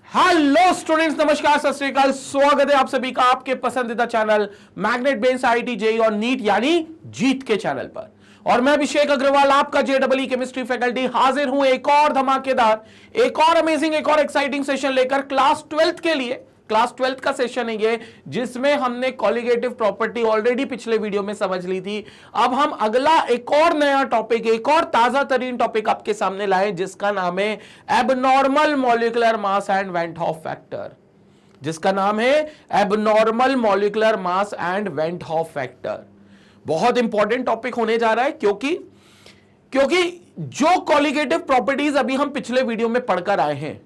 Hello students, नमस्कार, सत श्री अकाल। स्वागत है आप सभी का आपके पसंदीदा चैनल मैग्नेट बेन्स आईआईटी जेईई और नीट यानी जीत के चैनल पर। और मैं अभिषेक अग्रवाल, आपका जेईई केमिस्ट्री फैकल्टी, हाजिर हूं एक और धमाकेदार, एक और अमेजिंग, एक और एक्साइटिंग सेशन लेकर क्लास 12th के लिए। क्लास 12th का सेशन है ये, जिसमें हमने कॉलिगेटिव प्रॉपर्टी ऑलरेडी पिछले वीडियो में समझ ली थी। अब हम अगला एक और नया टॉपिक, एक और ताजा तरीन टॉपिक आपके सामने लाए, जिसका नाम है abnormal molecular mass and went half factor. जिसका नाम है abnormal molecular mass and went half factor. बहुत इंपॉर्टेंट टॉपिक होने जा रहा है, क्योंकि जो कॉलिगेटिव प्रॉपर्टीज अभी हम पिछले वीडियो में पढ़कर आए हैं,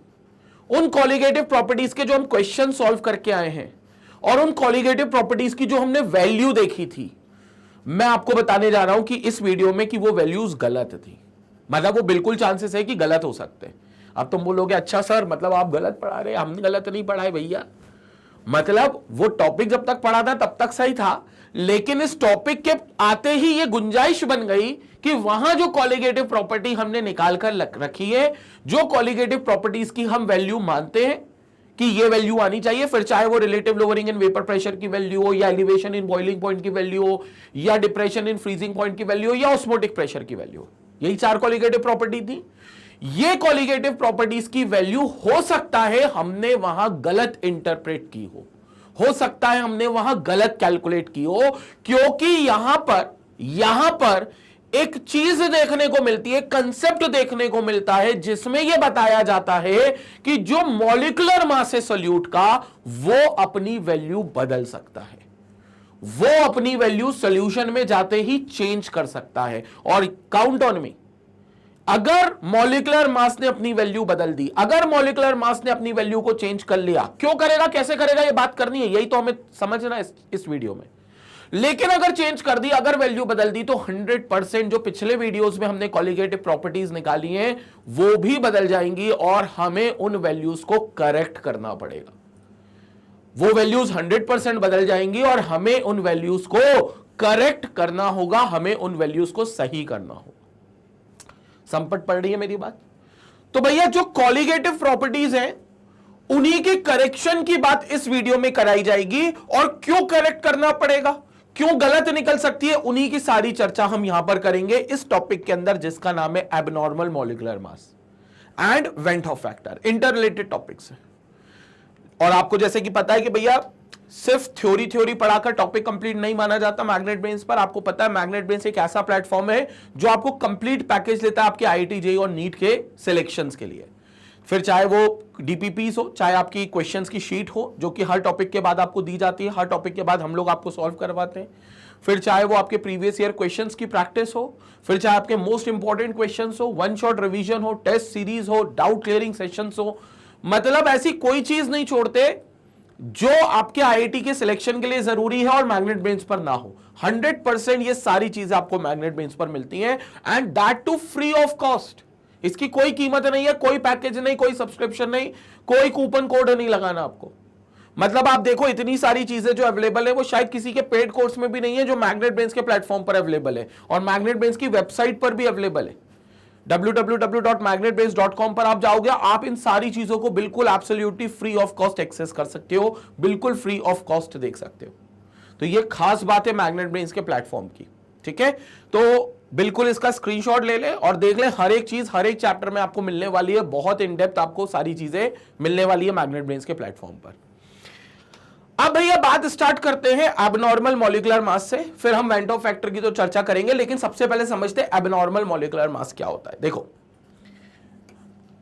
उन कॉलिगेटिव प्रॉपर्टीज के जो हम क्वेश्चन सॉल्व करके आए हैं और उन कॉलिगेटिव प्रॉपर्टीज की जो हमने वैल्यू देखी थी, मैं आपको बताने जा रहा हूं कि इस वीडियो में कि वो वैल्यूज गलत थी। मतलब वो बिल्कुल चांसेस है कि गलत हो सकते हैं। अब तुम बोलोगे अच्छा सर, मतलब आप गलत पढ़ा रहे, हमने गलत नहीं पढ़ा है भैया। मतलब वो टॉपिक जब तक पढ़ा था तब तक सही था, लेकिन इस टॉपिक के आते ही ये गुंजाइश बन गई कि वहां जो कॉलिगेटिव प्रॉपर्टी हमने निकाल कर रखी है, जो कॉलिगेटिव प्रॉपर्टीज की हम वैल्यू मानते हैं कि ये वैल्यू आनी चाहिए, फिर चाहे वो relative lowering in vapour pressure की वैल्यू हो, या एलिवेशन इन बॉइलिंग पॉइंट की वैल्यू हो, या डिप्रेशन इन फ्रीजिंग पॉइंट की वैल्यू हो, या ऑस्मोटिक प्रेशर की वैल्यू हो, यही 4 कॉलिगेटिव प्रॉपर्टी थी। ये कॉलिगेटिव प्रॉपर्टीज की वैल्यू हो सकता है हमने वहां गलत इंटरप्रेट की हो सकता है हमने वहां गलत कैलकुलेट की हो, क्योंकि यहां पर एक चीज देखने को मिलती है, कंसेप्ट देखने को मिलता है, जिसमें यह बताया जाता है कि जो मॉलिक्यूलर मास है सोल्यूट का, वो अपनी वैल्यू बदल सकता है। वो अपनी वैल्यू सॉल्यूशन में जाते ही चेंज कर सकता है। और काउंट ऑन मी, अगर मॉलिक्यूलर मास ने अपनी वैल्यू बदल दी, अगर मॉलिक्यूलर मास ने अपनी वैल्यू को चेंज कर लिया, क्यों करेगा, कैसे करेगा, ये बात करनी है, यही तो हमें समझना है इस वीडियो में। लेकिन अगर चेंज कर दी, अगर वैल्यू बदल दी, तो 100% जो पिछले वीडियोस में हमने कॉलिगेटिव प्रॉपर्टीज निकाली हैं, वो भी बदल जाएंगी और हमें उन वैल्यूज को करेक्ट करना पड़ेगा। वो वैल्यूज 100% बदल जाएंगी और हमें उन वैल्यूज को करेक्ट करना होगा, हमें उन वैल्यूज को सही करना होगा। संपट पड़ रही है मेरी बात? तो भैया जो कॉलिगेटिव प्रॉपर्टीज हैं, उन्हीं के करेक्शन की बात इस वीडियो में कराई जाएगी। और क्यों करेक्ट करना पड़ेगा, क्यों गलत निकल सकती है, उन्हीं की सारी चर्चा हम यहां पर करेंगे इस टॉपिक के अंदर, जिसका नाम है abnormal molecular mass and went half factor. Inter related topics है। और आपको जैसे कि पता है कि भैया सिर्फ थ्योरी पढ़ाकर टॉपिक कंप्लीट नहीं माना जाता मैग्नेट बेन्स पर। आपको पता है मैग्नेट बेन्स एक ऐसा प्लेटफॉर्म है जो आपको कंप्लीट पैकेज लेता है आपके आईआईटी जेईई और नीट के सिलेक्शंस के लिए। फिर चाहे वो डीपीपीस हो, चाहे आपकी क्वेश्चंस की शीट हो, जो कि हर टॉपिक के बाद आपको दी जाती है, हर टॉपिक के बाद हम लोग आपको सॉल्व करवाते हैं। फिर चाहे वो आपके प्रीवियस ईयर क्वेश्चंस की प्रैक्टिस हो, फिर चाहे आपके मोस्ट इंपॉर्टेंट क्वेश्चंस हो, वन शॉट रिवीजन हो, टेस्ट सीरीज हो, डाउट क्लियरिंग सेशंस हो, मतलब ऐसी कोई चीज नहीं छोड़ते जो आपके आईआईटी के सिलेक्शन के लिए जरूरी है और मैग्नेट बेन्स पर ना हो। 100% ये सारी चीजें आपको मैग्नेट बेन्स पर मिलती हैं, and that too free of cost. इसकी कोई कीमत नहीं है, कोई पैकेज नहीं, कोई सब्सक्रिप्शन नहीं, कोई कूपन कोड नहीं लगाना आपको। मतलब आप देखो, इतनी सारी चीजें जो अवेलेबल है, वो शायद किसी के पेड कोर्स में भी नहीं है, जो मैग्नेट बेन्स के प्लेटफॉर्म पर अवेलेबल है और मैग्नेट बेन्स की वेबसाइट पर भी अवेलेबल है। www.magnetbase.com पर आप जाओगे, आप इन सारी चीजों को बिल्कुल absolutely free of cost access कर सकते हो, बिल्कुल फ्री ऑफ कॉस्ट देख सकते हो। तो ये खास बात है मैग्नेट बेन्स के प्लेटफॉर्म की, ठीक है। तो बिल्कुल इसका स्क्रीनशॉट ले ले और देख ले, हर एक चीज हर एक चैप्टर में आपको मिलने वाली है, बहुत इन डेप्थ आपको सारी चीजें मिलने वाली है मैग्नेट बेन्स के प्लेटफॉर्म पर। अब भैया बात स्टार्ट करते हैं एबनॉर्मल मॉलिक्यूलर मास से, फिर हम वेंट हॉफ फैक्टर की तो चर्चा करेंगे, लेकिन सबसे पहले समझते हैं एबनॉर्मल मॉलिक्यूलर मास क्या होता है। देखो,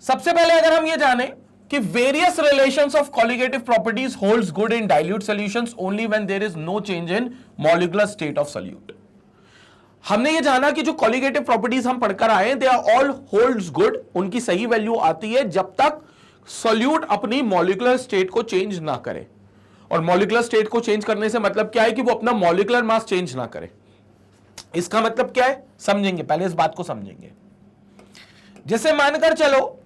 सबसे पहले अगर हम ये जाने कि various relations of colligative properties holds good in dilute solutions only when there is no change in molecular state of solute. हमने ये जाना कि जो कॉलिगेटिव प्रॉपर्टीज हम पढ़कर आए, they are all holds good, उनकी सही वैल्यू आती है जब तक सॉल्यूट अपनी मॉलिक्यूलर स्टेट को चेंज ना करे। और मॉलिक्यूलर स्टेट को चेंज करने से मतलब क्या है कि वो अपना मॉलिक्यूलर मास चेंज ना करे। इसका मतलब क्या है, समझेंगे, पहले इस बात को समझेंगे। जैसे मानकर चलो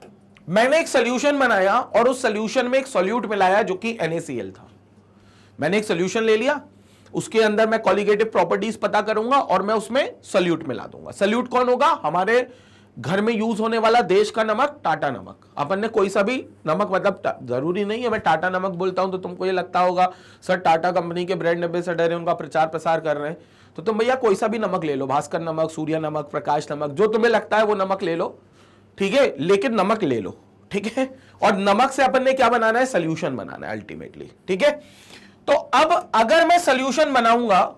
मैंने एक सॉल्यूशन बनाया और उस सॉल्यूशन में एक सॉल्यूट मिलाया जो कि NaCl था। मैंने एक सॉल्यूशन ले लिया, उसके अंदर मैं कॉलिगेटिव प्रॉपर्टीज पता करूंगा और मैं उसमें सॉल्यूट मिला दूंगा। सॉल्यूट कौन होगा, हमारे घर में यूज होने वाला देश का नमक टाटा नमक। अपन ने कोई सा भी नमक, मतलब जरूरी नहीं है मैं टाटा नमक बोलता हूं तो तुमको ये लगता होगा सर टाटा कंपनी के ब्रांड एम्बेसडर है, उनका प्रचार प्रसार कर रहे हैं, तो तुम भैया कोई सा भी नमक ले लो, भास्कर नमक, सूर्य नमक, प्रकाश नमक, जो तुम्हें लगता है वो नमक ले लो, ठीक है, लेकिन नमक ले लो, ठीक है। और नमक से अपन ने क्या बनाना है, सोल्यूशन बनाना है अल्टीमेटली, ठीक है। तो अब अगर मैं सोल्यूशन बनाऊंगा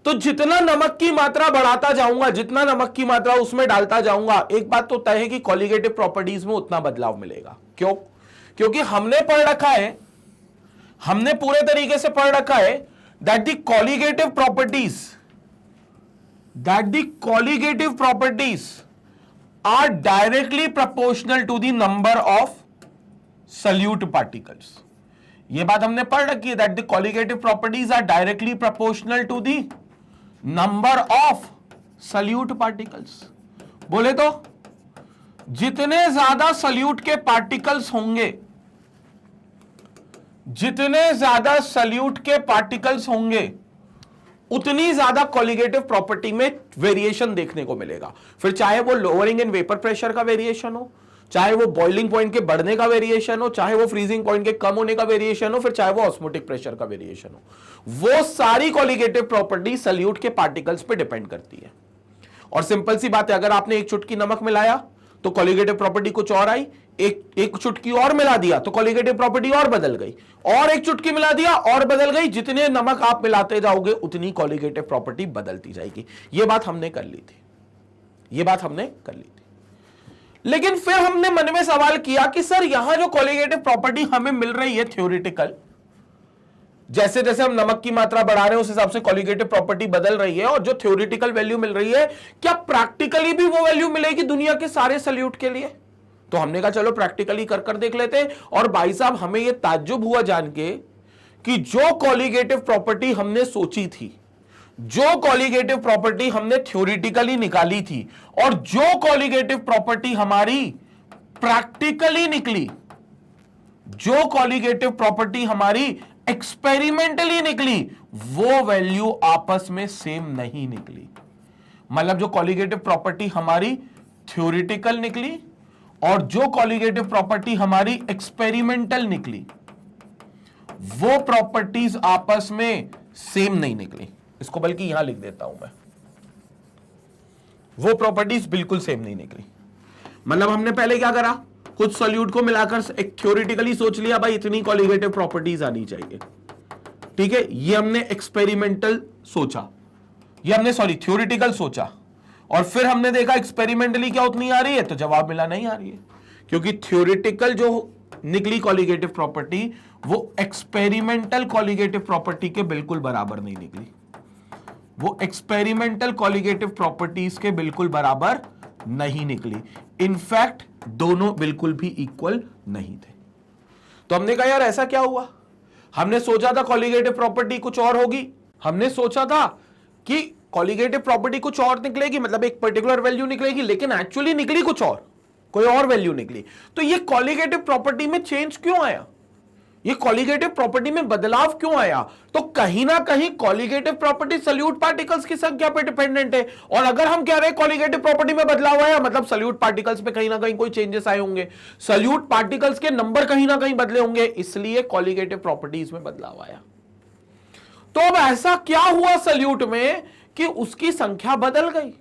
तो जितना नमक की मात्रा बढ़ाता जाऊंगा, जितना नमक की मात्रा उसमें डालता जाऊंगा, एक बात तो तय है कि कॉलिगेटिव प्रॉपर्टीज में उतना बदलाव मिलेगा। क्यों? क्योंकि हमने पढ़ रखा है, हमने पूरे तरीके से पढ़ रखा है that the colligative properties are directly proportional to the number of solute particles. यह बात हमने पढ़ रखी है that the colligative properties are directly proportional to the number of solute particles. बोले तो जितने ज्यादा सल्यूट के पार्टिकल्स होंगे, जितने ज्यादा सल्यूट के पार्टिकल्स होंगे उतनी ज्यादा कॉलिगेटिव प्रॉपर्टी में वेरिएशन देखने को मिलेगा। फिर चाहे वो लोअरिंग इन वेपर प्रेशर का वेरिएशन हो, चाहे वो बॉइलिंग पॉइंट के बढ़ने का वेरिएशन हो, चाहे वो फ्रीजिंग पॉइंट के कम होने का वेरिएशन हो, फिर चाहे वो ऑस्मोटिक प्रेशर का वेरिएशन हो, वो सारी कॉलिगेटिव प्रॉपर्टी सल्यूट के पार्टिकल्स पे डिपेंड करती है। और सिंपल सी बात है, अगर आपने एक चुटकी नमक मिलाया तो कॉलिगेटिव प्रॉपर्टी कुछ और आई, एक चुटकी और मिला दिया तो कॉलिगेटिव प्रॉपर्टी और बदल गई, और एक चुटकी मिला दिया और बदल गई। जितने नमक आप मिलाते जाओगे उतनी कॉलिगेटिव प्रॉपर्टी बदलती जाएगी। यह बात हमने कर ली थी, यह बात हमने कर ली थी। लेकिन फिर हमने मन में सवाल किया कि सर यहां जो कॉलिगेटिव प्रॉपर्टी हमें मिल रही है थ्योरेटिकल, जैसे जैसे हम नमक की मात्रा बढ़ा रहे हैं उस हिसाब से कॉलिगेटिव प्रॉपर्टी बदल रही है, और जो थ्योरेटिकल वैल्यू मिल रही है क्या प्रैक्टिकली भी वो वैल्यू मिलेगी दुनिया के सारे सल्यूट के लिए? तो हमने कहा चलो प्रैक्टिकली कर कर देख लेते हैं। और भाई साहब हमें यह ताज्जुब हुआ जान के कि जो कॉलिगेटिव प्रॉपर्टी हमने सोची थी, जो कॉलिगेटिव प्रॉपर्टी हमने थ्योरेटिकली निकाली थी, और जो कॉलिगेटिव प्रॉपर्टी हमारी प्रैक्टिकली निकली, जो कॉलिगेटिव प्रॉपर्टी हमारी एक्सपेरिमेंटली निकली, वो वैल्यू आपस में सेम नहीं निकली। मतलब जो कॉलिगेटिव प्रॉपर्टी हमारी थ्योरेटिकल निकली और जो कॉलिगेटिव प्रॉपर्टी हमारी एक्सपेरिमेंटल निकली, वो प्रॉपर्टीज आपस में सेम नहीं निकली। इसको बल्कि यहां लिख देता हूं मैं, वो प्रॉपर्टीज बिल्कुल सेम नहीं निकली। मतलब हमने पहले क्या करा, कुछ सॉल्यूट को मिलाकर एक थ्योरेटिकली सोच लिया भाई इतनी कॉलिगेटिव प्रॉपर्टीज आनी चाहिए, ठीक है। ये हमने एक्सपेरिमेंटल सोचा, ये हमने थ्योरेटिकल सोचा, और फिर हमने देखा एक्सपेरिमेंटली क्या उतनी आ रही है, तो जवाब मिला नहीं आ रही है, क्योंकि थ्योरेटिकल जो निकली कॉलिगेटिव प्रॉपर्टी वो एक्सपेरिमेंटल कॉलिगेटिव प्रॉपर्टी के बिल्कुल बराबर नहीं निकली, वो एक्सपेरिमेंटल कॉलिगेटिव प्रॉपर्टीज के बिल्कुल बराबर नहीं निकली। इनफैक्ट दोनों बिल्कुल भी इक्वल नहीं थे। तो हमने कहा यार ऐसा क्या हुआ, हमने सोचा था कॉलिगेटिव प्रॉपर्टी कुछ और होगी, हमने सोचा था कि कॉलिगेटिव प्रॉपर्टी कुछ और निकलेगी, मतलब एक पर्टिकुलर वैल्यू निकलेगी, लेकिन एक्चुअली निकली कुछ और, कोई और वैल्यू निकली। तो ये कॉलिगेटिव प्रॉपर्टी में चेंज क्यों आया, ये कॉलिगेटिव प्रॉपर्टी में बदलाव क्यों आया? तो कहीं ना कहीं कॉलिगेटिव प्रॉपर्टी सल्यूट पार्टिकल्स की संख्या पर डिपेंडेंट है। और अगर हम कह रहे हैं कॉलिगेटिव प्रॉपर्टी में बदलाव आया, मतलब सल्यूट पार्टिकल्स में कहीं ना कहीं कोई चेंजेस आए होंगे, सल्यूट पार्टिकल्स के नंबर कहीं ना कहीं बदले होंगे, इसलिए कॉलिगेटिव प्रॉपर्टीज में बदलाव आया। तो अब ऐसा क्या हुआ सल्यूट में कि उसकी संख्या बदल गई?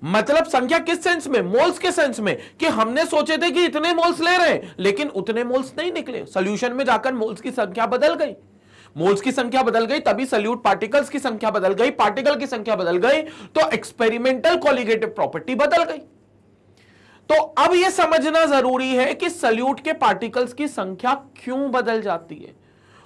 मतलब संख्या किस सेंस में, मोल्स के सेंस में, कि हमने सोचे थे कि इतने मोल्स ले रहे हैं लेकिन उतने मोल्स नहीं निकले, सॉल्यूशन में जाकर मोल्स की संख्या बदल गई, मोल्स की संख्या बदल गई, तभी सल्यूट पार्टिकल्स की संख्या बदल गई, पार्टिकल की संख्या बदल गई, तो एक्सपेरिमेंटल कॉलिगेटिव प्रॉपर्टी बदल गई। तो अब यह समझना जरूरी है कि सल्यूट के पार्टिकल्स की संख्या क्यों बदल जाती है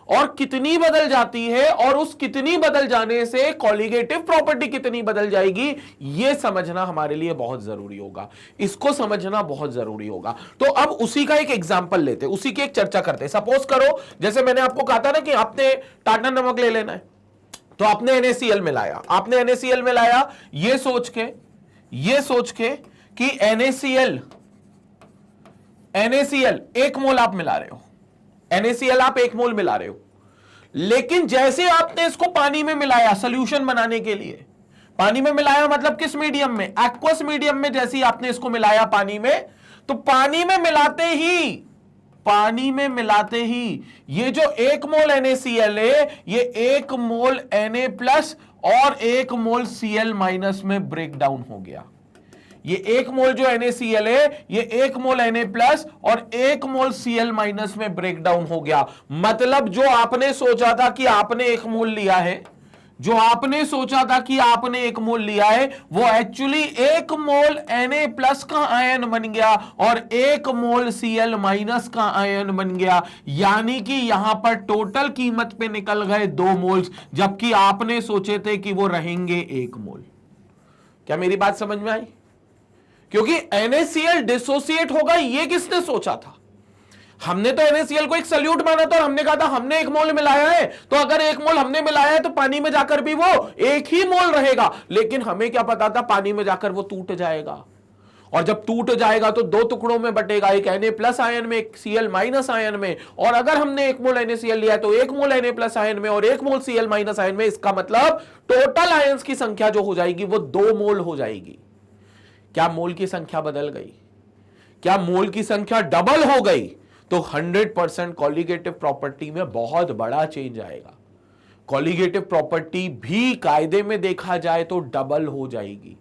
और कितनी बदल जाती है, और उस कितनी बदल जाने से कॉलिगेटिव प्रॉपर्टी कितनी बदल जाएगी, यह समझना हमारे लिए बहुत जरूरी होगा, इसको समझना बहुत जरूरी होगा। तो अब उसी का एक एग्जांपल लेते, उसी की एक चर्चा करते। सपोज करो जैसे मैंने आपको कहा था ना कि आपने टाटा नमक ले लेना है, तो आपने NaCl मिलाया, आपने NaCl मिलाया ये सोच के कि NaCl 1 मोल आप मिला रहे हो, NaCl आप 1 मोल मिला रहे हो, लेकिन जैसे आपने इसको पानी में मिलाया सॉल्यूशन बनाने के लिए, पानी में मिलाया मतलब किस मीडियम में? एक्वस मीडियम में। जैसे ही आपने इसको मिलाया पानी में, तो पानी में मिलाते ही ये जो 1 मोल NaCl है, ये 1 मोल Na प्लस और 1 मोल Cl माइनस में ब्रेक डाउन हो गया। ये 1 मोल जो NaCl है, ये 1 मोल Na प्लस और 1 मोल Cl माइनस में ब्रेक डाउन हो गया। मतलब जो आपने सोचा था कि आपने 1 मोल लिया है, वो एक्चुअली 1 मोल Na प्लस का आयन बन गया और 1 मोल Cl माइनस का आयन बन गया। यानी कि यहां पर टोटल कीमत पे निकल गए 2 मोल्स, जबकि आपने सोचे थे कि वो रहेंगे 1 मोल। क्या मेरी बात समझ में आई? क्योंकि NaCl डिसोसिएट होगा, ये किसने सोचा था? हमने तो NaCl को एक सल्यूट माना था और हमने कहा था हमने 1 मोल मिलाया है, तो अगर 1 मोल हमने मिलाया है तो पानी में जाकर भी वो 1 ही मोल रहेगा। लेकिन हमें क्या पता था, पानी में जाकर वो टूट जाएगा, और जब टूट जाएगा तो 2 टुकड़ों में बटेगा, एक Na प्लस आयन में, एक Cl माइनस आयन में। और अगर हमने 1 मोल NaCl लिया है तो 1 मोल Na प्लस आयन में और 1 मोल Cl माइनस आयन में। इसका मतलब टोटल आयंस की संख्या जो हो जाएगी वो 2 मोल हो जाएगी। क्या मोल की संख्या बदल गई? क्या मोल की संख्या डबल हो गई? तो 100% कॉलिगेटिव प्रॉपर्टी में बहुत बड़ा चेंज आएगा। कॉलिगेटिव प्रॉपर्टी भी कायदे में देखा जाए तो डबल हो जाएगी,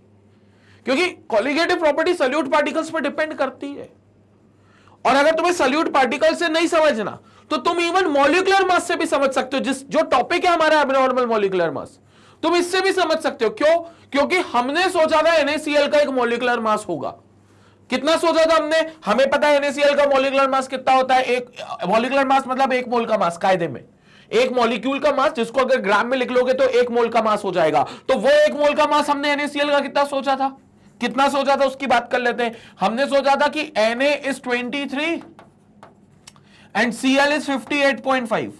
क्योंकि कॉलिगेटिव प्रॉपर्टी सॉल्यूट पार्टिकल्स पर डिपेंड करती है। और अगर तुम्हें सॉल्यूट पार्टिकल से नहीं समझना तो तुम इवन मॉलिक्यूलर मास से भी समझ सकते हो। जो टॉपिक है हमारा एब्नॉर्मल मॉलिक्यूलर मास, तुम इससे भी समझ सकते हो। क्यों? क्योंकि हमने सोचा था NaCl का एक मॉलिक्यूलर मास होगा। कितना सोचा था हमने? हमें पता है NaCl का मॉलिक्यूलर मास कितना होता है। एक मॉलिक्यूलर मास मतलब 1 मोल का मास। कायदे में एक मॉलिक्यूल का मास, जिसको अगर ग्राम में लिख लोगे तो 1 मोल का मास हो जाएगा। तो वो 1 मोल का मास हमने NaCl का कितना सोचा था, उसकी बात कर लेते हैं। हमने सोचा था कि Na is 23 and Cl is 58.5,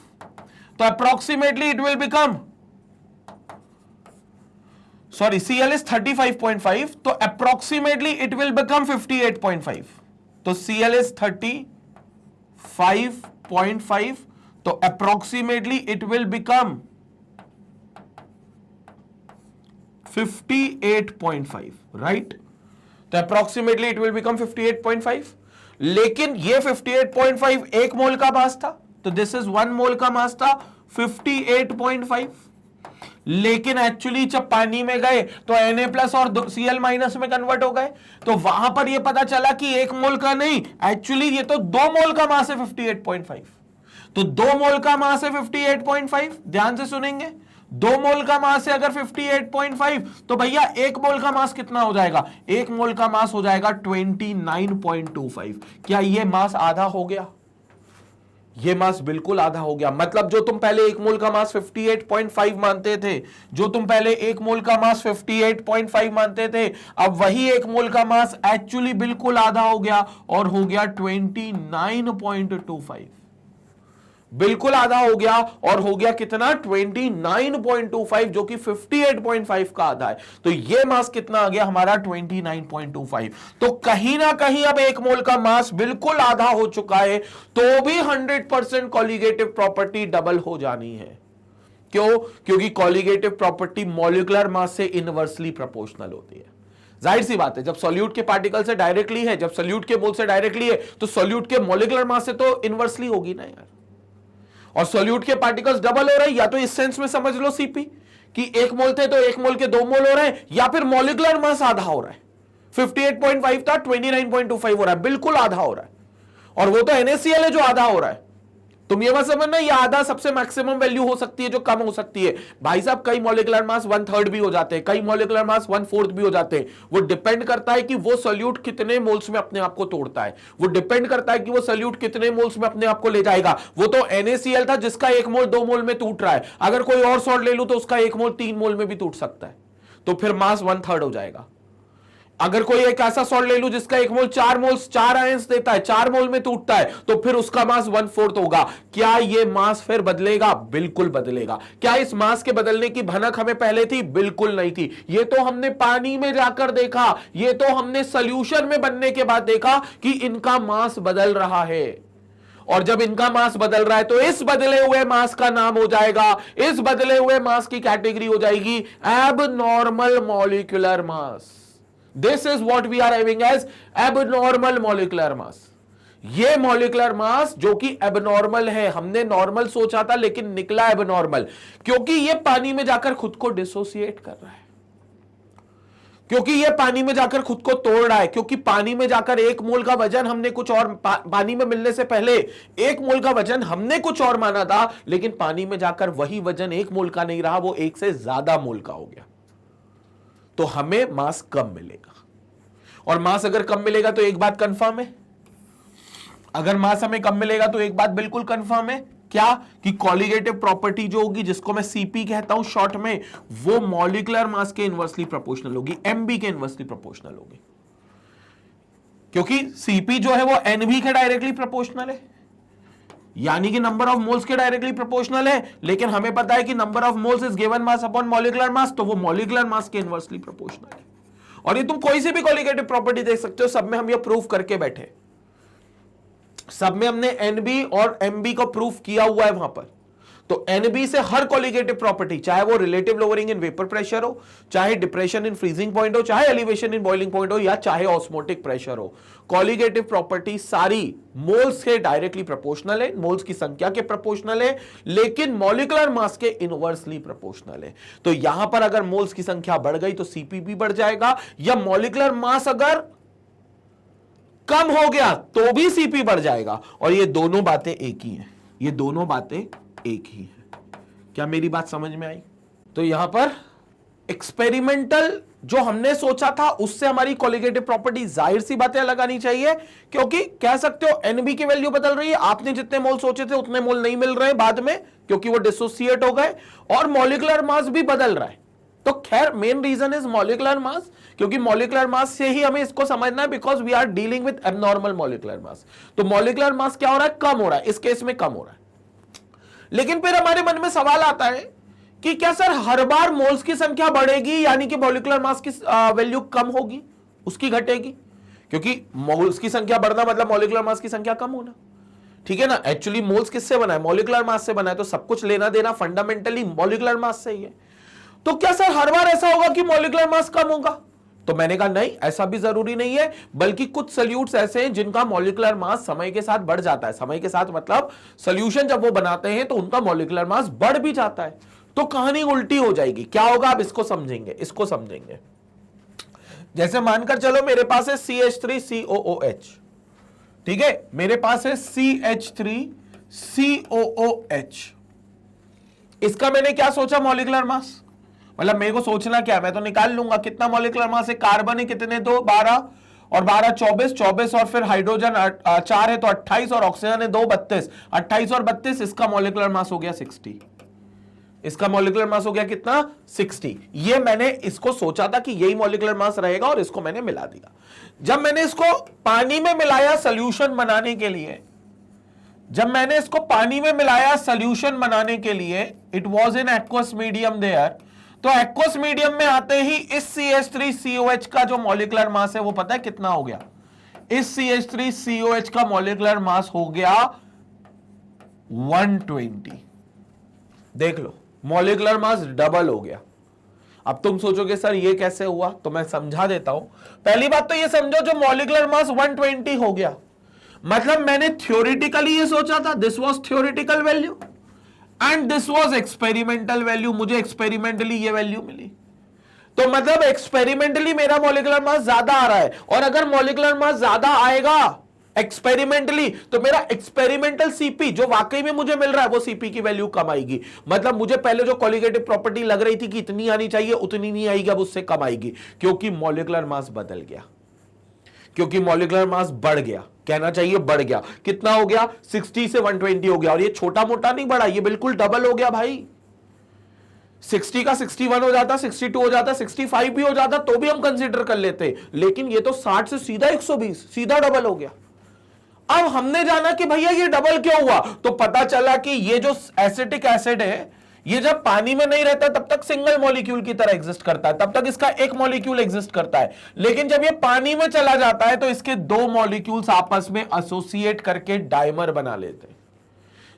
तो approximately it will become, sorry, Cl is 35.5, तो अप्रोक्सीमेटली इट विल बिकम 58.5। तो Cl is 35.5, तो approximately it will become 58.5, right? तो अप्रोक्सीमेटली इट विल बिकम 58.5। लेकिन ये 58.5 1 मोल का मास था, तो दिस इज 1 मोल का मास था 58.5। लेकिन एक्चुअली जब पानी में गए तो Na प्लस और Cl माइनस में कन्वर्ट हो गए, तो वहां पर यह पता चला कि 1 मोल का नहीं, एक्चुअली ये तो 2 मोल का मास है 58.5। तो 2 मोल का मास है 58.5। ध्यान से सुनेंगे, 2 मोल का मास है अगर 58.5, तो भैया 1 मोल का मास कितना हो जाएगा? 1 मोल का मास हो जाएगा 29.25। क्या ये मास आधा हो गया? ये मास बिल्कुल आधा हो गया। मतलब जो तुम पहले 1 मोल का मास 58.5 मानते थे, अब वही 1 मोल का मास एक्चुअली बिल्कुल आधा हो गया और हो गया 29.25। बिल्कुल आधा हो गया और हो गया कितना? 29.25, जो कि 58.5 का आधा है। तो ये मास कितना आ गया हमारा? 29.25। तो कहीं ना कहीं अब 1 मोल का मास बिल्कुल आधा हो चुका है, तो भी 100% कॉलिगेटिव प्रॉपर्टी डबल हो जानी है। क्यों? क्योंकि कॉलिगेटिव प्रॉपर्टी मॉलिक्यूलर मास से इनवर्सली प्रोपोर्शनल होती है। जाहिर सी बात है, जब सॉल्यूट के पार्टिकल से डायरेक्टली है, जब सॉल्यूट के मोल से डायरेक्टली है, तो सॉल्यूट के मॉलिक्यूलर मास से तो इनवर्सली होगी ना यार। और सॉल्यूट के पार्टिकल्स डबल हो रहे हैं, या तो इस सेंस में समझ लो सीपी कि 1 मोल थे तो 1 मोल के 2 मोल हो रहे हैं, या फिर मॉलिक्यूलर मास आधा हो रहा है। 58.5 था, 29.25 हो रहा है, बिल्कुल आधा हो रहा है। और वो तो NaCl है जो आधा हो रहा है। तुम ये मत समझना ये आधा सबसे मैक्सिमम वैल्यू हो सकती है जो कम हो सकती है। भाई साहब, कई मॉलिक्यूलर मास 1/3 भी हो जाते हैं, कई मॉलिक्यूलर मास 1/4 भी हो जाते हैं। वो डिपेंड करता है कि वो सॉल्यूट कितने मोल्स में अपने आप को तोड़ता है, वो डिपेंड करता है कि वो सॉल्यूट कितने मोल्स में अपने आप को ले जाएगा। वो तो NaCl था जिसका 1 मोल 2 मोल में टूट रहा है, अगर कोई और सॉल्ट ले लूं तो उसका 1 मोल 3 मोल में भी टूट सकता है, तो फिर मास 1/3 हो जाएगा। अगर कोई एक ऐसा सॉल्ट ले लूं जिसका 1 मोल 4 आयंस देता है, 4 मोल में टूटता है, तो फिर उसका मास 1/4 होगा। क्या ये मास फिर बदलेगा? बिल्कुल बदलेगा। क्या इस मास के बदलने की भनक हमें पहले थी? बिल्कुल नहीं थी। ये तो हमने पानी में जाकर देखा, ये तो हमने सॉल्यूशन में बनने के बाद देखा कि इनका मास बदल रहा है। और जब इनका मास बदल रहा है तो इस बदले हुए मास का नाम हो जाएगा, इस बदले हुए मास की कैटेगरी हो जाएगी abnormal molecular mass. This is what we are having as abnormal molecular mass. ये मॉलिक्यूलर मास जो कि एबनॉर्मल है, हमने नॉर्मल सोचा था लेकिन निकला एबनॉर्मल, क्योंकि ये पानी में जाकर खुद को डिसोसिएट कर रहा है, क्योंकि ये पानी में जाकर खुद को तोड़ रहा है, क्योंकि पानी में जाकर 1 मोल का वजन हमने कुछ और, पानी में मिलने से पहले 1 मोल का वजन हमने कुछ और माना था, लेकिन पानी में जाकर वही वजन 1 मोल का नहीं रहा, वो 1 से ज्यादा मोल का हो गया, तो हमें मास कम मिलेगा। और मास अगर कम मिलेगा तो एक बात कंफर्म है, अगर मास हमें कम मिलेगा तो एक बात बिल्कुल कंफर्म है, क्या कि कॉलिगेटिव प्रॉपर्टी जो होगी, जिसको मैं सीपी कहता हूं शॉर्ट में, वो मॉलिक्यूलर मास के इनवर्सली प्रोपोर्शनल होगी, एमबी के इनवर्सली प्रोपोर्शनल होगी, क्योंकि सीपी जो है वो एनबी के डायरेक्टली प्रोपोर्शनल है, यानी कि नंबर ऑफ मोल्स के डायरेक्टली प्रोपोर्शनल है, लेकिन हमें पता है कि number of moles is given mass upon molecular mass, तो वो मॉलिक्यूलर मास के इनवर्सली प्रोपोर्शनल है। और ये तुम कोई से भी कॉलिगेटिव प्रॉपर्टी देख सकते हो, सब में हम ये प्रूफ करके बैठे, सब में हमने एनबी और एमबी को प्रूफ किया हुआ है वहां पर। तो एनबी से हर कॉलिगेटिव प्रॉपर्टी, चाहे वो relative lowering in vapour pressure हो, चाहे डिप्रेशन इन फ्रीजिंग पॉइंट हो, चाहे एलिवेशन इन बॉइलिंग पॉइंट हो, या चाहे ऑस्मोटिक प्रेशर हो, कॉलिगेटिव प्रॉपर्टी सारी मोल्स के डायरेक्टली प्रोपोर्शनल है, मोल्स की संख्या के प्रोपोर्शनल है, लेकिन मॉलिक्यूलर मास के इनवर्सली प्रोपोर्शनल है। तो यहां पर अगर मोल्स की संख्या बढ़ गई तो सीपी भी बढ़ जाएगा, या मॉलिक्यूलर मास अगर कम हो गया तो भी सीपी बढ़ जाएगा, और ये दोनों बातें एक ही हैं, ये दोनों बातें एक ही हैं। क्या मेरी बात समझ में आई? तो यहां पर एक्सपेरिमेंटल जो हमने सोचा था उससे हमारी कॉलिगेटिव प्रॉपर्टी जाहिर सी बातें अलग आनी चाहिए, क्योंकि कह सकते हो एनबी की वैल्यू बदल रही है, आपने जितने मोल सोचे थे उतने मोल नहीं मिल रहे बाद में, क्योंकि वो डिसोसिएट हो गए, और मॉलिक्यूलर मास भी बदल रहा है। तो खैर main reason is molecular mass, क्योंकि मॉलिक्यूलर मास से ही हमें इसको समझना है, because we are dealing with abnormal molecular mass. तो मॉलिक्यूलर मास क्या हो रहा है? कम हो रहा है, इस केस में कम हो रहा है। लेकिन फिर हमारे मन में सवाल आता है कि क्या सर हर बार मोल्स की संख्या बढ़ेगी, यानी कि मॉलिक्यूलर मास की वैल्यू कम होगी, उसकी घटेगी? क्योंकि मोल्स की संख्या बढ़ना मतलब मॉलिक्यूलर मास की संख्या कम होना, ठीक है ना। एक्चुअली मोल्स किससे बना है? मॉलिक्यूलर मास से बना है, तो सब कुछ लेना देना फंडामेंटली मॉलिक्यूलर मास से ही है। तो क्या सर हर बार ऐसा होगा कि मॉलिक्यूलर मास कम होगा? तो मैंने कहा नहीं, ऐसा भी जरूरी नहीं है, बल्कि कुछ सॉल्यूट्स ऐसे हैं जिनका मॉलिक्यूलर मास समय के साथ बढ़ जाता है। समय के साथ मतलब सॉल्यूशन जब वो बनाते हैं तो उनका मॉलिक्यूलर मास बढ़ भी जाता है। तो कहानी उल्टी हो जाएगी। क्या होगा आप इसको समझेंगे, इसको समझेंगे। जैसे मानकर चलो मेरे पास है CH3COOH, ठीक है, मेरे पास है CH3COOH। इसका मैंने क्या सोचा मॉलिक्यूलर मास, मतलब मेरे को सोचना क्या, मैं तो निकाल लूंगा कितना मॉलिक्यूलर मास है। कार्बन है कितने, 2 12 और 12 24 24, और फिर हाइड्रोजन 4 है तो 28, और ऑक्सीजन है 2 32, 28 और 32, इसका मॉलिक्यूलर मास हो गया 60। इसका मॉलिक्यूलर मास हो गया कितना? 60। ये मैंने इसको सोचा था कि यही मॉलिक्यूलर मास रहेगा, और इसको मैंने मिला दिया। जब मैंने इसको पानी में मिलाया सोल्यूशन बनाने के लिए, जब मैंने इसको पानी में मिलाया सोल्यूशन बनाने के लिए, it was in aqueous medium there, तो एक्वस मीडियम में आते ही इस CH3COH का जो मॉलिक्यूलर मास है वो पता है कितना हो गया? इस CH3COH का मॉलिक्यूलर मास हो गया 120। देख लो, मॉलिक्यूलर मास डबल हो गया। अब तुम सोचोगे सर ये कैसे हुआ, तो मैं समझा देता हूं। पहली बात तो ये समझो, जो मॉलिक्यूलर मास 120 हो गया, मतलब मैंने थ्योरेटिकली ये सोचा था, this was theoretical value and this was experimental value, मुझे एक्सपेरिमेंटली ये वैल्यू मिली। तो मतलब एक्सपेरिमेंटली मेरा मॉलिक्यूलर मास ज्यादा आ रहा है, और अगर मॉलिक्यूलर मास ज्यादा आएगा एक्सपेरिमेंटली, तो मेरा एक्सपेरिमेंटल सीपी जो वाकई में मुझे मिल रहा है वो सीपी की वैल्यू कम आएगी। मतलब मुझे पहले जो कॉलिगेटिव प्रॉपर्टी लग रही थी कि इतनी आनी चाहिए, उतनी नहीं आएगी, अब उससे कम आएगी, क्योंकि मॉलिक्यूलर मास बदल गया, क्योंकि मॉलिक्यूलर मास बढ़ गया। कहना चाहिए बढ़ गया। कितना हो गया? 60 से 120 हो गया, और ये छोटा मोटा नहीं बढ़ा, ये बिल्कुल डबल हो गया भाई। 60 का 61 हो जाता, 62 हो जाता, 65 भी हो जाता, तो भी हम कंसीडर कर लेते, लेकिन ये तो 60 से सीधा 120, सीधा डबल हो गया। अब हमने जाना कि भैया ये डबल क्यों हुआ, तो पता चला कि ये जो एसिटिक एसिड है, ये जब पानी में नहीं रहता तब तक सिंगल मॉलिक्यूल की तरह एग्जिस्ट करता है, तब तक इसका एक मॉलिक्यूल एग्जिस्ट करता है। लेकिन जब ये पानी में चला जाता है तो इसके दो मॉलिक्यूल्स आपस में एसोसिएट करके डाइमर बना लेते हैं।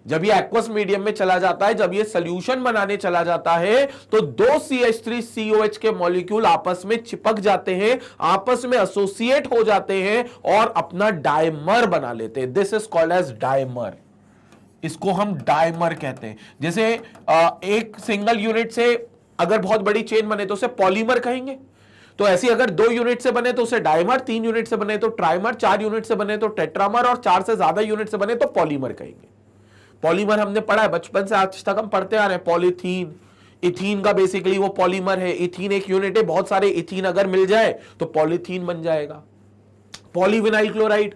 जब ये एक्वस मीडियम में चला जाता है, जब ये सॉल्यूशन बनाने चला जाता है, तो दो CH3COH के मॉलिक्यूल आपस में चिपक जाते हैं, आपस में एसोसिएट हो जाते हैं और अपना डाइमर बना लेते हैं। This is called as dimer. इसको हम डाइमर कहते हैं। जैसे एक सिंगल यूनिट से अगर बहुत बड़ी चेन बने तो उसे पॉलीमर कहेंगे। तो ऐसी अगर 2 यूनिट से बने तो उसे डाइमर, 3 यूनिट से बने तो ट्राइमर, 4 यूनिट से बने तो टेट्रामर और 4 से ज्यादा यूनिट से बने तो पॉलीमर कहेंगे। पॉलीमर हमने पढ़ा है बचपन से आज तक, हम पढ़ते आ रहे हैं। पॉलीथीन, इथीन का बेसिकली वो पॉलीमर है। इथीन एक यूनिट है, बहुत सारे इथीन अगर मिल जाए तो पॉलीथीन बन जाएगा। पॉलीविनाइल क्लोराइड,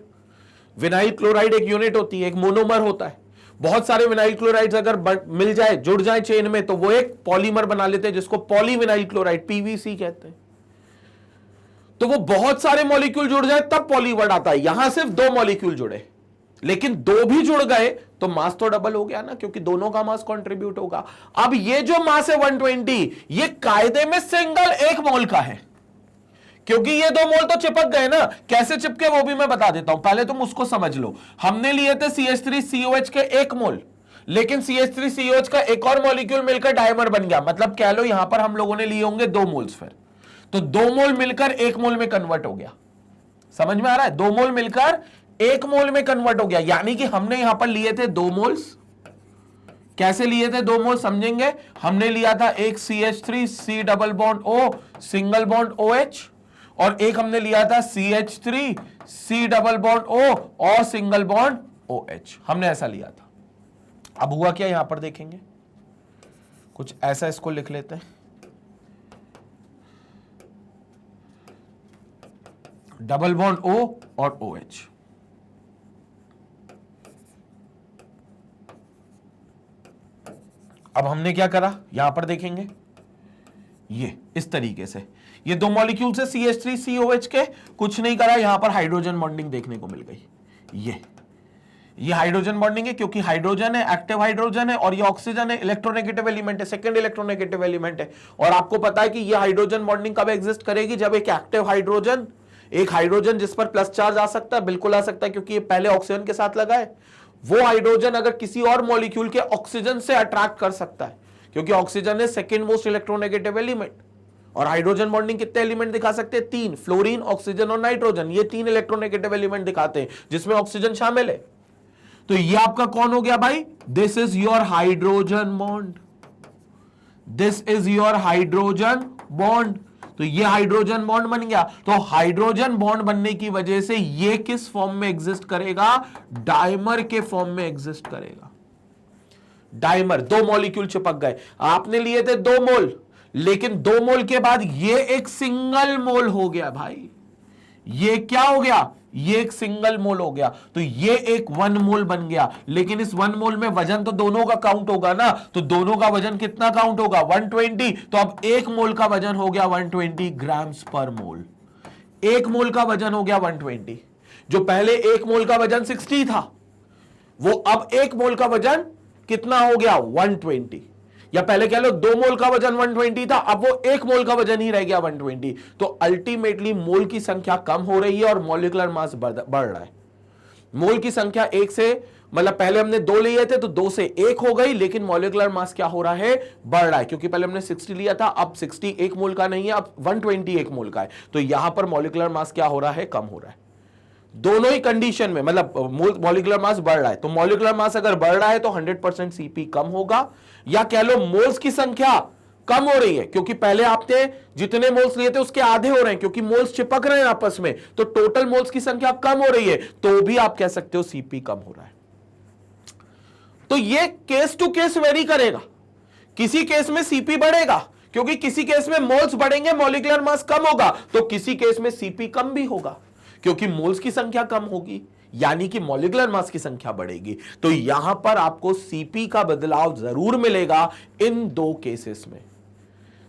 विनाइल क्लोराइड एक यूनिट होती है, एक मोनोमर होता है। बहुत सारे विनाइल क्लोराइड्स अगर मिल जाए, जुड़ जाए चेन में, तो वो एक पॉलीमर बना लेते हैं जिसको पॉलीविनाइल क्लोराइड, PVC कहते हैं। तो वो बहुत सारे मॉलिक्यूल जुड़ जाए तब पॉलीवर्ड आता है। यहां सिर्फ 2 मॉलिक्यूल जुड़े, लेकिन 2 भी जुड़ गए तो मास तो डबल हो गया ना, क्योंकि दोनों का मास कंट्रीब्यूट होगा। अब ये जो मास है 120, ये कायदे में सिंगल 1 मोल का है, क्योंकि ये 2 मोल तो चिपक गए ना। कैसे चिपके वो भी मैं बता देता हूं, पहले तुम उसको समझ लो। हमने लिए थे CH3COH के 1 मोल, लेकिन CH3COH का एक और मॉलिक्यूल मिलकर डाइमर बन गया। मतलब कह लो यहां पर हम लोगों ने लिए होंगे 2 मोल्स, फिर तो 2 मोल मिलकर 1 मोल में कन्वर्ट हो गया। समझ में आ रहा है? 2 मोल मिलकर 1 मोल में कन्वर्ट हो गया। यानी कि हमने यहां पर लिए थे 2 मोल्स। कैसे लिए थे 2 मोल समझेंगे। हमने लिया था एक CH3C double bond O single bond OH, और एक हमने लिया था CH3C डबल बॉन्ड O और सिंगल बॉन्ड OH। हमने ऐसा लिया था। अब हुआ क्या यहां पर देखेंगे, कुछ ऐसा इसको लिख लेते हैं। डबल बॉन्ड O और OH। अब हमने क्या करा यहां पर देखेंगे, ये इस तरीके से ये 2 मॉलिक्यूल से CH3COH के कुछ नहीं करा, यहां पर हाइड्रोजन बॉन्डिंग देखने को मिल गई। ये हाइड्रोजन बॉन्डिंग है, क्योंकि हाइड्रोजन है, एक्टिव हाइड्रोजन है, और ये ऑक्सीजन है, इलेक्ट्रोनेगेटिव एलिमेंट है, सेकंड इलेक्ट्रोनेगेटिव एलिमेंट है। और आपको पता है कि ये हाइड्रोजन बॉन्डिंग कब एग्जिस्ट करेगी, जब एक एक्टिव हाइड्रोजन, एक हाइड्रोजन जिस पर प्लस चार्ज आ सकता है, बिल्कुल आ सकता है क्योंकि ये पहले ऑक्सीजन के साथ लगा है, वो हाइड्रोजन अगर किसी और मॉलिक्यूल के ऑक्सीजन से अट्रैक्ट कर सकता है, क्योंकि ऑक्सीजन है सेकंड मोस्ट इलेक्ट्रोनेगेटिव एलिमेंट। और हाइड्रोजन बॉन्डिंग कितने एलिमेंट दिखा सकते हैं? 3, फ्लोरीन, ऑक्सीजन और नाइट्रोजन। ये 3 इलेक्ट्रोनेगेटिव एलिमेंट दिखाते हैं जिसमें ऑक्सीजन शामिल है। तो ये आपका कौन हो गया भाई? This is your hydrogen bond. This is your hydrogen bond. तो ये हाइड्रोजन बॉन्ड बन गया। तो हाइड्रोजन बॉन्ड बनने की वजह से ये किस फॉर्म में एग्जिस्ट करेगा? डाइमर के फॉर्म में एग्जिस्ट करेगा। डाइमर, 2 मॉलिक्यूल चिपक गए। आपने लिए थे 2 मोल, लेकिन 2 मोल के बाद ये एक सिंगल मोल हो गया भाई। ये क्या हो गया? ये एक सिंगल मोल हो गया। तो ये एक 1 मोल बन गया। लेकिन इस 1 मोल में वजन तो दोनों का काउंट होगा ना, तो दोनों का वजन कितना काउंट होगा? 120। तो अब 1 मोल का वजन हो गया 120 ग्राम्स पर मोल। 1 मोल का वजन हो गया 120। जो पहले 1 मोल का वजन 60 था, वो अब 1 मोल का वजन कितना हो गया? 120। या पहले कह लो 2 मोल का वजन 120 था, अब वो 1 मोल का वजन ही रह गया 120। तो अल्टीमेटली मोल की संख्या कम हो रही है और मॉलिक्यूलर मास बढ़ रहा है। मोल की संख्या 1 से, मतलब पहले हमने 2 लिए थे तो 2 से 1 हो गई, लेकिन मॉलिक्यूलर मास क्या हो रहा है? बढ़ रहा है, क्योंकि पहले हमने 60 लिया था, अब 60 1 मोल का नहीं है, अब 120 1 मोल का है। तो यहां पर मॉलिक्यूलर मास क्या हो रहा है? कम हो रहा है। दोनों ही कंडीशन में, मतलब मॉलिक्यूलर मास बढ़ रहा है, तो मॉलिक्यूलर मास अगर बढ़ रहा है तो 100% सीपी कम होगा, या कह लो मोल्स की संख्या कम हो रही है, क्योंकि पहले आपने जितने मोल्स लिए थे उसके आधे हो रहे हैं, क्योंकि मोल्स चिपक रहे हैं आपस में, तो टोटल मोल्स की संख्या कम हो रही है, तो भी आप कह सकते हो सीपी कम हो रहा है। तो ये केस टू केस वेरी करेगा। किसी केस में सीपी बढ़ेगा, क्योंकि किसी केस में मोल्स बढ़ेंगे, मॉलिक्यूलर मास कम होगा, तो किसी केस में सीपी कम भी होगा, क्योंकि मोल्स की संख्या कम होगी, यानी कि मॉलिक्यूलर मास की संख्या बढ़ेगी। तो यहां पर आपको सीपी का बदलाव जरूर मिलेगा इन 2 केसेस में।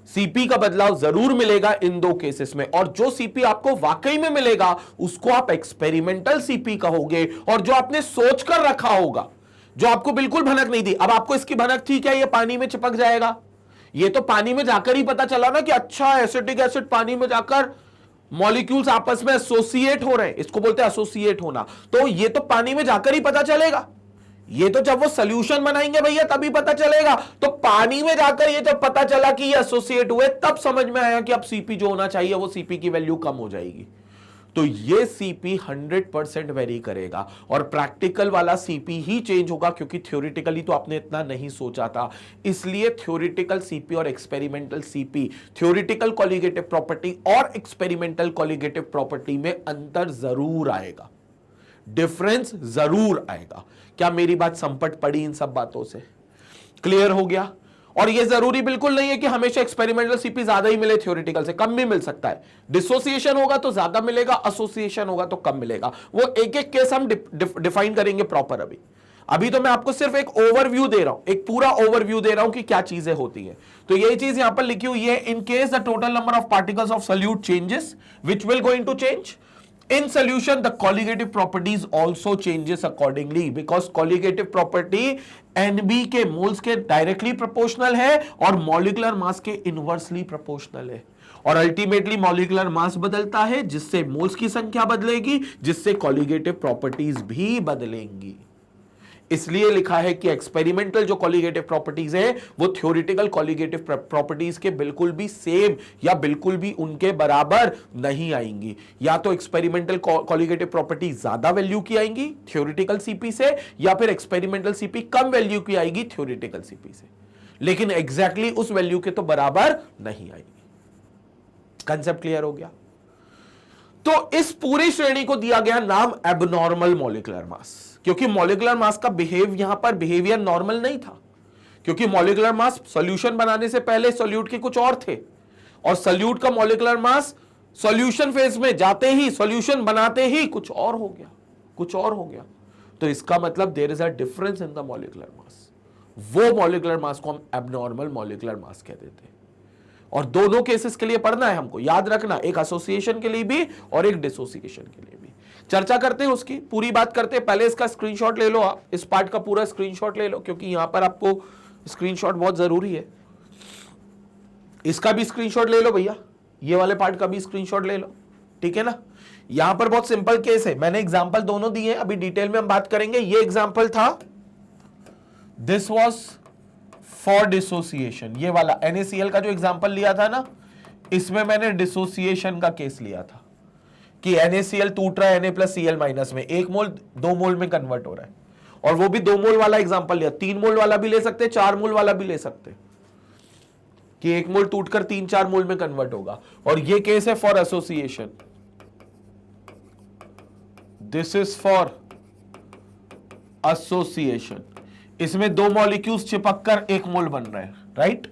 सीपी का बदलाव जरूर मिलेगा इन 2 केसेस में, और जो सीपी आपको वाकई में मिलेगा उसको आप एक्सपेरिमेंटल सीपी कहोगे, और जो आपने सोच कर रखा होगा, जो आपको बिल्कुल भनक नहीं थी, अब आपको इसकी भनक थी क्या, ये पानी में चिपक जाएगा? ये तो पानी में जाकर ही पता चला ना कि अच्छा एसिटिक एसिड पानी में जाकर मॉलिक्यूल्स आपस में एसोसिएट हो रहे हैं, इसको बोलते हैं एसोसिएट होना। तो ये तो पानी में जाकर ही पता चलेगा, ये तो जब वो सोल्यूशन बनाएंगे भैया तभी पता चलेगा। तो पानी में जाकर ये जब पता चला कि ये एसोसिएट हुए, तब समझ में आया कि अब सीपी जो होना चाहिए वो सीपी की वैल्यू कम हो जाएगी। तो ये सीपी 100% वेरी करेगा और प्रैक्टिकल वाला सीपी ही चेंज होगा, क्योंकि थ्योरेटिकली तो आपने इतना नहीं सोचा था। इसलिए थ्योरेटिकल सीपी और experimental CP, theoretical colligative property और एक्सपेरिमेंटल कॉलिगेटिव प्रॉपर्टी में अंतर जरूर आएगा, डिफरेंस जरूर आएगा। क्या मेरी बात संपट पड़ी इन सब बातों से? क्लियर हो गया? और ये जरूरी बिल्कुल नहीं है कि हमेशा एक्सपेरिमेंटल सीपी ज्यादा ही मिले, थ्योरेटिकल से कम भी मिल सकता है। डिसोसिएशन होगा तो ज्यादा मिलेगा, एसोसिएशन होगा तो कम मिलेगा। वो एक एक केस हम डिफाइन करेंगे प्रॉपर। अभी तो मैं आपको सिर्फ एक ओवरव्यू दे रहा हूं, एक पूरा ओवरव्यू दे रहा हूं कि क्या चीजें होती हैं। तो यही चीज यहां पर लिखी हुई है, in case the total number of particles of solute changes, which will going to change in solution, the colligative properties also changes accordingly, because colligative property NB के मोल्स के डायरेक्टली प्रोपोर्शनल है और मॉलिक्यूलर मास के inversely proportional है। और ultimately molecular mass बदलता है, जिससे मोल्स की संख्या बदलेगी, जिससे कॉलिगेटिव प्रॉपर्टीज भी बदलेंगी। इसलिए लिखा है कि एक्सपेरिमेंटल जो कॉलिगेटिव प्रॉपर्टीज है वो थ्योरेटिकल कॉलिगेटिव प्रॉपर्टीज के बिल्कुल भी सेम या बिल्कुल भी उनके बराबर नहीं आएंगी। या तो एक्सपेरिमेंटल कॉलिगेटिव प्रॉपर्टी ज्यादा वैल्यू की आएंगी थ्योरेटिकल सीपी से, या फिर एक्सपेरिमेंटल सीपी कम वैल्यू की आएगी थ्योरेटिकल सीपी से, लेकिन एग्जैक्टली उस वैल्यू के तो बराबर नहीं आएगी। कंसेप्ट क्लियर हो गया? तो इस पूरी श्रेणी को दिया गया नाम एबनॉर्मल मॉलिक्यूलर मास, क्योंकि मॉलिक्यूलर मास का यहां पर बिहेवियर नॉर्मल नहीं था, क्योंकि मॉलिक्यूलर मास सॉल्यूशन बनाने से पहले सॉल्यूट के कुछ और थे, और सॉल्यूट का मॉलिक्यूलर मास सॉल्यूशन फेज में जाते ही, सॉल्यूशन बनाते ही कुछ और हो गया, कुछ और हो गया। तो इसका मतलब there is a difference in the molecular mass. वो मॉलिक्यूलर मास को हम एबनॉर्मल मॉलिक्यूलर मास कह देते हैं। और दोनों केसेस के लिए पढ़ना है हमको, याद रखना, एक एसोसिएशन के लिए भी और एक डिसोसिएशन के लिए भी। चर्चा करते हैं, उसकी पूरी बात करते हैं। पहले इसका स्क्रीनशॉट ले लो, आप इस पार्ट का पूरा स्क्रीनशॉट ले लो, क्योंकि यहां पर आपको स्क्रीनशॉट बहुत जरूरी है। इसका भी स्क्रीनशॉट ले लो भैया, ये वाले पार्ट का भी स्क्रीनशॉट ले लो, ठीक है ना। यहां पर बहुत सिंपल केस है, मैंने एग्जांपल दोनों दिए हैं, अभी डिटेल में हम बात करेंगे। ये एग्जांपल था, दिस वाज फॉर डिसोसिएशन, ये वाला NaCl का जो एग्जांपल लिया था ना, इसमें मैंने डिसोसिएशन का केस लिया था कि NaCl टूट रहा है Na+Cl- में, 1 मोल 2 मोल में कन्वर्ट हो रहा है, और वो भी 2 मोल वाला एग्जांपल लिया। 3 मोल वाला भी ले सकते, 4 मोल वाला भी ले सकते, कि 1 मोल टूटकर 3-4 मोल में कन्वर्ट होगा। और ये केस है for association, this is for association. इसमें 2 मॉलिक्यूल्स चिपककर 1 मोल बन रहे हैं, राइट।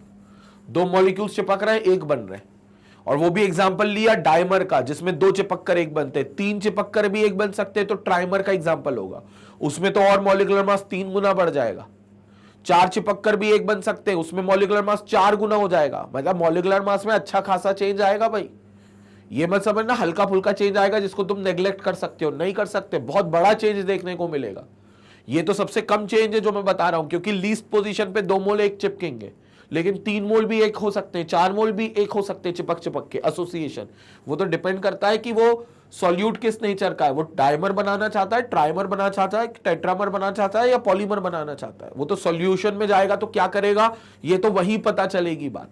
2 मॉलिक्यूल्स चिपक रहे हैं, 1 बन रहे हैं। और वो भी एग्जांपल लिया डाइमर का, जिसमें 2 चिपककर 1 बनते हैं, 3 चिपककर भी 1 बन सकते हैं, तो ट्राइमर का एग्जांपल होगा। उसमें तो और मॉलिक्यूलर मास 3 गुना बढ़ जाएगा। 4 चिपककर भी 1 बन सकते हैं, उसमें मॉलिक्यूलर मास 4 गुना हो जाएगा। मतलब मॉलिक्यूलर मास में अच्छा खासा चेंज आएगा भाई। ये मत समझना हल्का फुल्का चेंज आएगा जिसको तुम नेग्लेक्ट कर सकते हो, नहीं कर सकते। बहुत बड़ा चेंज देखने को मिलेगा। ये तो सबसे कम चेंज है जो मैं बता रहा हूं, क्योंकि लीस्ट पोजीशन पे 2 मोल 1 चिपकेंगे, लेकिन 3 मोल भी 1 हो सकते हैं, 4 मोल भी 1 हो सकते हैं चिपक के एसोसिएशन। वो तो डिपेंड करता है कि वो सॉल्यूट किस नेचर का है, वो डाइमर बनाना चाहता है, ट्राइमर बनाना चाहता है, टेट्रामर बनाना चाहता है, या पॉलीमर बनाना चाहता है। वो तो सॉल्यूशन में जाएगा तो क्या करेगा, ये तो वही पता चलेगी बात।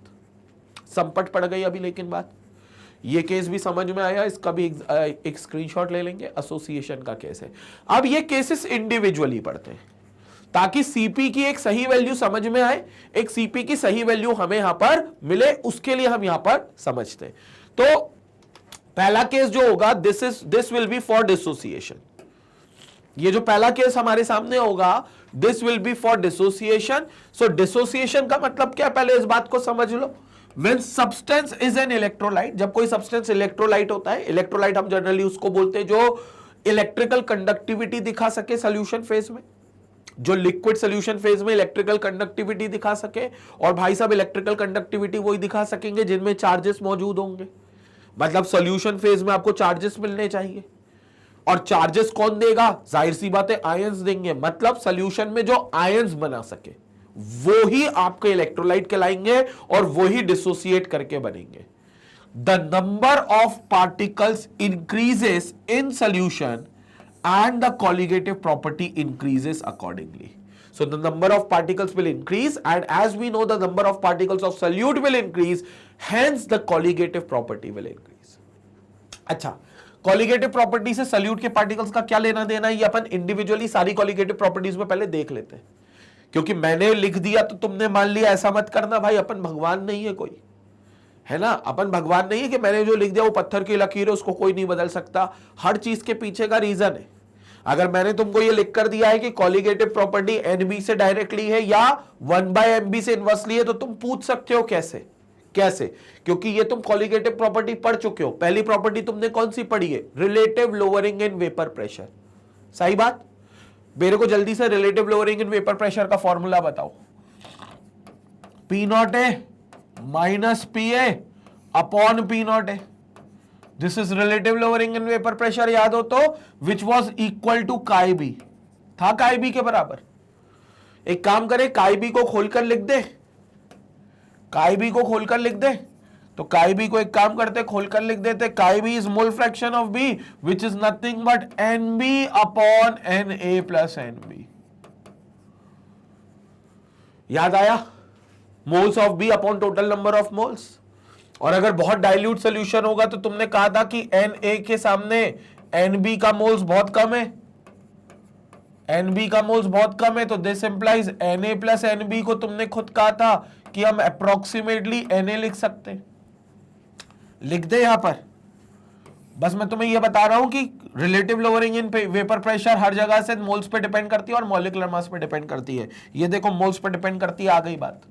संपट पड़ गई अभी, लेकिन बात ये केस भी समझ में आया, इसका भी एक स्क्रीनशॉट ले लेंगे। एसोसिएशन का केस है। अब ये केसेस इंडिविजुअली पढ़ते हैं ताकि सीपी की एक सही वैल्यू समझ में आए, एक सीपी की सही वैल्यू हमें यहां पर मिले, उसके लिए हम यहां पर समझते हैं। तो पहला केस जो होगा, this will B for dissociation. ये जो पहला केस हमारे सामने होगा, this will B for dissociation. So dissociation का मतलब क्या, पहले इस बात को समझ लो। When substance is an electrolyte, जब कोई सब्सटेंस इलेक्ट्रोलाइट होता है, इलेक्ट्रोलाइट हम जनरली उसको बोलते हैं जो इलेक्ट्रिकल कंडक्टिविटी दिखा सके सोल्यूशन फेज में, जो लिक्विड सोल्यूशन फेज में इलेक्ट्रिकल कंडक्टिविटी दिखा सके। और भाई साहब इलेक्ट्रिकल कंडक्टिविटी वही दिखा सकेंगे जिनमें चार्जेस मौजूद होंगे, मतलब सोल्यूशन फेज में आपको चार्जेस मिलने चाहिए। और चार्जेस कौन देगा? जाहिर सी बात है आयंस देंगे, मतलब सॉल्यूशन में जो आयंस बना सके वो ही आपके इलेक्ट्रोलाइट कहलाएंगे और वो ही डिसोसिएट करके बनेंगे। The number of particles increases in solution and the colligative property increases accordingly. So the number of particles will increase, and as we know the number of particles of solute will increase, hence the colligative property will increase. अच्छा, colligative property से solute के particles का क्या लेना देना है, ये अपन individually सारी colligative properties में पहले देख लेते हैं, क्योंकि मैंने लिख दिया तो तुमने मान लिया, ऐसा मत करना भाई, अपन भगवान नहीं है कोई, है ना। अपन भगवान नहीं है कि मैंने जो लिख दिया वो पत्थर की लकीर है, उसको कोई नहीं बदल सकता। हर चीज के पीछे का रीजन है। अगर मैंने तुमको ये लिख कर दिया है कि कॉलिगेटिव प्रॉपर्टी एनबी से डायरेक्टली है या 1/mb से इनवर्सली है, तो तुम पूछ सकते हो कैसे कैसे, क्योंकि ये तुम कॉलिगेटिव प्रॉपर्टी पढ़ चुके हो। पहली प्रॉपर्टी तुमने कौन सी पढ़ी है? Relative lowering in vapour pressure. सही बात। मेरे को जल्दी से relative lowering in vapour pressure का फॉर्मूला बताओ। P naught A minus P A upon P naught A, this is relative lowering in vapour pressure. याद हो तो विच वॉज इक्वल टू काई बी, था काई बी के बराबर। एक काम करे, काई बी को खोलकर लिख दे, काई बी को खोलकर लिख दे। तो काई बी को एक काम करते खोलकर लिख देते, chi B is mole fraction of B which is nothing but N B upon N A plus N B. याद आया? Moles of B upon total number of moles. और अगर बहुत डाइल्यूट सोल्यूशन होगा तो तुमने कहा था कि एन ए के सामने एन बी का मोल्स बहुत कम है, एन बी का मोल्स बहुत कम है, तो this implies N A plus N B को तुमने खुद कहा था कि हम अप्रोक्सीमेटली एन ए लिख सकते हैं। लिख दे यहां पर। बस मैं तुम्हें यह बता रहा हूं कि relative lowering in vapour pressure हर जगह से मोल्स पे डिपेंड करती है और मॉलिक्यूलर मास पे डिपेंड करती है। ये देखो मोल्स पे डिपेंड करती है, आ गई बात।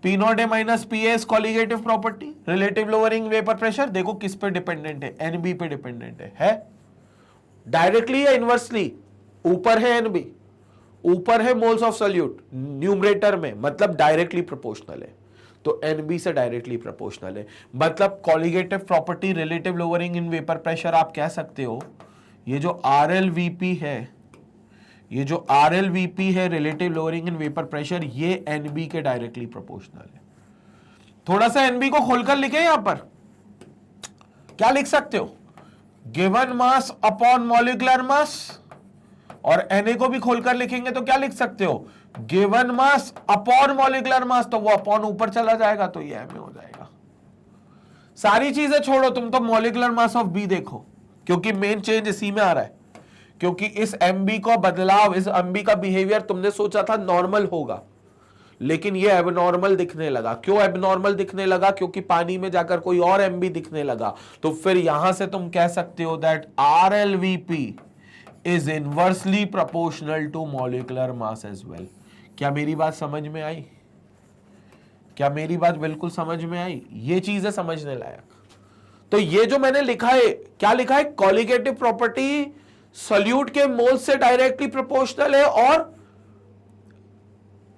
P naught A minus P A colligative property, relative lowering vapour pressure. देखो किस पे डिपेंडेंट है? एनबी पे डिपेंडेंट है डायरेक्टली या इनवर्सली? ऊपर है एनबी, ऊपर है मोल्स ऑफ सॉल्यूट न्यूमरेटर में, मतलब डायरेक्टली प्रोपोर्शनल है। तो एनबी से डायरेक्टली प्रोपोर्शनल है, मतलब colligative property relative lowering in vapour pressure आप कह सकते हो ये जो आर एल वीपी है, ये जो आर एल वीपी है relative lowering in vapour pressure, ये एनबी के डायरेक्टली प्रोपोर्शनल है। थोड़ा सा एनबी को खोलकर लिखे यहां पर, क्या लिख सकते हो? गिवन मास अपॉन मॉलिक्यूलर मास। और एनए को भी खोलकर लिखेंगे तो क्या लिख सकते हो? Given mass upon molecular mass. तो वो अपॉन ऊपर चला जाएगा तो ये एम हो जाएगा। सारी चीजें छोड़ो, तुम तो मॉलिक्यूलर मास ऑफ बी देखो, क्योंकि मेन चेंज इसी में आ रहा है। क्योंकि इस एमबी का बदलाव, इस एमबी का बिहेवियर तुमने सोचा था नॉर्मल होगा, लेकिन ये एबनॉर्मल दिखने लगा। क्यों एबनॉर्मल दिखने लगा? क्योंकि पानी में जाकर कोई और एमबी दिखने लगा। तो फिर यहां से तुम कह सकते हो that R L V P is inversely proportional to molecular mass as well. क्या मेरी बात समझ में आई? क्या मेरी बात बिल्कुल समझ में आई? ये चीज है समझने लायक। तो ये जो मैंने लिखा है, क्या लिखा है? कॉलिगेटिव प्रॉपर्टी सॉल्यूट के मोल्स से डायरेक्टली प्रोपोर्शनल है और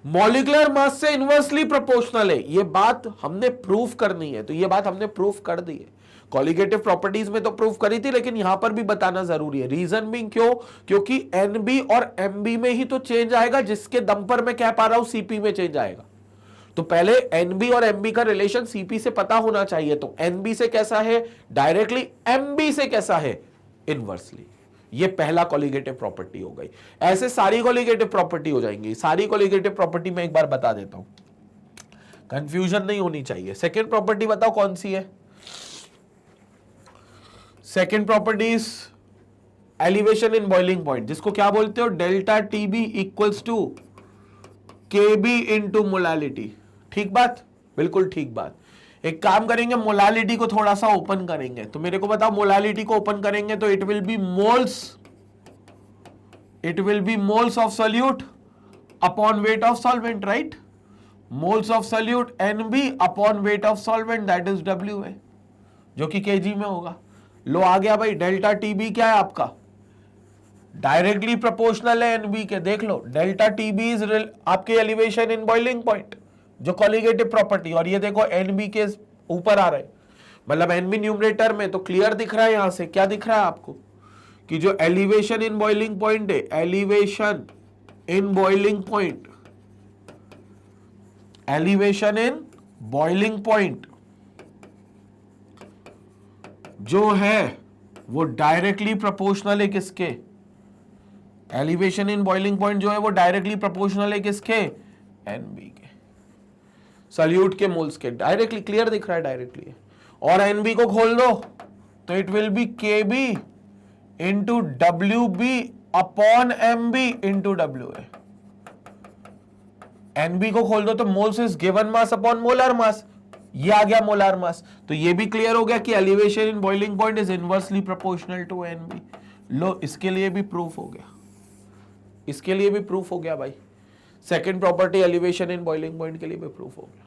मॉलिक्यूलर मास से इनवर्सली प्रोपोर्शनल है। ये बात हमने प्रूफ करनी है, तो ये बात हमने प्रूफ कर दी है। कॉलिगेटिव प्रॉपर्टीज में तो प्रूफ करी थी, लेकिन यहां पर भी बताना जरूरी है। रीजन भी क्यों? क्योंकि एनबी और एमबी में ही तो चेंज आएगा, जिसके दम पर मैं कह पा रहा हूं सीपी में चेंज आएगा। तो पहले एनबी और एमबी का रिलेशन सीपी से पता होना चाहिए। तो एनबी से कैसा है डायरेक्टली, एमबी से कैसा है इनवर्सली। ये पहला कॉलिगेटिव प्रॉपर्टी हो गई। ऐसे सारी कॉलिगेटिव प्रॉपर्टी हो जाएंगी। सारी कॉलिगेटिव प्रॉपर्टी मैं एक बार बता देता हूं, कंफ्यूजन नहीं होनी चाहिए। सेकेंड प्रॉपर्टी बताओ कौन सी है? Second property is elevation in boiling point, जिसको क्या बोलते हो? Delta TB equals to KB into molality. ठीक बात, बिल्कुल ठीक बात। एक काम करेंगे, मोलालिटी को थोड़ा सा ओपन करेंगे। तो मेरे को बताओ, मोलालिटी को ओपन करेंगे तो it will be moles of solute upon weight of solvent, right? Moles of solute NB upon weight of solvent, that is W है, जो कि केजी में होगा। लो आ गया भाई। डेल्टा टीबी क्या है आपका? डायरेक्टली प्रोपोर्शनल है एनबी के। देख लो, डेल्टा टीबी इज आपके एलिवेशन इन बॉइलिंग पॉइंट, जो कॉलिगेटिव प्रॉपर्टी। और ये देखो एनबी के ऊपर आ रहा है, मतलब एनबी न्यूमरेटर में, तो क्लियर दिख रहा है। यहां से क्या दिख रहा है आपको कि जो एलिवेशन इन बॉइलिंग पॉइंट है, elevation in boiling point, elevation in boiling point जो है वो डायरेक्टली प्रोपोर्शनल है किसके, एलिवेशन इन बॉइलिंग पॉइंट जो है वो डायरेक्टली प्रोपोर्शनल है किसके, एनबी के, सल्यूट के मोल्स के, डायरेक्टली क्लियर दिख रहा है डायरेक्टली। और एनबी को खोल दो तो it will be K B into W B upon M B into W A. NB को खोल दो तो moles is given mass upon molar mass, ये आ गया मोलार मास। तो ये भी क्लियर हो गया कि elevation in boiling point is inversely proportional to NB. लो इसके लिए भी प्रूफ हो गया, इसके लिए भी प्रूफ हो गया भाई। Second property elevation in boiling point के लिए भी प्रूफ हो गया,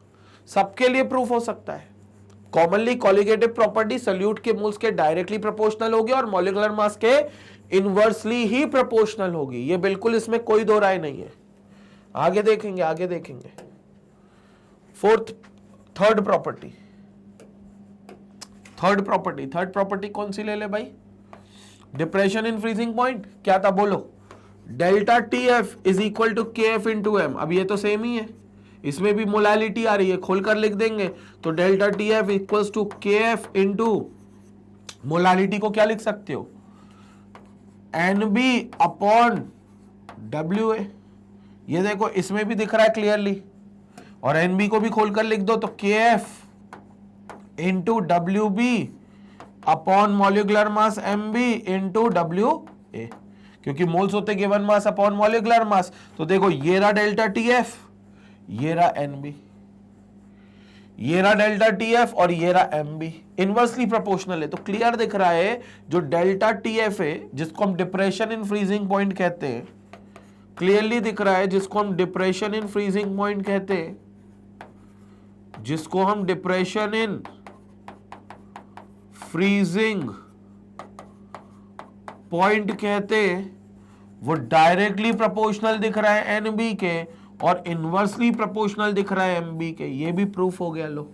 सबके लिए प्रूफ हो सकता है। कॉमनली कॉलिगेटिव प्रॉपर्टी सल्यूट के मोल्स के डायरेक्टली प्रोपोर्शनल होगी और मॉलिक्यूलर मास के इनवर्सली ही प्रोपोर्शनल होगी, ये बिल्कुल इसमें कोई दो राय नहीं है। आगे देखेंगे, आगे देखेंगे। थर्ड प्रॉपर्टी, थर्ड प्रॉपर्टी कौन सी ले ले भाई, डिप्रेशन इन फ्रीजिंग पॉइंट। क्या था बोलो, delta T F is equal to K F into M. अब ये तो सेम ही है, इसमें भी मोलालिटी आ रही है, खोलकर लिख देंगे तो delta T F equals to K F into molality को क्या लिख सकते हो, N B upon W A. ये देखो इसमें भी दिख रहा है क्लियरली, और एन बी को भी खोलकर लिख दो तो K F into W B upon molecular mass M B into W A, क्योंकि मोल्स होते given mass upon molecular mass. तो देखो ये रहा डेल्टा टी एफ, ये रहा एन बी, ये रहा डेल्टा टी एफ और ये रहा एम बी, इनवर्सली प्रोपोर्शनल है। तो क्लियर दिख रहा है जो डेल्टा टी एफ है जिसको हम डिप्रेशन इन फ्रीजिंग पॉइंट कहते हैं, क्लियरली दिख रहा है जिसको हम डिप्रेशन इन फ्रीजिंग पॉइंट कहते हैं, जिसको हम डिप्रेशन इन फ्रीजिंग पॉइंट कहते हैं, वो डायरेक्टली प्रोपोर्शनल दिख रहा है एनबी के और इनवर्सली प्रोपोर्शनल दिख रहा है एमबी के। ये भी प्रूफ हो गया। लो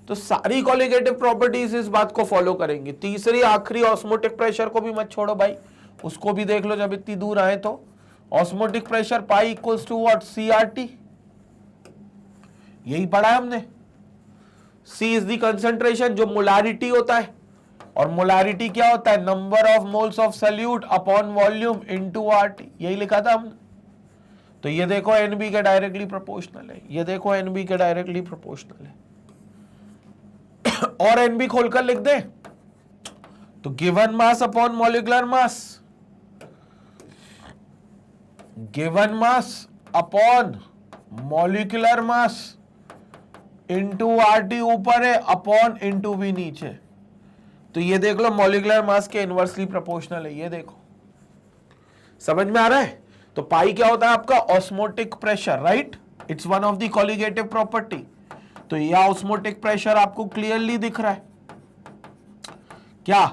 तो सारी कॉलिगेटिव प्रॉपर्टीज इस बात को फॉलो करेंगे। तीसरी आखिरी ऑस्मोटिक प्रेशर को भी मत छोड़ो भाई, उसको भी देख लो जब इतनी दूर आए तो। Osmotic pressure pi equals to what, C R T, यही पढ़ा है हमने। सी इज द कंसंट्रेशन जो मोलारिटी होता है, और मोलारिटी क्या होता है, number of moles of solute upon volume into RT, यही लिखा था हमने। तो ये देखो एनबी के डायरेक्टली प्रोपोर्शनल है, ये देखो एनबी के डायरेक्टली प्रोपोर्शनल है। और एनबी खोलकर लिख दे तो गिवन मास अपॉन मॉलिक्यूलर मास, given mass upon molecular mass into RT ऊपर है, अपॉन इंटू वी नीचे। तो ये देख लो मॉलिक्यूलर मास के इनवर्सली प्रोपोर्शनल है, ये देखो, समझ में आ रहा है। तो पाई क्या होता है आपका, osmotic pressure, right, it's one of the colligative property. तो ये ऑस्मोटिक प्रेशर आपको क्लियरली दिख रहा है क्या,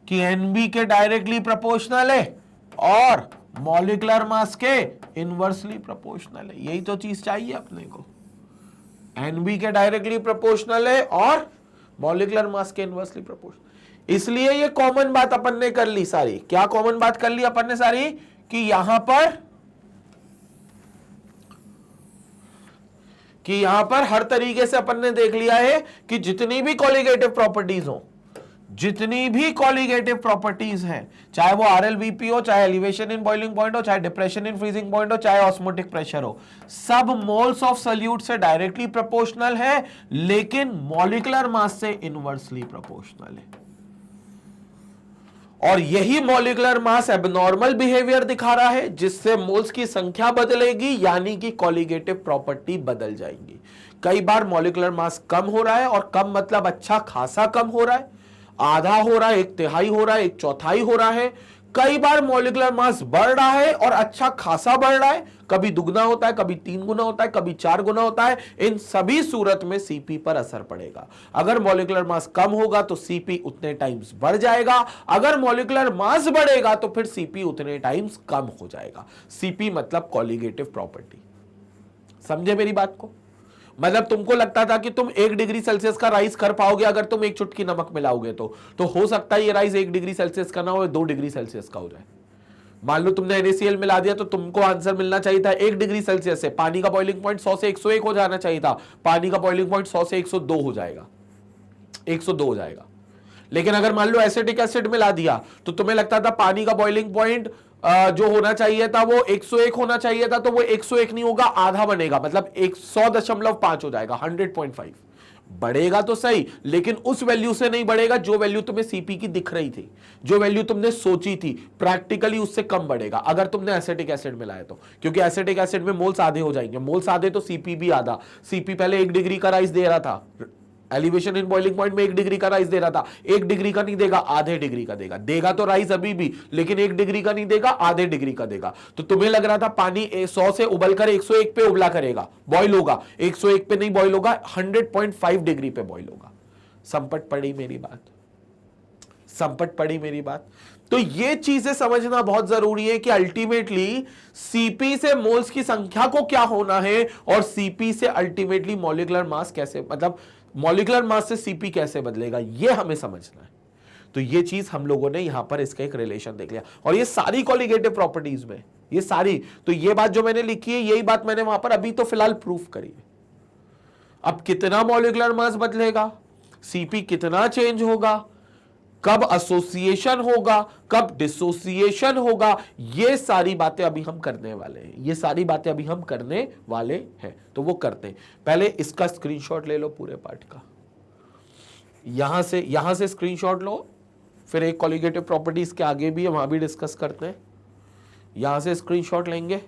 कि एनबी के डायरेक्टली प्रोपोर्शनल है और मॉलिक्यूलर मास के इनवर्सली प्रोपोर्शनल है। यही तो चीज चाहिए अपने को, एनबी के डायरेक्टली प्रोपोर्शनल है और मॉलिक्यूलर मास के इनवर्सली प्रोपोर्शनल। इसलिए ये कॉमन बात अपन ने कर ली सारी। क्या कॉमन बात कर ली अपन ने सारी, कि यहां पर हर तरीके से अपन ने देख लिया है कि जितनी भी कॉलिगेटिव प्रॉपर्टीज हो, जितनी भी कॉलिगेटिव प्रॉपर्टीज हैं, चाहे वो आरएलवीपी हो, चाहे एलिवेशन इन बॉइलिंग पॉइंट हो, चाहे डिप्रेशन इन फ्रीजिंग पॉइंट हो, चाहे ऑस्मोटिक प्रेशर हो, सब मोल्स ऑफ सल्यूट से डायरेक्टली प्रोपोर्शनल है, लेकिन मॉलिक्यूलर मास से इनवर्सली प्रोपोर्शनल है। और यही मॉलिक्यूलर मास एबनॉर्मल बिहेवियर दिखा रहा है, जिससे मोल्स की संख्या बदलेगी, यानी कि कॉलिगेटिव प्रॉपर्टी बदल जाएंगी। कई बार मॉलिक्यूलर मास कम हो रहा है, और कम मतलब अच्छा खासा कम हो रहा है, आधा हो रहा है, एक तिहाई हो रहा है, एक चौथाई हो रहा है। कई बार मॉलिक्यूलर मास बढ़ रहा है और अच्छा खासा बढ़ रहा है, कभी दुगना होता है, कभी 3 गुना होता है, कभी 4 गुना होता है। इन सभी सूरत में सीपी पर असर पड़ेगा। अगर मॉलिक्यूलर मास कम होगा तो सीपी उतने टाइम्स बढ़ जाएगा, अगर मॉलिक्यूलर मास बढ़ेगा तो फिर सीपी उतने टाइम्स कम हो जाएगा। सीपी मतलब कॉलिगेटिव प्रॉपर्टी, समझे मेरी बात को। मतलब तुमको लगता था कि तुम 1 डिग्री सेल्सियस का राइस कर पाओगे अगर तुम एक चुटकी नमक मिलाओगे तो हो सकता है ये राइस 1 डिग्री सेल्सियस का ना हो, 2 डिग्री सेल्सियस का हो जाए। मान लो तुमने NaCl मिला दिया तो तुमको आंसर मिलना चाहिए था 1 डिग्री सेल्सियस से, पानी का बॉइलिंग पॉइंट 100 से 101 हो जाना चाहिए था, पानी का बॉइलिंग पॉइंट 100 से 102 हो जाएगा, 102 हो जाएगा। लेकिन अगर मान लो एसिटिक एसिड मिला दिया तो तुम्हें लगता था पानी का बॉइलिंग पॉइंट जो होना चाहिए था वो 101 होना चाहिए था, तो वो 101 नहीं होगा, आधा बनेगा, मतलब 100.5 हो जाएगा, 100.5 बढ़ेगा तो सही, लेकिन उस वैल्यू से नहीं बढ़ेगा जो वैल्यू तुम्हें सीपी की दिख रही थी, जो वैल्यू तुमने सोची थी, प्रैक्टिकली उससे कम बढ़ेगा अगर तुमने एसिटिक एसिड मिलाया तो, क्योंकि एसिटिक एसिड में मोल्स आधे हो जाएंगे, मोल्स आधे तो सीपी भी आधा। सीपी पहले 1 डिग्री का राइस दे रहा था, एलिवेशन इन बॉइलिंग पॉइंट में 1 डिग्री का राइस दे रहा था, 1 डिग्री का नहीं देगा, आधे डिग्री का देगा, देगा तो राइस अभी भी, लेकिन 1 डिग्री का नहीं देगा, आधे डिग्री का देगा। तो तुम्हें लग रहा था पानी 100 से उबलकर 101 पे उबला करेगा, बॉइल होगा, 101 पे नहीं बॉइल होगा, 100.5 डिग्री पे बॉइल होगा। संपट पड़ी मेरी बात, संपट पड़ी मेरी बात। तो ये चीजें समझना बहुत जरूरी है कि अल्टीमेटली सीपी से मोल्स की संख्या को क्या होना है और सीपी से अल्टीमेटली मॉलिक्यूलर मास कैसे, मतलब मॉलिक्यूलर मास से सीपी कैसे बदलेगा, ये हमें समझना है। तो ये चीज हम लोगों ने यहां पर इसका एक रिलेशन देख लिया, और ये सारी कॉलिगेटिव प्रॉपर्टीज में, ये सारी, तो ये बात जो मैंने लिखी है यही बात मैंने वहां पर अभी तो फिलहाल प्रूफ करी है। अब कितना मॉलिक्यूलर मास बदलेगा, सीपी कितना चेंज होगा, कब एसोसिएशन होगा, कब डिसोसिएशन होगा, ये सारी बातें अभी हम करने वाले हैं, ये सारी बातें अभी हम करने वाले हैं। तो वो करते हैं, पहले इसका स्क्रीनशॉट ले लो पूरे पार्ट का, यहां से स्क्रीनशॉट लो, फिर एक कॉलिगेटिव प्रॉपर्टीज के आगे भी है वहां भी डिस्कस करते हैं। यहां से स्क्रीनशॉट लेंगे,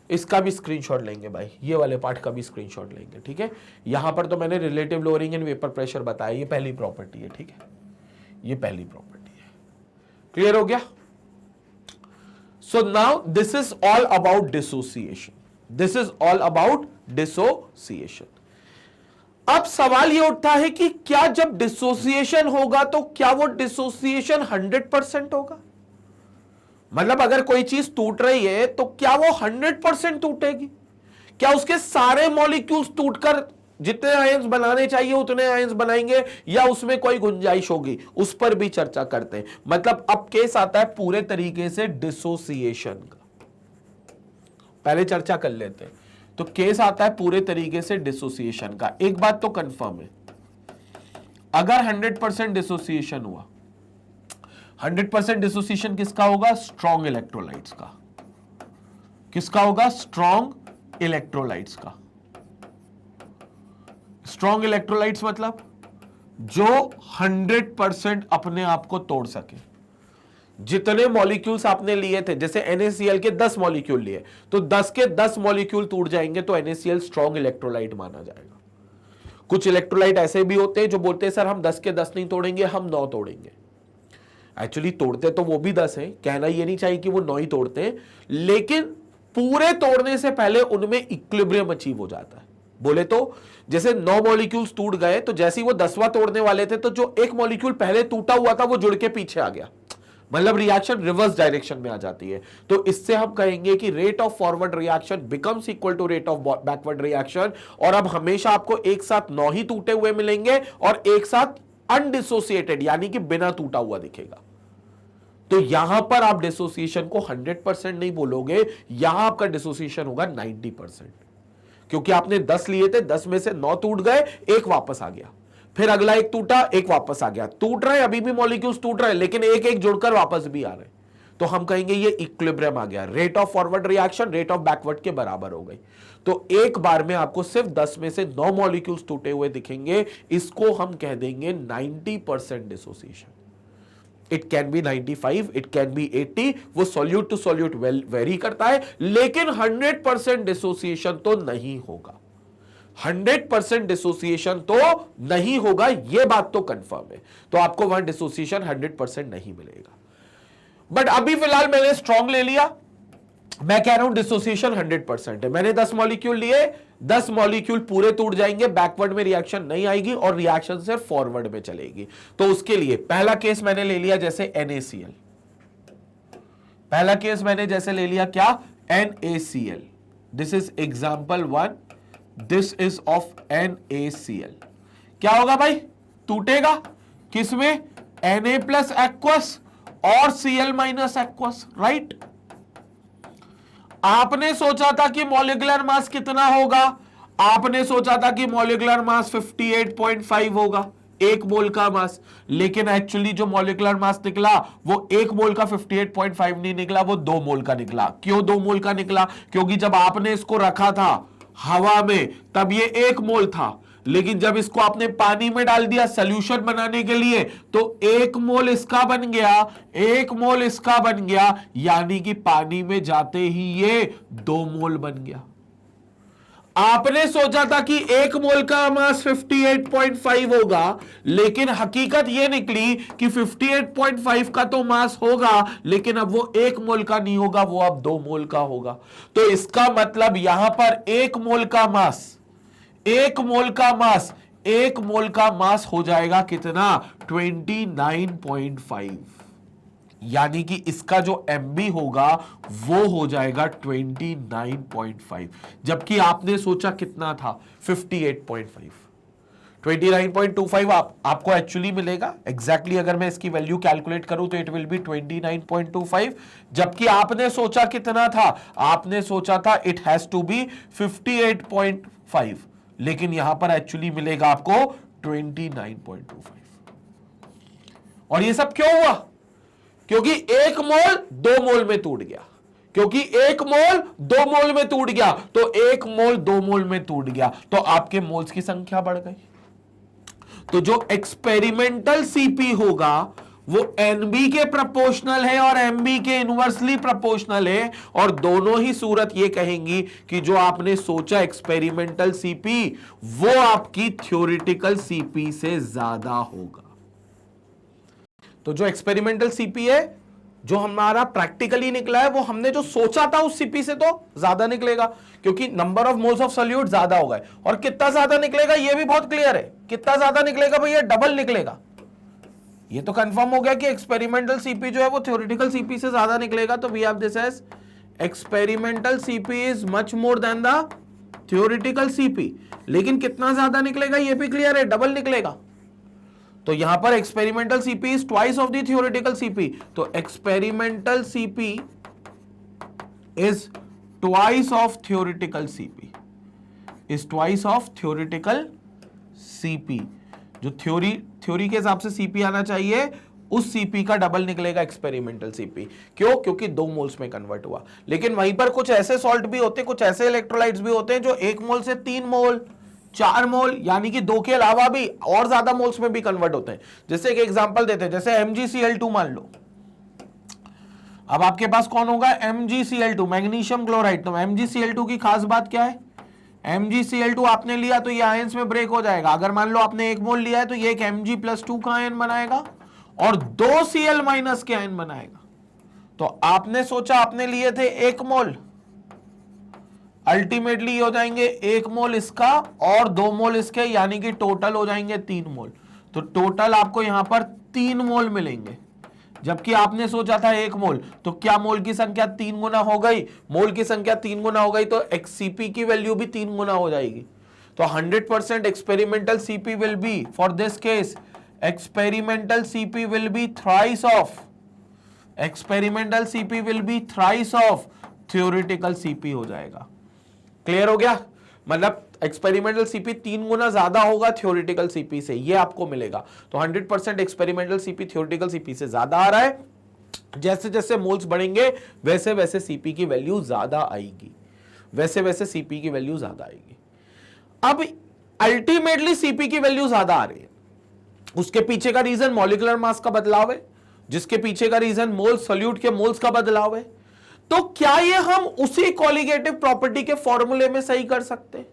इसका भी स्क्रीनशॉट लेंगे भाई, ये वाले पार्ट का भी स्क्रीनशॉट लेंगे, ठीक है। यहां पर तो मैंने relative lowering and vapour pressure बताया, ये पहली प्रॉपर्टी है, ठीक है, ये पहली प्रॉपर्टी है। क्लियर हो गया? सो now this is all about dissociation, this is all about dissociation. अब सवाल ये उठता है कि क्या जब डिसोसिएशन होगा तो क्या वो डिसोसिएशन 100% होगा? मतलब अगर कोई चीज टूट रही है तो क्या वो 100% टूटेगी? क्या उसके सारे मॉलिक्यूल्स टूटकर जितने आयंस बनाने चाहिए उतने आयंस बनाएंगे, या उसमें कोई गुंजाइश होगी? उस पर भी चर्चा करते हैं। मतलब अब केस आता है पूरे तरीके से डिसोसिएशन का, पहले चर्चा कर लेते हैं। तो केस आता है पूरे तरीके से डिसोसिएशन का। एक बात तो कंफर्म है, अगर 100% डिसोसिएशन हुआ, 100% डिसोसिएशन किसका होगा? स्ट्रॉन्ग इलेक्ट्रोलाइट्स का। किसका होगा? स्ट्रॉन्ग इलेक्ट्रोलाइट्स का। स्ट्रॉन्ग इलेक्ट्रोलाइट्स मतलब जो 100% अपने आप को तोड़ सके। जितने मॉलिक्यूल्स आपने लिए थे, जैसे NaCl के 10 मॉलिक्यूल लिए, तो 10 के 10 मॉलिक्यूल टूट जाएंगे तो NaCl स्ट्रॉन्ग इलेक्ट्रोलाइट माना जाएगा। कुछ इलेक्ट्रोलाइट ऐसे भी होते हैं जो बोलते हैं सर हम 10 के 10 नहीं तोड़ेंगे, हम 9 तोड़ेंगे। एक्चुअली तोड़ते तो वो भी 10 हैं, कहना ये नहीं चाहिए कि वो 9 ही तोड़ते हैं, लेकिन पूरे तोड़ने से पहले उनमें इक्विलिब्रियम अचीव हो जाता है। बोले तो जैसे 9 मॉलिक्यूल्स टूट गए तो जैसे ही वो 10वां तोड़ने वाले थे तो जो एक मॉलिक्यूल पहले टूटा हुआ था वो जुड़ के पीछे आ गया, मतलब रिएक्शन रिवर्स डायरेक्शन में आ जाती है। तो इससे हम कहेंगे कि rate of forward reaction becomes equal to rate of backward reaction, और अब हमेशा आपको एक साथ 9 ही टूटे हुए मिलेंगे और एक साथ अनडिसोसिएटेड यानी कि बिना टूटा हुआ दिखेगा। तो यहां पर आप डिसोसिएशन को 100% नहीं बोलोगे, यहां आपका डिसोसिएशन होगा 90%, क्योंकि आपने 10 लिए थे, 10 में से 9 टूट गए, एक वापस आ गया, फिर अगला एक टूटा, एक वापस आ गया। टूट रहे अभी भी मॉलिक्यूल्स टूट रहे, लेकिन एक एक जुड़कर वापस भी आ रहे, तो हम कहेंगे ये इक्विलिब्रियम आ गया, rate of forward reaction rate of backward के बराबर हो गई। तो एक बार में आपको सिर्फ 10 में से 9 मॉलिक्यूल्स टूटे हुए दिखेंगे, इसको हम कह देंगे 90% dissociation. It can be 95, it can be 80, वो सॉल्यूट टू सॉल्यूट वेरी करता है, लेकिन 100% डिसोसिएशन तो नहीं होगा। 100% डिसोसिएशन तो नहीं होगा, यह बात तो कंफर्म है। तो आपको वहां डिसोसिएशन 100% नहीं मिलेगा। बट अभी फिलहाल मैंने स्ट्रॉन्ग ले लिया, मैं कह रहा हूं डिसोसिएशन 100% है। मैंने 10 मॉलिक्यूल लिए, 10 मॉलिक्यूल पूरे टूट जाएंगे, बैकवर्ड में रिएक्शन नहीं आएगी और रिएक्शन सिर्फ फॉरवर्ड में चलेगी। तो उसके लिए पहला केस मैंने ले लिया जैसे NaCl, पहला केस मैंने जैसे ले लिया क्या? NaCl। This is example 1, this is of NaCl। क्या होगा भाई, टूटेगा किसमें, Na प्लस एक्वस और Cl माइनस एक्वस, राइट। आपने सोचा था कि मॉलिक्यूलर मास कितना होगा, आपने सोचा था कि मॉलिक्यूलर मास 58.5 होगा, एक मोल का मास, लेकिन एक्चुअली जो मॉलिक्यूलर मास निकला वो एक मोल का 58.5 नहीं निकला, वो 2 मोल का निकला। क्यों 2 मोल का निकला, क्योंकि जब आपने इसको रखा था हवा में तब ये 1 मोल था, लेकिन जब इसको आपने पानी में डाल दिया सॉल्यूशन बनाने के लिए तो 1 मोल इसका बन गया, 1 मोल इसका बन गया, यानी कि पानी में जाते ही ये 2 मोल बन गया। आपने सोचा था कि 1 मोल का मास 58.5 होगा, लेकिन हकीकत यह निकली कि 58.5 का तो मास होगा, लेकिन अब वो 1 मोल का नहीं होगा, वो अब 2 मोल का होगा। तो इसका मतलब यहां पर 1 मोल का मास, 1 मोल का मास, 1 मोल का मास हो जाएगा कितना, 29.5, यानी कि इसका जो MB होगा वो हो जाएगा 29.5, जबकि आपने सोचा कितना था 58.5। 29.25 आपको एक्चुअली मिलेगा एग्जैक्टली अगर मैं इसकी वैल्यू कैलकुलेट करूं तो इट विल बी 29.25, जबकि आपने सोचा कितना था, आपने सोचा था इट हैज टू बी 58.5, लेकिन यहां पर एक्चुअली मिलेगा आपको 29.25। और ये सब क्यों हुआ, क्योंकि 1 मोल 2 मोल में टूट गया, क्योंकि 1 मोल 2 मोल में टूट गया, तो 1 मोल 2 मोल में टूट गया, तो आपके मोल्स की संख्या बढ़ गई। तो जो एक्सपेरिमेंटल सीपी होगा वो NB के प्रोपोर्शनल है और MB के इनवर्सली प्रोपोर्शनल है, और दोनों ही सूरत ये कहेंगी कि जो आपने सोचा एक्सपेरिमेंटल सीपी वो आपकी थ्योरेटिकल सीपी से ज्यादा होगा। तो जो एक्सपेरिमेंटल सीपी है, जो हमारा प्रैक्टिकली निकला है, वो हमने जो सोचा था उस सीपी से तो ज्यादा निकलेगा, क्योंकि number of moles of solute ज्यादा होगा। और कितना ज्यादा निकलेगा ये भी बहुत क्लियर है, कितना ज्यादा निकलेगा भैया, डबल निकलेगा। ये तो कंफर्म हो गया कि एक्सपेरिमेंटल सीपी जो है वो थ्योरेटिकल सीपी से ज्यादा निकलेगा। तो we have this as experimental CP is much more than the theoretical CP, लेकिन कितना ज्यादा निकलेगा ये भी क्लियर है, डबल निकलेगा। तो यहां पर experimental CP is twice of the theoretical CP, तो experimental CP is twice of theoretical CP, is twice of theoretical CP. जो थ्योरी के हिसाब से सीपी आना चाहिए उस सीपी का डबल निकलेगा एक्सपेरिमेंटल सीपी। क्यों, क्योंकि 2 मोल्स में कन्वर्ट हुआ। लेकिन वहीं पर कुछ ऐसे सॉल्ट भी होते हैं, कुछ ऐसे इलेक्ट्रोलाइट्स भी होते हैं जो 1 मोल से 3 मोल 4 मोल, यानी कि 2 के अलावा भी और ज्यादा मोल्स में भी कन्वर्ट होते हैं। जैसे एक एग्जांपल देते हैं, जैसे MgCl2 मान लो। अब आपके पास कौन होगा, MgCl2, मैग्नीशियम क्लोराइड। तो MgCl2 की खास बात क्या है, MgCl2 आपने लिया तो ये आयंस में ब्रेक हो जाएगा। अगर मान लो आपने 1 मोल लिया है तो ये एक Mg+2 का आयन बनाएगा और 2 Cl- के आयन बनाएगा। तो आपने सोचा आपने लिए थे 1 मोल, अल्टीमेटली हो जाएंगे 1 मोल इसका और 2 मोल इसके, यानी कि टोटल हो जाएंगे 3 मोल। तो टोटल आपको यहां पर 3 मोल मिलेंगे, जबकि आपने सोचा था 1 मोल। तो क्या मोल की संख्या 3 गुना हो गई, मोल की संख्या 3 गुना हो गई, तो XCP की वैल्यू भी 3 गुना हो जाएगी। तो 100% experimental CP will be, for this case experimental CP will be thrice of, experimental CP will be thrice of theoretical CP हो जाएगा। क्लियर हो गया, मतलब एक्सपेरिमेंटल सीपी 3 गुना ज्यादा होगा थ्योरेटिकल सीपी से, ये आपको मिलेगा। तो 100% एक्सपेरिमेंटल सीपी थ्योरेटिकल सीपी से ज्यादा आ रहा है। जैसे जैसे मोल्स बढ़ेंगे वैसे वैसे सीपी की वैल्यू ज्यादा आएगी, वैसे वैसे सीपी की वैल्यू ज्यादा आएगी। अब अल्टीमेटली सीपी की वैल्यू ज्यादा आ रही है, उसके पीछे का रीजन मॉलिक्यूलर मास का बदलाव है, जिसके पीछे का रीजन मोल सॉल्यूट के मोल्स का बदलाव है। तो क्या ये हम उसी कॉलिगेटिव प्रॉपर्टी के फॉर्मूले में सही कर सकते हैं?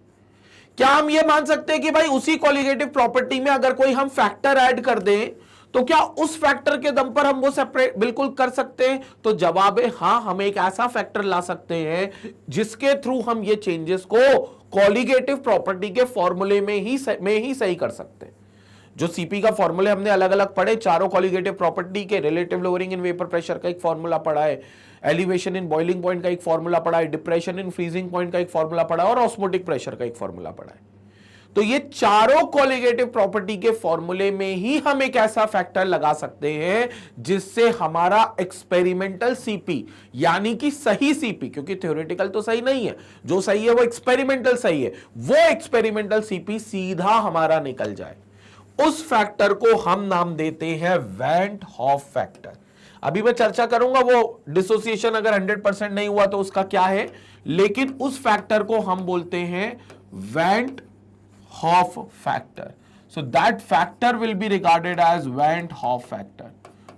क्या हम ये मान सकते हैं कि भाई उसी कॉलिगेटिव प्रॉपर्टी में अगर कोई हम फैक्टर ऐड कर दें तो क्या उस फैक्टर के दम पर हम वो सेपरेट बिल्कुल कर सकते हैं? तो जवाब है हां, हम एक ऐसा फैक्टर ला सकते हैं जिसके थ्रू हम ये चेंजेस को कॉलिगेटिव प्रॉपर्टी के फॉर्मूले में ही सही कर सकते हैं। जो सीपी का फॉर्मूले हमने अलग अलग पढ़े, चारों कॉलिगेटिव प्रॉपर्टी के, relative lowering in vapour pressure का एक फॉर्मूला पढ़ा है, एलिवेशन इन बॉइलिंग पॉइंट का एक फॉर्मूला पढ़ा है, डिप्रेशन इन फ्रीजिंग पॉइंट का एक फॉर्मूला पढ़ा है और ऑस्मोटिक प्रेशर का एक फॉर्मूला पढ़ा है। तो ये चारों कॉलिगेटिव प्रॉपर्टी के फॉर्मूले में ही हम एक ऐसा फैक्टर लगा सकते हैं जिससे हमारा एक्सपेरिमेंटल सीपी यानी कि सही सीपी, क्योंकि थ्योरेटिकल तो सही नहीं है, जो सही है वो एक्सपेरिमेंटल सही है, वो एक्सपेरिमेंटल सीपी सीधा हमारा निकल जाए। उस फैक्टर को हम नाम देते हैं वैंट हॉफ फैक्टर। अभी मैं चर्चा करूंगा वो डिसोसिएशन अगर 100% नहीं हुआ तो उसका क्या है, लेकिन उस फैक्टर को हम बोलते हैं van't Hoff factor. So that factor will be regarded as van't Hoff factor.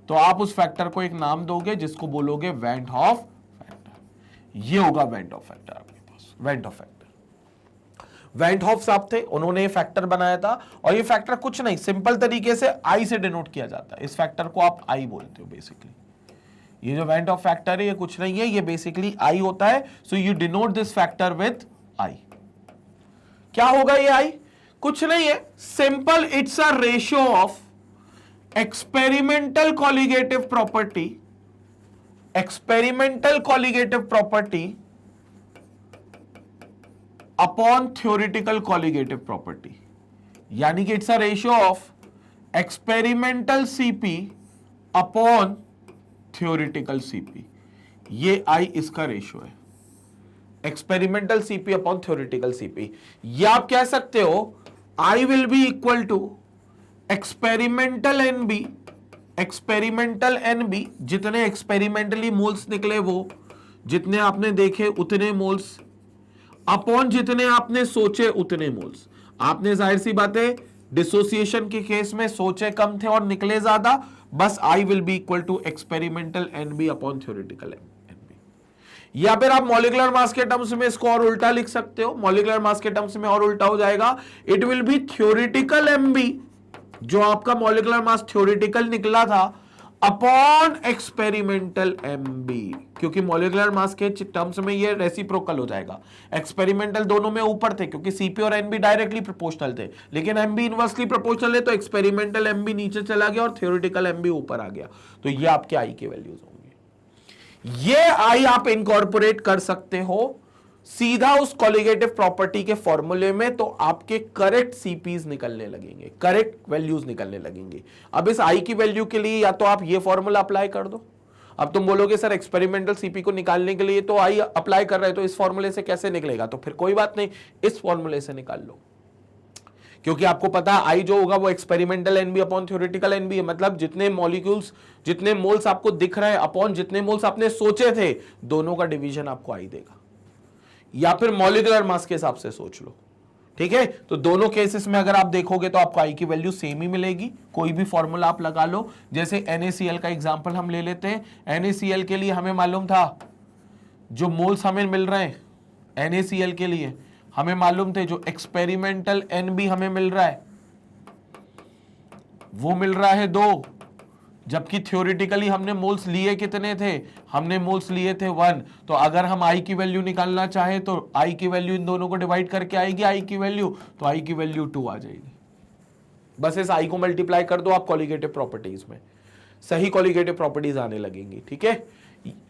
तो आप उस फैक्टर को एक नाम दोगे जिसको बोलोगे वैंट हॉफ फैक्टर। ये होगा वैंट हॉफ फैक्टर आपके पास। वैंट हॉफ फैक्टर, वैंट हॉफ साहब थे, उन्होंने ये फैक्टर बनाया था और ये फैक्टर कुछ नहीं, सिंपल तरीके से आई से डिनोट किया जाता है। इस फैक्टर को आप आई बोलते हो बेसिकली। ये जो वैंट हॉफ फैक्टर है ये कुछ नहीं है, ये बेसिकली आई होता है। So you denote this factor with i. क्या होगा ये आई? कुछ नहीं है, simple, it's a ratio of experimental colligative property, experimental colligative property upon theoretical colligative property, यानी कि it's a ratio of experimental CP upon theoretical CP. ये i इसका रेशियो है, experimental CP upon theoretical CP. या आप कह सकते हो i will be equal to experimental N B, experimental N B, जितने एक्सपेरिमेंटली मोल्स निकले वो, जितने आपने देखे उतने मोल्स, अपॉन जितने आपने सोचे उतने मोल्स। आपने जाहिर सी बात है डिसोसिएशन के केस में सोचे कम थे और निकले ज्यादा, बस i will be equal to experimental N B upon theoretical N B. या फिर आप मॉलिक्यूलर मास के टर्म्स में इसको और उल्टा लिख सकते हो, मॉलिक्यूलर मास के टर्म्स में और उल्टा हो जाएगा, it will be theoretical M B, जो आपका मॉलिक्यूलर मास थ्योरेटिकल निकला था, अपॉन एक्सपेरिमेंटल एम बी, क्योंकि मॉलिक्यूलर मास के टर्म्स में ये रेसिप्रोकल हो जाएगा। एक्सपेरिमेंटल दोनों में ऊपर थे क्योंकि सीपी और एनबी डायरेक्टली प्रोपोर्शनल थे, लेकिन एमबी इनवर्सली प्रोपोर्शनल है, तो एक्सपेरिमेंटल एमबी नीचे चला गया और थ्योरेटिकल एमबी ऊपर आ गया। तो ये आपके आई के वैल्यूज होंगे। ये आई आप इनकॉर्पोरेट कर सकते हो सीधा उस कॉलिगेटिव प्रॉपर्टी के फॉर्मूले में, तो आपके करेक्ट सीपीज निकलने लगेंगे, करेक्ट वैल्यूज निकलने लगेंगे। अब इस आई की वैल्यू के लिए या तो आप ये फॉर्मूला अप्लाई कर दो। अब तुम बोलोगे सर एक्सपेरिमेंटल सीपी को निकालने के लिए तो आई अप्लाई कर रहे हो, तो इस फॉर्मूले से कैसे निकलेगा? तो फिर कोई बात नहीं, इस फॉर्मूले से निकाल लो, क्योंकि आपको पता है आई जो होगा वो experimental NB upon theoretical NB है। मतलब जितने मॉलिक्यूल्स, जितने मोल्स आपको दिख रहे हैं अपॉन जितने मोल्स आपने सोचे थे, दोनों का डिवीजन आपको आई देगा। या फिर मॉलिक्यूलर मास के हिसाब से सोच लो, ठीक है। तो दोनों केसेस में अगर आप देखोगे तो आपको आई की वैल्यू सेम ही मिलेगी। कोई भी फॉर्मूला आप लगा लो, जैसे NaCl का एग्जांपल हम ले लेते हैं। NaCl के लिए हमें मालूम था, जो मोल्स हमें मिल रहे हैं NaCl के लिए हमें मालूम थे, जो एक्सपेरिमेंटल Nb हमें मिल रहा है वो मिल रहा है 2, जबकि थ्योरेटिकली हमने मोल्स लिए कितने थे? हमने मोल्स लिए थे 1। तो अगर हम आई की वैल्यू निकालना चाहे तो आई की वैल्यू इन दोनों को डिवाइड करके आएगी आई की वैल्यू, तो आई की वैल्यू 2 आ जाएगी। बस इस आई को मल्टीप्लाई कर दो आप कॉलिगेटिव प्रॉपर्टीज में, सही कॉलिगेटिव प्रॉपर्टीज आने लगेंगी, ठीक है।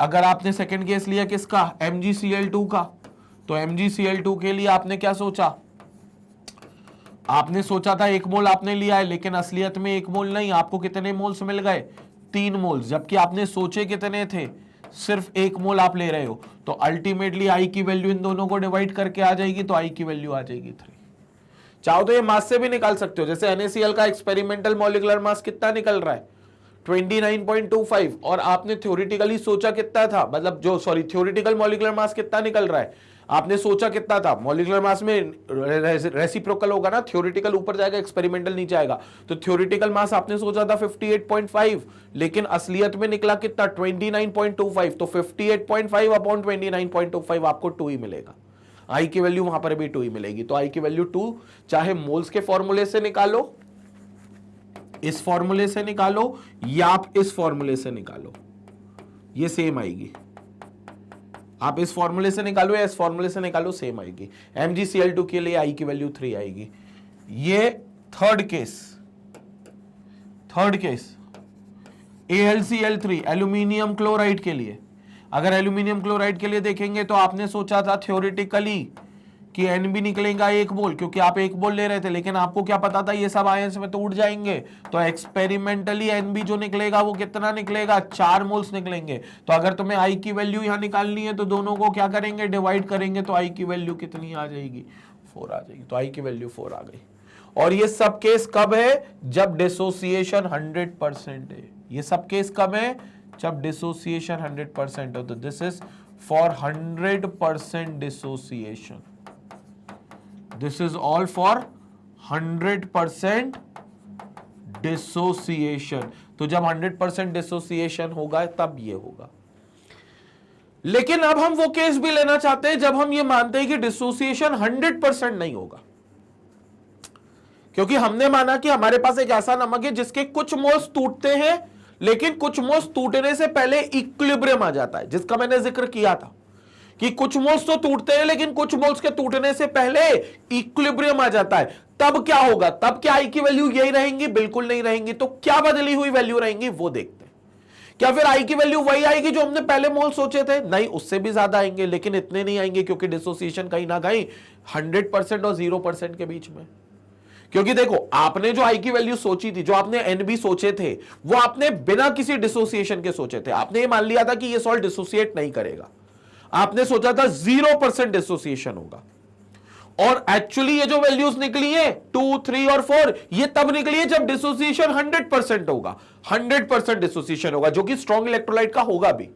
अगर आपने सेकेंड केस लिया किसका? MgCl2 का, तो MgCl2 के लिए आपने क्या सोचा? आपने सोचा था 1 मोल आपने लिया है, लेकिन असलियत में 1 मोल नहीं, आपको कितने मोल्स मिल गए? 3 मोल्स, जबकि आपने सोचे कितने थे? सिर्फ 1 मोल आप ले रहे हो। तो अल्टीमेटली आई की वैल्यू इन दोनों को डिवाइड करके आ जाएगी, तो आई की वैल्यू आ जाएगी 3। चाहो तो ये मास से भी निकाल सकते हो, जैसे NaCl का एक्सपेरिमेंटल मॉलिक्यूलर मास कितना निकल रहा है? 29.25, और आपने थ्योरेटिकली सोचा कितना था, मतलब जो थ्योरेटिकल मॉलिक्यूलर मास कितना निकल रहा है? आपने सोचा कितना था? मॉलिक्यूलर मास में रेसिप्रोकल होगा ना, थ्योरेटिकल ऊपर जाएगा एक्सपेरिमेंटल नीचे आएगा। तो थ्योरेटिकल मास आपने सोचा था 58.5, लेकिन असलियत में निकला कितना? 29.25। तो 58.5 अपॉन 29.25 आपको 2 ही मिलेगा। आई की वैल्यू वहां पर भी 2 ही मिलेगी। तो आई की वैल्यू 2, चाहे मोल्स के फॉर्मूले से निकालो, इस फॉर्मूले से निकालो, या आप इस फॉर्मूले से निकालो, ये सेम आएगी। आप इस फॉर्मूले से निकालो या इस फॉर्मूले से निकालो, सेम आएगी। MgCl2 के लिए आई की वैल्यू 3 आएगी। ये third case, third case AlCl3 aluminium chloride के लिए, अगर एल्यूमिनियम क्लोराइड के लिए देखेंगे तो आपने सोचा था थ्योरेटिकली कि Nb निकलेगा 1 मोल, क्योंकि आप 1 मोल ले रहे थे, लेकिन आपको क्या पता था ये सब आयंस में तो उड़ जाएंगे, तो एक्सपेरिमेंटली Nb जो निकलेगा वो कितना निकलेगा, 4 मोल्स निकलेंगे। तो अगर तुम्हें I की वैल्यू यहां निकालनी है तो दोनों को क्या करेंगे, डिवाइड करेंगे, तो I की वैल्यू कितनी आ जाएगी, 4 आ जाएगी। तो I की वैल्यू 4 आ गई। और ये सब केस कब है, जब डिसोसिएशन 100% है। ये सब केस कब है, जब डिसोसिएशन 100% हो। तो this is for 100% dissociation, this is all for 100% dissociation. तो जब 100% डिसोसिएशन होगा तब ये होगा। लेकिन अब हम वो केस भी लेना चाहते हैं जब हम ये मानते हैं कि डिसोसिएशन 100% नहीं होगा, क्योंकि हमने माना कि हमारे पास एक ऐसा नमक है जिसके कुछ मोल्स टूटते हैं, लेकिन कुछ मोल्स टूटने से पहले इक्विलिब्रियम आ जाता है, जिसका मैंने जिक्र किया था कि कुछ मोल्स तो टूटते हैं लेकिन कुछ मोल्स के टूटने से पहले इक्विलिब्रियम आ जाता है। तब क्या होगा, तब क्या आई की वैल्यू यही रहेंगी, बिल्कुल नहीं रहेंगी। तो क्या बदली हुई वैल्यू रहेंगी वो देखते हैं। क्या फिर आई की वैल्यू वही आएगी जो हमने पहले मोल सोचे थे, नहीं, उससे भी ज्यादा आएंगे, लेकिन इतने नहीं आएंगे, क्योंकि डिसोसिएशन कहीं ना कहीं 100% और 0% के बीच में। क्योंकि देखो, आपने जो आई की वैल्यू सोची थी, जो आपने Nb सोचे थे, वो आपने बिना किसी डिसोसिएशन के सोचे थे। आपने ये मान लिया था कि ये सॉल्ट डिसोसिएट नहीं करेगा, आपने सोचा था 0% डिसोसिएशन होगा। और एक्चुअली ये जो वैल्यूज निकली है 2, 3 और 4, ये तब निकली है जब डिसोसिएशन 100% होगा। 100% डिसोसिएशन होगा, जो कि स्ट्रॉन्ग इलेक्ट्रोलाइट का होगा भी।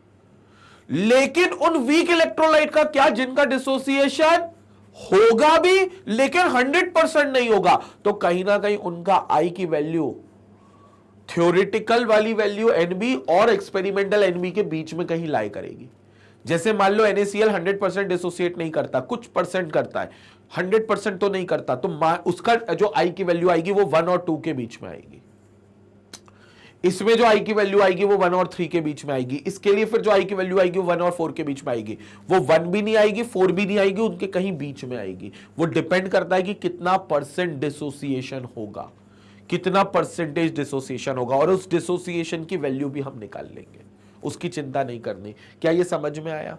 लेकिन उन वीक इलेक्ट्रोलाइट का क्या, जिनका डिसोसिएशन होगा भी लेकिन 100% नहीं होगा, तो कहीं ना कहीं उनका आई की वैल्यू थ्योरेटिकल वाली वैल्यू Nb और एक्सपेरिमेंटल Nb के बीच में कहीं लाई करेगी। जैसे मान लो NaCl 100% डिसोसिएट नहीं करता, कुछ परसेंट करता है, 100% तो नहीं करता, तो उसका जो आई की वैल्यू आएगी वो 1 और 2 के बीच में आएगी। इसमें जो आई की वैल्यू आएगी वो 1 और 3 के बीच में आएगी। इसके लिए फिर जो आई की वैल्यू आएगी वो 1 और 4 के बीच में आएगी। वो 1 भी नहीं आएगी, 4 भी नहीं आएगी, उनके कहीं बीच में आएगी। वो डिपेंड करता है कि कितना परसेंट डिसोसिएशन होगा, कितना परसेंटेज डिसोसिएशन होगा, और उस डिसोसिएशन की वैल्यू भी हम निकाल लेंगे, उसकी चिंता नहीं करनी। क्या ये समझ में आया?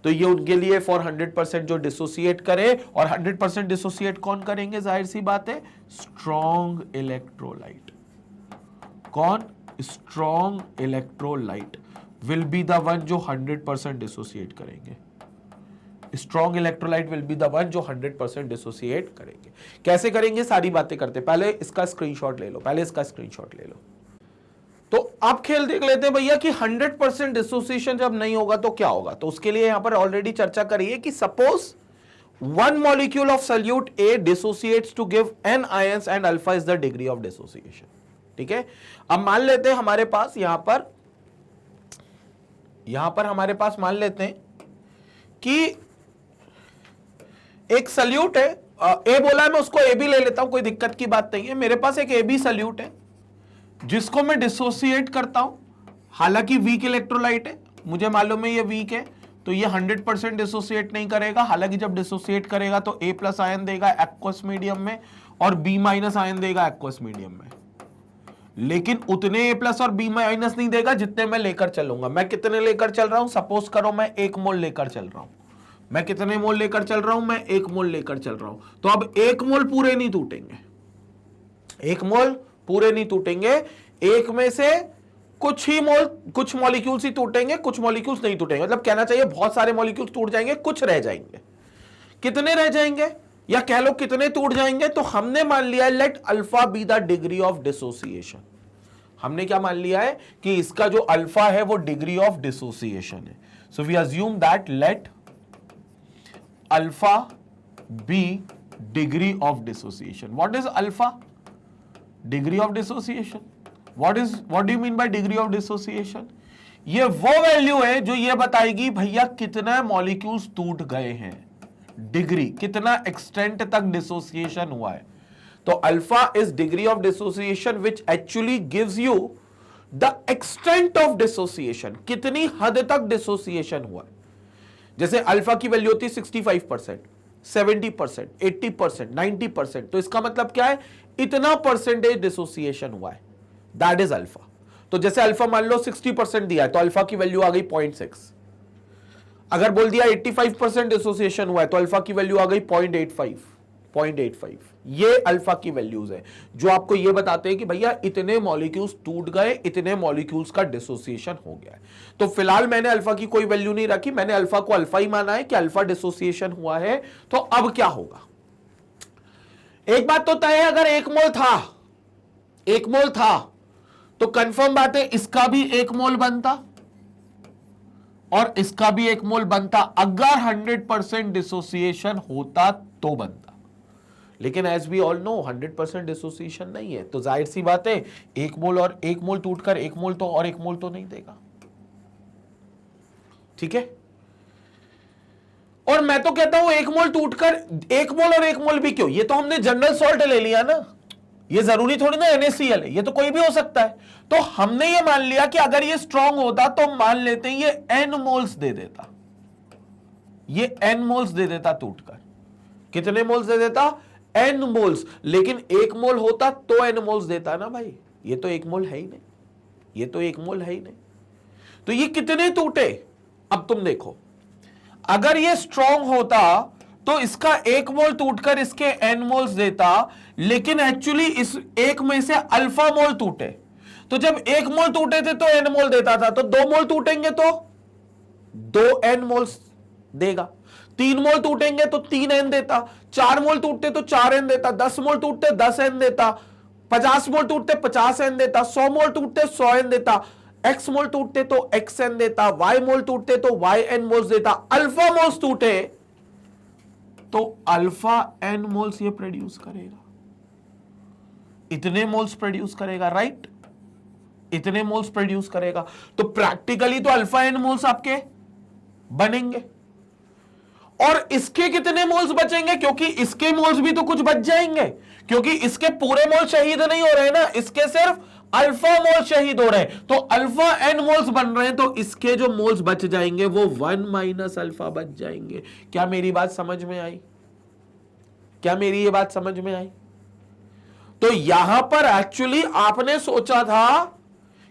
तो ये उनके लिए फॉर 100% जो डिसोसिएट करे, और 100% डिसोसिएट कौन करेंगे, जाहिर सी बात है, स्ट्रॉन्ग इलेक्ट्रोलाइट। कौन? Strong electrolyte will be the one जो 100% डिसोसिएट करेंगे। Strong electrolyte will be the one जो 100% डिसोसिएट करेंगे। कैसे करेंगे, सारी बातें करते, पहले इसका स्क्रीनशॉट ले लो, पहले इसका स्क्रीनशॉट ले लो। तो आप खेल देख लेते हैं भैया कि 100% डिसोसिएशन जब नहीं होगा तो क्या होगा। तो उसके लिए यहां पर ऑलरेडी चर्चा करी है कि suppose 1 molecule of solute A dissociates to give n ions and alpha is the degree of dissociation। ठीक है, अब मान लेते हैं हमारे पास यहां पर हमारे पास मान लेते हैं कि एक सल्यूट है, ए बोला है, मैं उसको ए भी ले लेता हूं, कोई दिक्कत की बात नहीं है। मेरे पास एक ए बी सल्यूट है जिसको मैं डिसोसिएट करता हूं, हालांकि वीक इलेक्ट्रोलाइट है, मुझे मालूम है ये वीक है, तो ये 100% डिसोसिएट नहीं करेगा। हालांकि जब डिसोसिएट करेगा तो A+ आयन देगा एक्वस मीडियम में और B- आयन देगा एक्वस मीडियम में, लेकिन उतने A+ और B- नहीं देगा जितने मैं लेकर चलूंगा। मैं कितने लेकर चल रहा हूं, सपोज करो मैं 1 मोल लेकर चल रहा हूं। मैं कितने मोल लेकर चल रहा हूं, मैं 1 मोल लेकर चल रहा हूं। तो अब 1 मोल पूरे नहीं टूटेंगे, 1 मोल पूरे नहीं टूटेंगे, एक में से कुछ मॉलिक्यूल्स ही टूटेंगे, कुछ मॉलिक्यूल्स नहीं टूटेंगे। मतलब कहना चाहिए बहुत सारे मॉलिक्यूल्स टूट जाएंगे, कुछ रह जाएंगे। कितने रह जाएंगे, या कह लो कितने टूट जाएंगे, तो हमने मान लिया late alpha be the degree of dissociation. हमने क्या मान लिया है कि इसका जो अल्फा है वो डिग्री ऑफ डिसोसिएशन है। So we assume that let alpha be degree of dissociation. What is alpha? Degree of dissociation. What do you mean by degree of dissociation? ये वो वैल्यू है जो ये बताएगी भैया कितने मॉलिक्यूल्स टूट गए हैं, डिग्री, कितना एक्सटेंट तक डिसोसिएशन हुआ है। तो alpha is degree of dissociation which actually gives you the extent of dissociation, कितनी हद तक डिसोसिएशन हुआ है। जैसे अल्फा की वैल्यू होती है 65%, 70%, 80%, 90%, तो इसका मतलब क्या है, इतना परसेंटेज डिसोसिएशन हुआ है। That is alpha. तो जैसे अल्फा मान लो 60% दिया है तो अल्फा की वैल्यू आ गई 0.6। अगर बोल दिया 85% डिसोसिएशन हुआ है तो अल्फा की वैल्यू आ गई 0.85। ये अल्फा की वैल्यूज है जो आपको ये बताते हैं कि भैया इतने मॉलिक्यूल्स टूट गए, इतने मॉलिक्यूल्स का डिसोसिएशन हो गया है। तो फिलहाल मैंने अल्फा की कोई वैल्यू नहीं रखी, मैंने अल्फा को अल्फा ही माना है कि अल्फा डिसोसिएशन हुआ है। तो अब क्या होगा, एक बात तो तय है, अगर 1 मोल था तो कंफर्म बात है इसका भी 1 मोल बनता और इसका भी 1 मोल बनता, अगर 100% डिसोसिएशन होता तो बनता। लेकिन as we all know 100% dissociation नहीं है, तो जाहिर सी बात है 1 मोल और 1 मोल टूटकर 1 मोल तो और 1 मोल तो नहीं देगा। ठीक है, और मैं तो कहता हूं 1 मोल टूटकर 1 मोल और 1 मोल भी क्यों, ये तो हमने जनरल सॉल्ट ले लिया ना, ये जरूरी थोड़ी ना NaCl है, ये तो कोई भी हो सकता है। तो हमने ये मान लिया कि अगर ये स्ट्रांग होता तो मान लेते हैं ये N मोल्स दे देता, ये N मोल्स दे देता टूटकर। कितने मोल्स दे देता? N moles. लेकिन 1 मोल होता तो N मोल्स देता ना भाई, ये तो 1 मोल है ही नहीं, ये तो 1 मोल है ही नहीं। तो ये कितने टूटे, अब तुम देखो, अगर ये स्ट्रांग होता तो इसका 1 मोल टूटकर इसके N मोल्स देता, लेकिन एक्चुअली इस 1 में से अल्फा मोल टूटे, तो जब 1 मोल टूटे थे तो N मोल देता था, तो 2 मोल टूटेंगे तो 2N मोल्स देगा, 3 मोल टूटेंगे तो 3N देता, 4 मोल टूटते तो 4N देता, 10 मोल टूटते 10N देता, 50 मोल टूटते 50N देता, 100 मोल टूटते 100N देता, X मोल टूटते तो XN देता, Y मोल टूटते तो YN मोल्स देता। अल्फा मोल्स टूटे तो अल्फा N मोल्स ये प्रोड्यूस करेगा, इतने मोल्स प्रोड्यूस करेगा, राइट, इतने मोल्स प्रोड्यूस करेगा। तो प्रैक्टिकली तो अल्फा N मोल्स आपके बनेंगे, और इसके कितने मोल्स बचेंगे, क्योंकि इसके मोल्स भी तो कुछ बच जाएंगे, क्योंकि इसके पूरे मोल शहीद नहीं हो रहे ना, इसके सिर्फ अल्फा मोल शहीद हो रहे हैं। तो अल्फा N मोल्स बन रहे हैं, तो इसके जो मोल्स बच जाएंगे वो 1 माइनस अल्फा बच जाएंगे। क्या मेरी बात समझ में आई? क्या मेरी ये बात समझ में आई? तो यहां पर एक्चुअली आपने सोचा था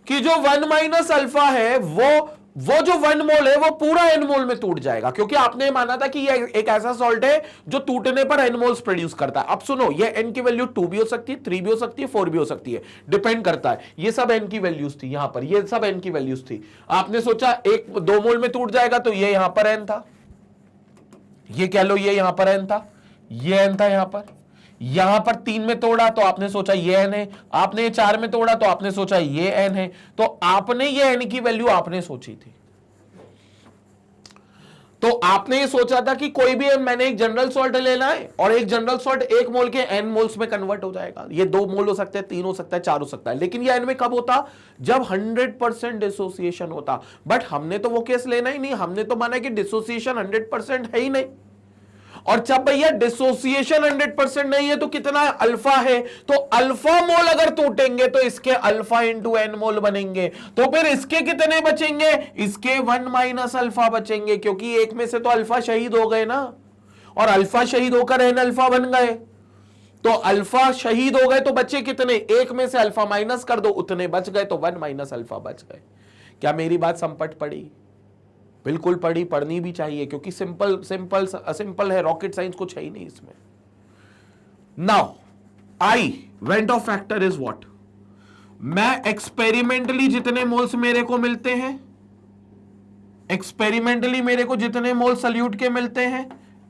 कि जो 1 माइनस अल्फा है वो जो 1 मोल है वो पूरा N मोल में टूट जाएगा, क्योंकि आपने माना था कि ये एक ऐसा सॉल्ट है जो टूटने पर N मोल्स प्रोड्यूस करता है। अब सुनो, ये N की वैल्यू 2 भी हो सकती है, 3 भी हो सकती है, 4 भी हो सकती है, डिपेंड करता है। ये सब N की वैल्यूज थी, यहां पर ये सब N की वैल्यूज थी। आपने सोचा 2 मोल में टूट जाएगा, तो ये यहां पर N था, ये कह लो ये यहां पर N था, ये N था यहां पर 3 में तोड़ा तो आपने सोचा ये N है, आपने 4 में तोड़ा तो आपने सोचा ये N है, तो आपने ये N की वैल्यू आपने सोची थी। तो आपने ये सोचा था कि कोई भी मैंने एक जनरल सॉल्ट लेना है और एक जनरल सॉल्ट 1 मोल के N मोल्स में कन्वर्ट हो जाएगा। ये 2 मोल हो सकते हैं, 3 हो सकता है, 4 हो सकता है, लेकिन ये N में कब होता? जब 100% डिसोसिएशन होता। बट हमने तो वो केस लेना ही नहीं, हमने तो माना कि डिसोसिएशन 100% है ही नहीं। और जब भैया डिसोसिएशन 100% नहीं है तो कितना अल्फा है, तो अल्फा मोल अगर टूटेंगे तो इसके अल्फा इंटू N मोल बनेंगे, तो फिर इसके कितने बचेंगे? इसके 1 माइनस अल्फा बचेंगे, क्योंकि एक में से तो अल्फा शहीद हो गए ना, और अल्फा शहीद होकर N अल्फा बन गए। तो अल्फा शहीद हो गए तो बचे कितने? एक में से अल्फा माइनस कर दो, उतने बच गए, तो 1 माइनस अल्फा बच गए। क्या मेरी बात समझ पड़ी? बिल्कुल पढ़नी भी चाहिए, क्योंकि सिंपल है, रॉकेट साइंस कुछ है ही नहीं इसमें। Now I went Hoff factor is what? मैं एक्सपेरिमेंटली जितने मोल्स मेरे को मिलते हैं, एक्सपेरिमेंटली मेरे को जितने मोल सल्यूट के मिलते हैं,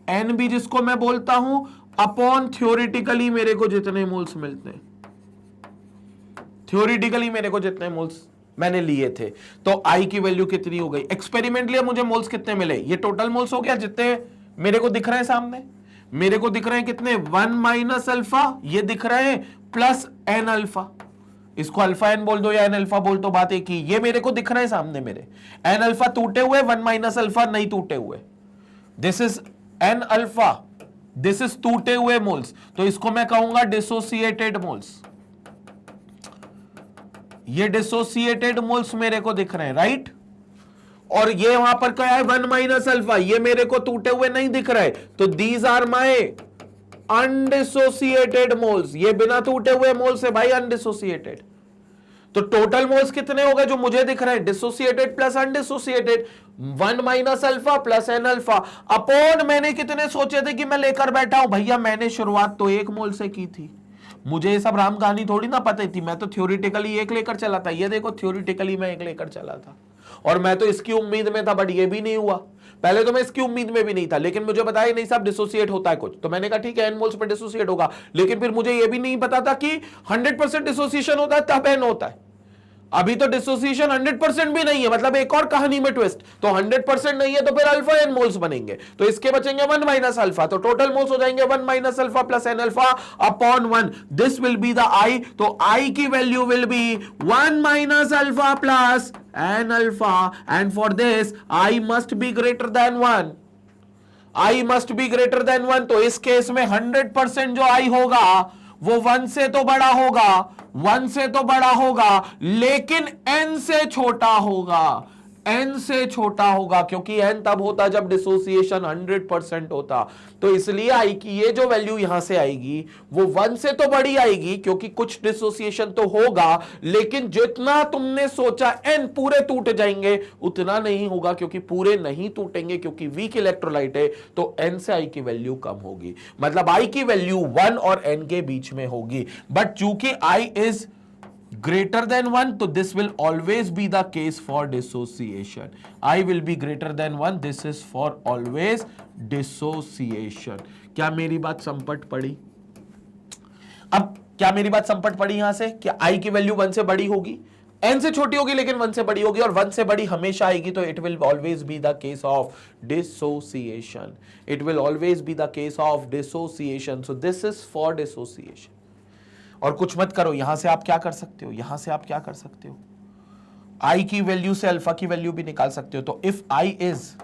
एन भी जिसको मैं बोलता हूं, अपॉन थ्योरेटिकली मेरे को जितने मोल्स मिलते हैं, थ्योरेटिकली मेरे को जितने मोल्स मैंने लिए थे, तो आई की वैल्यू कितनी हो गई? एक्सपेरिमेंटली मुझे मोल्स कितने मिले? ये टोटल मोल्स हो गया जितने मेरे को दिख रहे हैं सामने। मेरे को दिख रहे हैं कितने? 1 माइनस अल्फा, ये दिख रहे हैं, प्लस एन अल्फा। इसको अल्फा एन बोल दो या एन अल्फा बोल दो, बात एक ही। ये मेरे को दिख रहे हैं सामने मेरे, एन अल्फा टूटे हुए, 1 माइनस अल्फा नहीं टूटे हुए। This is an alpha, this is टूटे हुए मोल्स, तो इसको मैं कहूंगा डिसोसिएटेड मोल्स। ये डिसोसिएटेड मोल्स मेरे को दिख रहे हैं, राइट। और ये वहां पर क्या है? 1 माइनस अल्फा, ये मेरे को टूटे हुए नहीं दिख रहे, तो these are my undissociated moles. ये बिना टूटे हुए मोल्स है भाई, अनडिसोसिएटेड। तो टोटल मोल्स कितने हो गए जो मुझे दिख रहे हैं, dissociated plus undissociated, 1 minus alpha plus N alpha upon मैंने कितने सोचे थे कि मैं लेकर बैठा हूं भैया, मैंने शुरुआत तो 1 मोल से की थी, मुझे ये सब राम कहानी थोड़ी ना पता थी, मैं तो थ्योरेटिकली 1 लेकर चला था, ये देखो थ्योरेटिकली मैं 1 लेकर चला था और मैं तो इसकी उम्मीद में था, बट ये भी नहीं हुआ। पहले तो मैं इसकी उम्मीद में भी नहीं था, लेकिन मुझे बताया नहीं साहब डिसोसिएट होता है कुछ, तो मैंने कहा ठीक है एन मोल्स पर डिसोसिएट होगा, लेकिन फिर मुझे ये भी नहीं पता था कि 100% डिसोसिएशन होता है तब एन होता है। अभी तो डिसोसिएशन 100% भी नहीं है, मतलब एक और कहानी में ट्विस्ट, तो 100% नहीं है तो फिर अल्फा एन मोल्स बनेंगे, तो इसके बचेंगे 1 माइनस अल्फा, तो टोटल मोल्स हो जाएंगे 1 minus alpha plus N alpha upon 1, this will be the i, तो आई की value will be 1 minus alpha plus N alpha, and for this i must be greater than 1, i must be greater than 1, तो इस case में 100% जो आई होगा वो 1 से तो बड़ा होगा, 1 से तो बड़ा होगा, लेकिन n से छोटा होगा, n से छोटा होगा, क्योंकि n तब होता जब डिसोसिएशन 100% होता, तो इसलिए आई की ये जो वैल्यू यहां से आएगी वो 1 से तो बड़ी आएगी, क्योंकि कुछ डिसोसिएशन तो होगा, लेकिन जितना तुमने सोचा n पूरे टूट जाएंगे उतना नहीं होगा, क्योंकि पूरे नहीं टूटेंगे, क्योंकि वीक इलेक्ट्रोलाइट है, तो n से i की वैल्यू कम होगी, मतलब i की वैल्यू 1 और n के बीच में होगी, बट चूंकि i इज greater than 1, तो this will always be the case for dissociation. I will be greater than 1, this is for always dissociation. क्या मेरी बात संपट पड़ी? अब क्या मेरी बात संपट पड़ी यहां से, क्या I की वैल्यू 1 से बड़ी होगी, n से छोटी होगी लेकिन 1 से बड़ी होगी, और 1 से बड़ी हमेशा आएगी, तो it will always be the case of dissociation. It will always be the case of dissociation. So this is for dissociation. और कुछ मत करो, यहां से आप क्या कर सकते हो, यहां से आप क्या कर सकते हो, आई की वैल्यू से अल्फा की वैल्यू भी निकाल सकते हो, तो if i is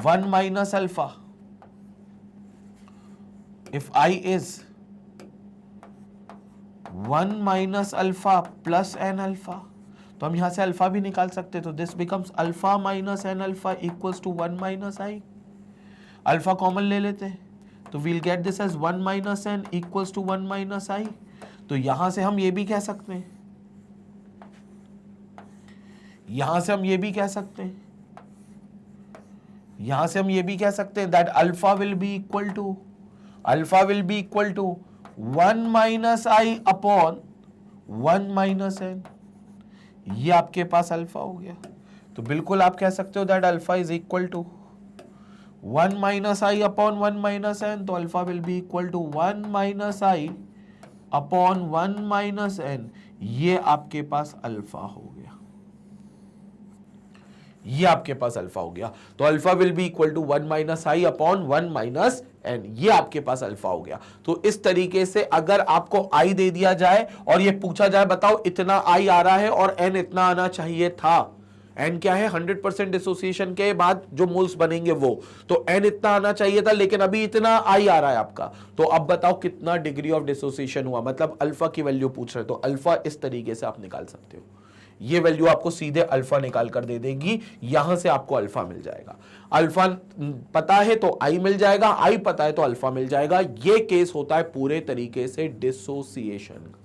1 minus alpha, if i is 1 minus alpha plus N alpha, तो हम यहां से अल्फा भी निकाल सकते हैं, तो this becomes alpha minus n alpha equals to 1 minus i, alpha common ले लेते हैं, तो we'll get this as 1 minus n equals to 1 minus i, तो यहां से हम ये भी कह सकते हैं, यहां से हम ये भी कह सकते हैं, यहां से हम ये भी कह सकते हैं that alpha will be equal to 1 minus i upon 1 minus N, ये आपके पास अल्फा हो गया, तो बिल्कुल आप कह सकते हो that alpha is equal to 1 minus i upon 1 minus n, तो alpha will be equal to 1 minus i upon 1 minus N, ये आपके पास अल्फा हो गया, ये आपके पास अल्फा हो गया, तो alpha will be equal to 1 minus i upon 1 minus N, ये आपके पास अल्फा हो गया। तो इस तरीके से अगर आपको आई दे दिया जाए और ये पूछा जाए बताओ इतना आई आ रहा है और एन इतना आना चाहिए था, एन क्या है 100% डिसोसिएशन के बाद जो मोल्स बनेंगे वो, तो एन इतना आना चाहिए था लेकिन अभी इतना आई आ रहा है आपका, तो अब बताओ कितना डिग्री ऑफ डिसोसिएशन हुआ, मतलब अल्फा की वैल्यू पूछ रहे, तो अल्फा इस तरीके से आप निकाल सकते हो, ये वैल्यू आपको सीधे अल्फा निकाल कर दे देगी, यहां से आपको अल्फा मिल जाएगा, अल्फा पता है तो आई मिल जाएगा, आई पता है तो अल्फा मिल जाएगा, ये केस होता है पूरे तरीके से डिसोसिएशन का,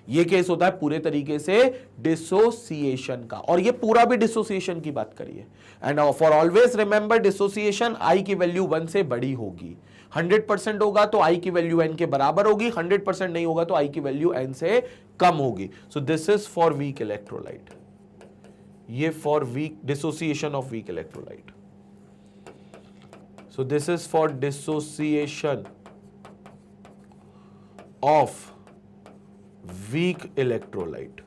ये केस होता है पूरे तरीके से डिसोसिएशन का, और ये पूरा भी डिसोसिएशन की बात करिए, and for always remember dissociation i की वैल्यू 1 से बड़ी होगी, 100% होगा तो आई की वैल्यू n के बराबर होगी, 100% नहीं होगा तो आई की वैल्यू n से कम होगी, so this is for weak electrolyte, ये for weak dissociation of weak electrolyte, so this is for dissociation of weak electrolyte.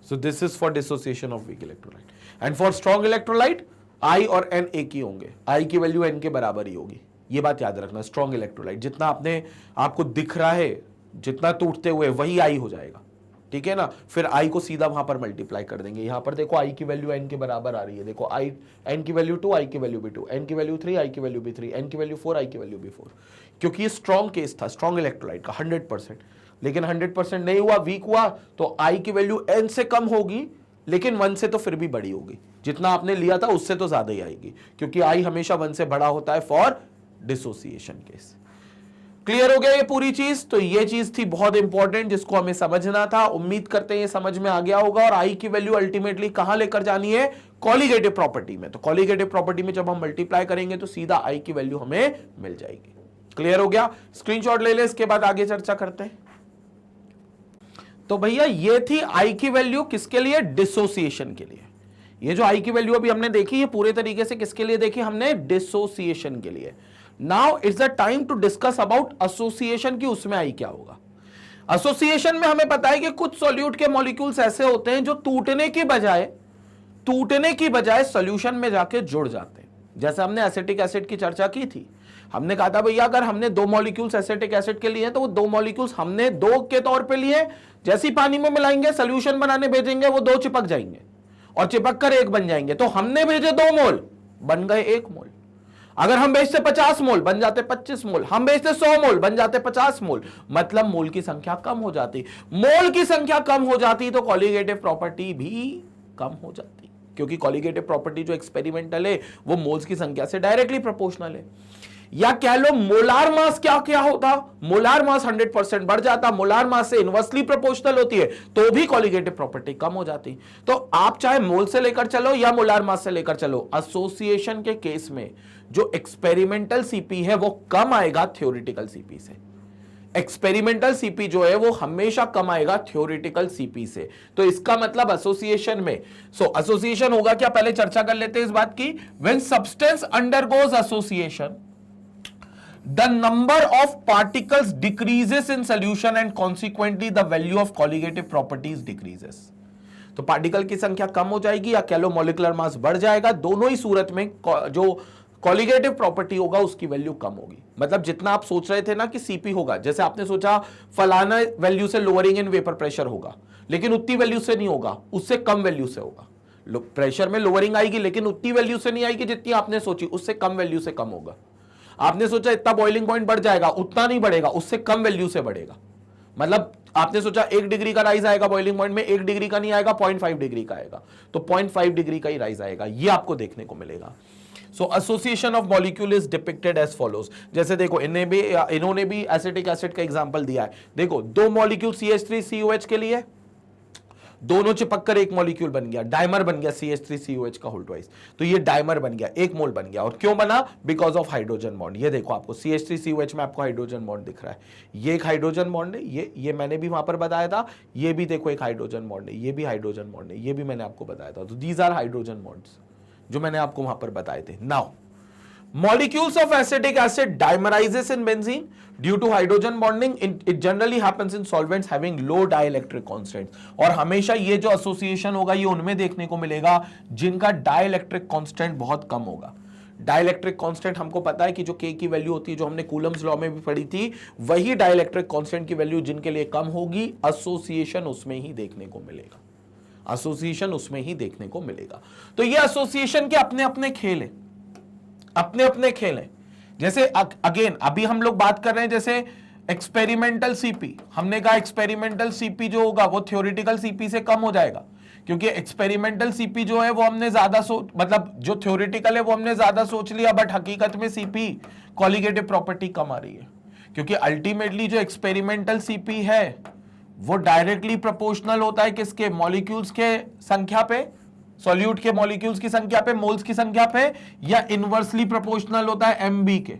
So this is for dissociation of weak electrolyte. And for strong electrolyte, I और N एक ही होंगे, I की value N के बराबर ही होगी, ये बात याद रखना, स्ट्रॉन्ग इलेक्ट्रोलाइट जितना आपको दिख रहा है, जितना टूटते हुए वही I हो जाएगा, ठीक है ना, फिर I को सीधा वहां पर मल्टीप्लाई कर देंगे, यहां पर देखो I की वैल्यू N के बराबर आ रही है, देखो I N की वैल्यू 2, I की वैल्यू भी 2, N की वैल्यू 3, I की वैल्यू भी 3, N की वैल्यू 4, I की वैल्यू भी 4, क्योंकि ये स्ट्रॉन्ग केस था, स्ट्रॉन्ग इलेक्ट्रोलाइट का 100%, लेकिन 100% नहीं हुआ, वीक हुआ, तो I की वैल्यू N से कम होगी, लेकिन 1 से तो फिर भी बड़ी होगी, जितना आपने लिया था उससे तो ज्यादा ही आएगी, क्योंकि I हमेशा 1 से बड़ा होता है फॉर डिसोसिएशन केस। क्लियर हो गया ये पूरी चीज? तो ये चीज थी बहुत इंपॉर्टेंट जिसको हमें समझना था। उम्मीद करते हैं ये समझ में आ गया होगा। और आई की वैल्यू अल्टीमेटली कहां लेकर जानी है? कॉलीगेटिव प्रॉपर्टी में। तो कॉलीगेटिव प्रॉपर्टी में जब हम मल्टीप्लाई करेंगे तो सीधा आई की वैल्यू हमें मिल जाएगी। क्लियर हो गया? स्क्रीनशॉट ले ले, इसके बाद आगे चर्चा करते हैं। तो भैया ये थी आई की वैल्यू किसके लिए? डिसोसिएशन के लिए। ये जो आई की वैल्यू अभी हमने देखी ये पूरे तरीके से किसके लिए देखी हमने? डिसोसिएशन के लिए। Now it's the time to discuss about association की उसमें आई क्या होगा। एसोसिएशन में हमें पता है कि कुछ सॉल्यूट के मॉलिक्यूल्स ऐसे होते हैं जो टूटने की बजाय सॉल्यूशन में जाके जुड़ जाते हैं। जैसे हमने एसिटिक एसिड की चर्चा की थी, हमने कहा था भैया अगर हमने दो मॉलिक्यूल्स एसिटिक एसिड के लिए तो वो दो मॉलिक्यूल्स हमने दो के तौर पे लिए, जैसे ही पानी में मिलाएंगे सोल्यूशन बनाने भेजेंगे वो दो चिपक जाएंगे और चिपक कर एक बन जाएंगे। तो हमने भेजे 2 मोल, बन गए 1 मोल। अगर हम भेजते 50 मोल बन जाते 25 मोल, हम भेजते 100 मोल बन जाते 50 मोल। मतलब मोल की संख्या कम हो जाती। मोल की संख्या कम हो जाती तो कॉलीगेटिव प्रॉपर्टी भी कम हो जाती, क्योंकि कॉलीगेटिव प्रॉपर्टी जो एक्सपेरिमेंटल है वो मोल्स की संख्या से डायरेक्टली प्रोपोर्शनल है। या कह लो मोलार मास क्या क्या होता? मोलार मास 100% बढ़ जाता, मोलार मास से इनवर्सली प्रोपोर्शनल होती है तो भी कॉलीगेटिव प्रॉपर्टी कम हो जाती। तो आप चाहे मोल से लेकर चलो या मोलार मास से लेकर चलो, एसोसिएशन के केस में जो एक्सपेरिमेंटल सीपी है वो कम आएगा थ्योरेटिकल सीपी से। एक्सपेरिमेंटल सीपी जो है वो हमेशा कम आएगा थ्योरेटिकल सीपी से। तो इसका मतलब एसोसिएशन में, एसोसिएशन होगा क्या पहले चर्चा कर लेते हैं इस बात की। When substance undergoes association, the number of particles decreases in solution and consequently the value of colligative properties decreases। तो पार्टिकल की संख्या कम हो जाएगी या कह लो मॉलिक्यूलर मास बढ़ जाएगा। दोनों ही सूरत में जो कॉलीगेटिव प्रॉपर्टी होगा उसकी वैल्यू कम होगी। मतलब जितना आप सोच रहे थे ना कि सीपी होगा, जैसे आपने सोचा फलाना वैल्यू से लोअरिंग इन वेपर प्रेशर होगा, लेकिन उतनी वैल्यू से नहीं होगा, उससे कम वैल्यू से होगा। प्रेशर में लोअरिंग आएगी लेकिन उतनी वैल्यू से नहीं आएगी जितनी आपने सोची, उससे कम वैल्यू से कम होगा। आपने सोचा इतना बॉइलिंग पॉइंट बढ़ जाएगा, उतना नहीं बढ़ेगा, उससे कम वैल्यू से बढ़ेगा। मतलब आपने सोचा 1 डिग्री का राइज आएगा बॉइलिंग पॉइंट में, 1 डिग्री का नहीं आएगा, 0.5 डिग्री का आएगा, तो 0.5 डिग्री का ही राइज आएगा। ये आपको देखने को मिलेगा। So association of molecule is depicted as follows. जैसे देखो इन्होंने भी एसिटिक एसिड का एग्जांपल दिया है। देखो 2 मॉलिक्यूल CH3COH के लिए, दोनों चिपक कर एक मॉलिक्यूल बन गया, डायमर बन गया CH3COH का होल ट्वाइस। तो ये डायमर बन गया, 1 मोल बन गया। और क्यों बना? Because of hydrogen bond. ये देखो आपको CH3COH में आपको हाइड्रोजन बॉन्ड दिख रहा है। ये एक हाइड्रोजन बॉन्ड है, ये मैंने भी वहां पर बताया था। ये भी देखो एक हाइड्रोजन बॉन्ड है, ये भी हाइड्रोजन बॉन्ड है, ये भी मैंने आपको बताया था। तो दीज आर हाइड्रोजन बॉन्ड्स जो मैंने आपको वहां पर बताए थे। Now molecules of acetic acid dimerizes in benzene due to hydrogen bonding. It generally happens in solvents having low dielectric constants। और हमेशा ये जो एसोसिएशन होगा ये उनमें देखने को मिलेगा जिनका डाइलेक्ट्रिक कांस्टेंट बहुत कम होगा। डाइलेक्ट्रिक कांस्टेंट हमको पता है कि जो K की वैल्यू होती है, जो हमने कूलम्स लॉ में भी पढ़ी थी, वही डाइलेक्ट्रिक कांस्टेंट की वैल्यू जिनके लिए कम होगी, एसोसिएशन उसमें ही देखने को मिलेगा। एसोसिएशन उसमें ही देखने को मिलेगा। तो ये एसोसिएशन के अपने अपने खेल है, अपने अपने खेल हैं। जैसे अगेन अभी हम लोग बात कर रहे हैं जैसे एक्सपेरिमेंटल सीपी, हमने कहा एक्सपेरिमेंटल सीपी जो होगा वो थ्योरेटिकल सीपी से कम हो जाएगा, क्योंकि एक्सपेरिमेंटल सीपी जो है वो हमने ज्यादा मतलब जो थ्योरेटिकल है वो हमने ज्यादा सोच लिया, बट हकीकत में सीपी कॉलीगेटिव प्रॉपर्टी कम आ रही है, क्योंकि अल्टीमेटली जो एक्सपेरिमेंटल सीपी है वो डायरेक्टली प्रोपोर्शनल होता है किसके? मॉलिक्यूल्स के संख्या पे, सॉल्यूट के मॉलिक्यूल्स की संख्या पे, मोल्स की संख्या पे, या इनवर्सली प्रोपोर्शनल होता है एमबी के।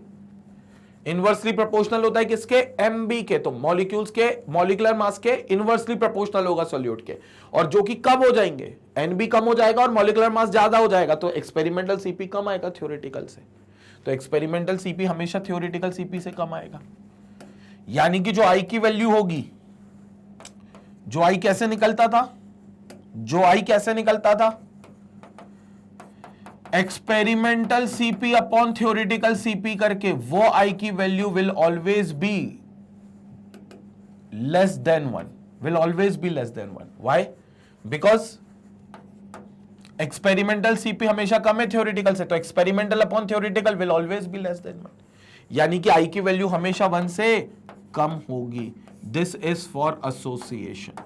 इनवर्सली प्रोपोर्शनल होता है किसके? एमबी के। तो मॉलिक्यूल्स के मॉलिक्यूलर मास के इनवर्सली प्रोपोर्शनल होगा सॉल्यूट के, और जो कि कम हो जाएंगे, एनबी कम हो जाएगा और मॉलिक्यूलर मास ज्यादा हो जाएगा, तो एक्सपेरिमेंटल सीपी कम आएगा थ्योरेटिकल से। तो एक्सपेरिमेंटल सीपी हमेशा थ्योरेटिकल सीपी से कम आएगा। यानी कि जो आई की वैल्यू होगी, जो आई कैसे निकलता था, जो आई कैसे निकलता था? Experimental CP upon theoretical CP करके, वो आई की value will always be less than 1, will always be less than 1। Why? Because experimental CP हमेशा कम है थ्योरेटिकल से, तो experimental upon theoretical will always be less than 1, यानी कि आई की वैल्यू हमेशा 1 से कम होगी। This is for association.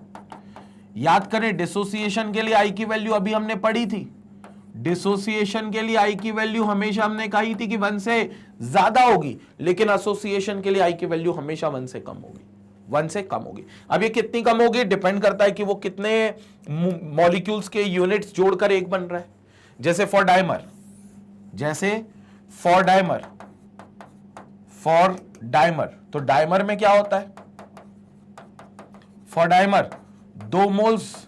याद करें डिसोसिएशन के लिए आई की वैल्यू अभी हमने पढ़ी थी, डिसोसिएशन के लिए आई की वैल्यू हमेशा हमने कही थी कि 1 से ज्यादा होगी, लेकिन एसोसिएशन के लिए आई की वैल्यू हमेशा 1 से कम होगी, 1 से कम होगी। अब ये कितनी कम होगी डिपेंड करता है कि वो कितने मॉलिक्यूल्स के यूनिट्स जोड़कर एक बन रहा है। जैसे फॉर डायमर, तो डायमर में क्या होता है, फॉर डायमर 2 मोल्स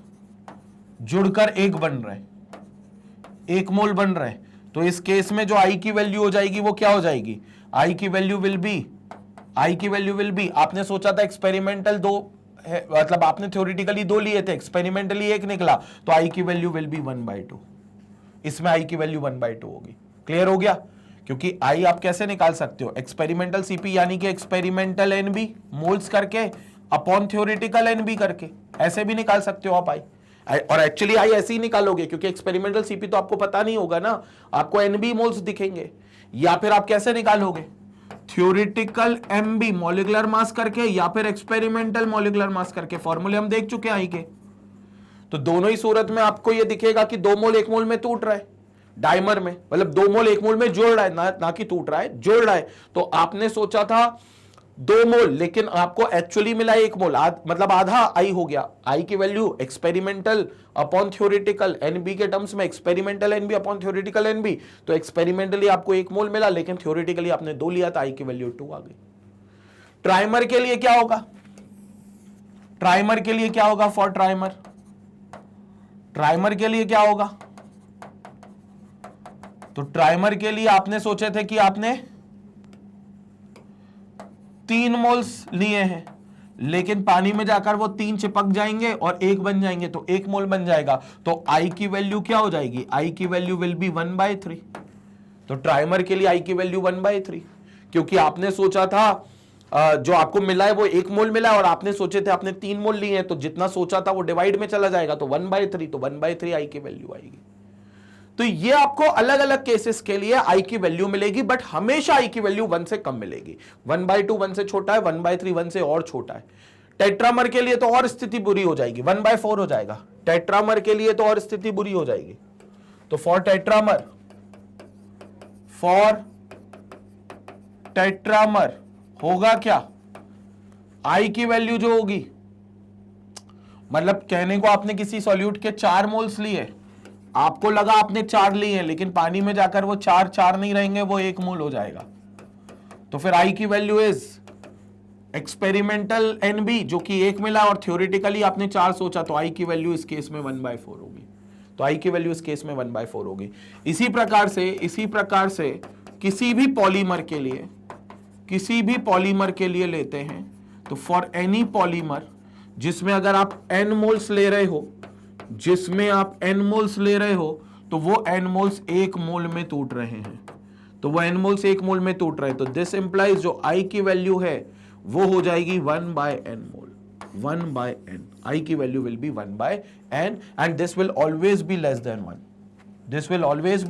जुड़कर एक बन रहे हैं, 1 मोल बन रहे हैं। तो इस केस में जो आई की वैल्यू हो जाएगी वो क्या हो जाएगी, आई की वैल्यू विल बी, आपने सोचा था एक्सपेरिमेंटल 2 है, मतलब आपने थ्योरेटिकली 2 लिए थे, एक्सपेरिमेंटली 1 निकला, तो आई की वैल्यू विल बी 1/2। इसमें आई की वैल्यू 1/2 होगी। क्लियर हो गया? क्योंकि आई आप कैसे निकाल सकते हो, एक्सपेरिमेंटल सीपी यानी कि एक्सपेरिमेंटल एनबी मोल्स करके अपॉन थ्योरेटिकल एनबी करके, ऐसे भी निकाल सकते हो आप आई। और एक्चुअली आई ऐसे ही निकालोगे क्योंकि एक्सपेरिमेंटल सीपी तो आपको पता नहीं होगा ना, आपको एनबी मोल्स दिखेंगे। या फिर आप कैसे निकालोगे, थ्योरेटिकल एमबी मॉलिक्यूलर मास करके या फिर एक्सपेरिमेंटल मॉलिक्यूलर मास करके। फॉर्मूले हम देख चुके हैं आई के। तो दोनों ही सूरत में आपको यह दिखेगा कि 2 मोल 1 मोल में टूट रहा है डायमर में, मतलब 2 मोल 1 मोल में जोड़ रहा है, ना कि टूट रहा है, जोड़ रहा है। तो आपने सोचा था 2 मोल, लेकिन आपको एक्चुअली मिला 1 मोल, मतलब आधा आई हो गया। आई की value experimental upon theoretical NB के टर्म्स में, experimental NB upon theoretical NB. तो एक्सपेरिमेंटली आपको 1 मोल मिला, लेकिन थ्योरेटिकली आपने 2 लिया था, आई की वैल्यू 2 आ गई। ट्राइमर के लिए क्या होगा, फॉर ट्राइमर के लिए क्या होगा, तो ट्राइमर के लिए आपने सोचे थे कि आपने 3 मोल्स लिए हैं, लेकिन पानी में जाकर वो 3 चिपक जाएंगे और 1 बन जाएंगे, तो 1 मोल बन जाएगा। तो आई की वैल्यू क्या हो जाएगी, आई की वैल्यू विल बी 1/3। तो ट्राइमर के लिए आई की वैल्यू 1/3, क्योंकि आपने सोचा था जो आपको मिला है वो 1 मोल मिला और आपने सोचे थे आपने 3 मोल लिए हैं, तो जितना सोचा था वो डिवाइड में चला जाएगा, तो 1/3, तो 1/3 आई की वैल्यू आएगी। तो ये आपको अलग अलग केसेस के लिए आई की वैल्यू मिलेगी, बट हमेशा आई की वैल्यू 1 से कम मिलेगी। 1/2 1 से छोटा है, 1/3 1 से और छोटा है। टेट्रामर के लिए तो और स्थिति बुरी हो जाएगी, 1/4 हो जाएगा। टेट्रामर के लिए तो और स्थिति बुरी हो जाएगी। तो फॉर टेट्रामर होगा क्या, आई की वैल्यू जो होगी, मतलब कहने को आपने किसी सॉल्यूट के 4 मोल्स लिए, आपको लगा आपने 4 लिए हैं, लेकिन पानी में जाकर वो 4 नहीं रहेंगे, वो 1 मोल हो जाएगा। तो फिर आई की वैल्यू इज एक्सपेरिमेंटल एनबी जो कि 1 मिला और थ्योरेटिकली आपने 4 सोचा, तो आई की वैल्यू इस केस में 1/4 होगी। तो आई की वैल्यू इस केस में 1/4 होगी। इसी प्रकार से किसी भी पॉलीमर के लिए लेते हैं, तो फॉर एनी पॉलीमर जिसमें अगर आप n मोल्स ले रहे हो, तो वो n मोल्स 1 मोल में टूट रहे हैं, तो दिस इंप्लाइज जो आई की वैल्यू है वो हो जाएगी 1/n मोल, 1/n। आई की value will B 1/n and this will always be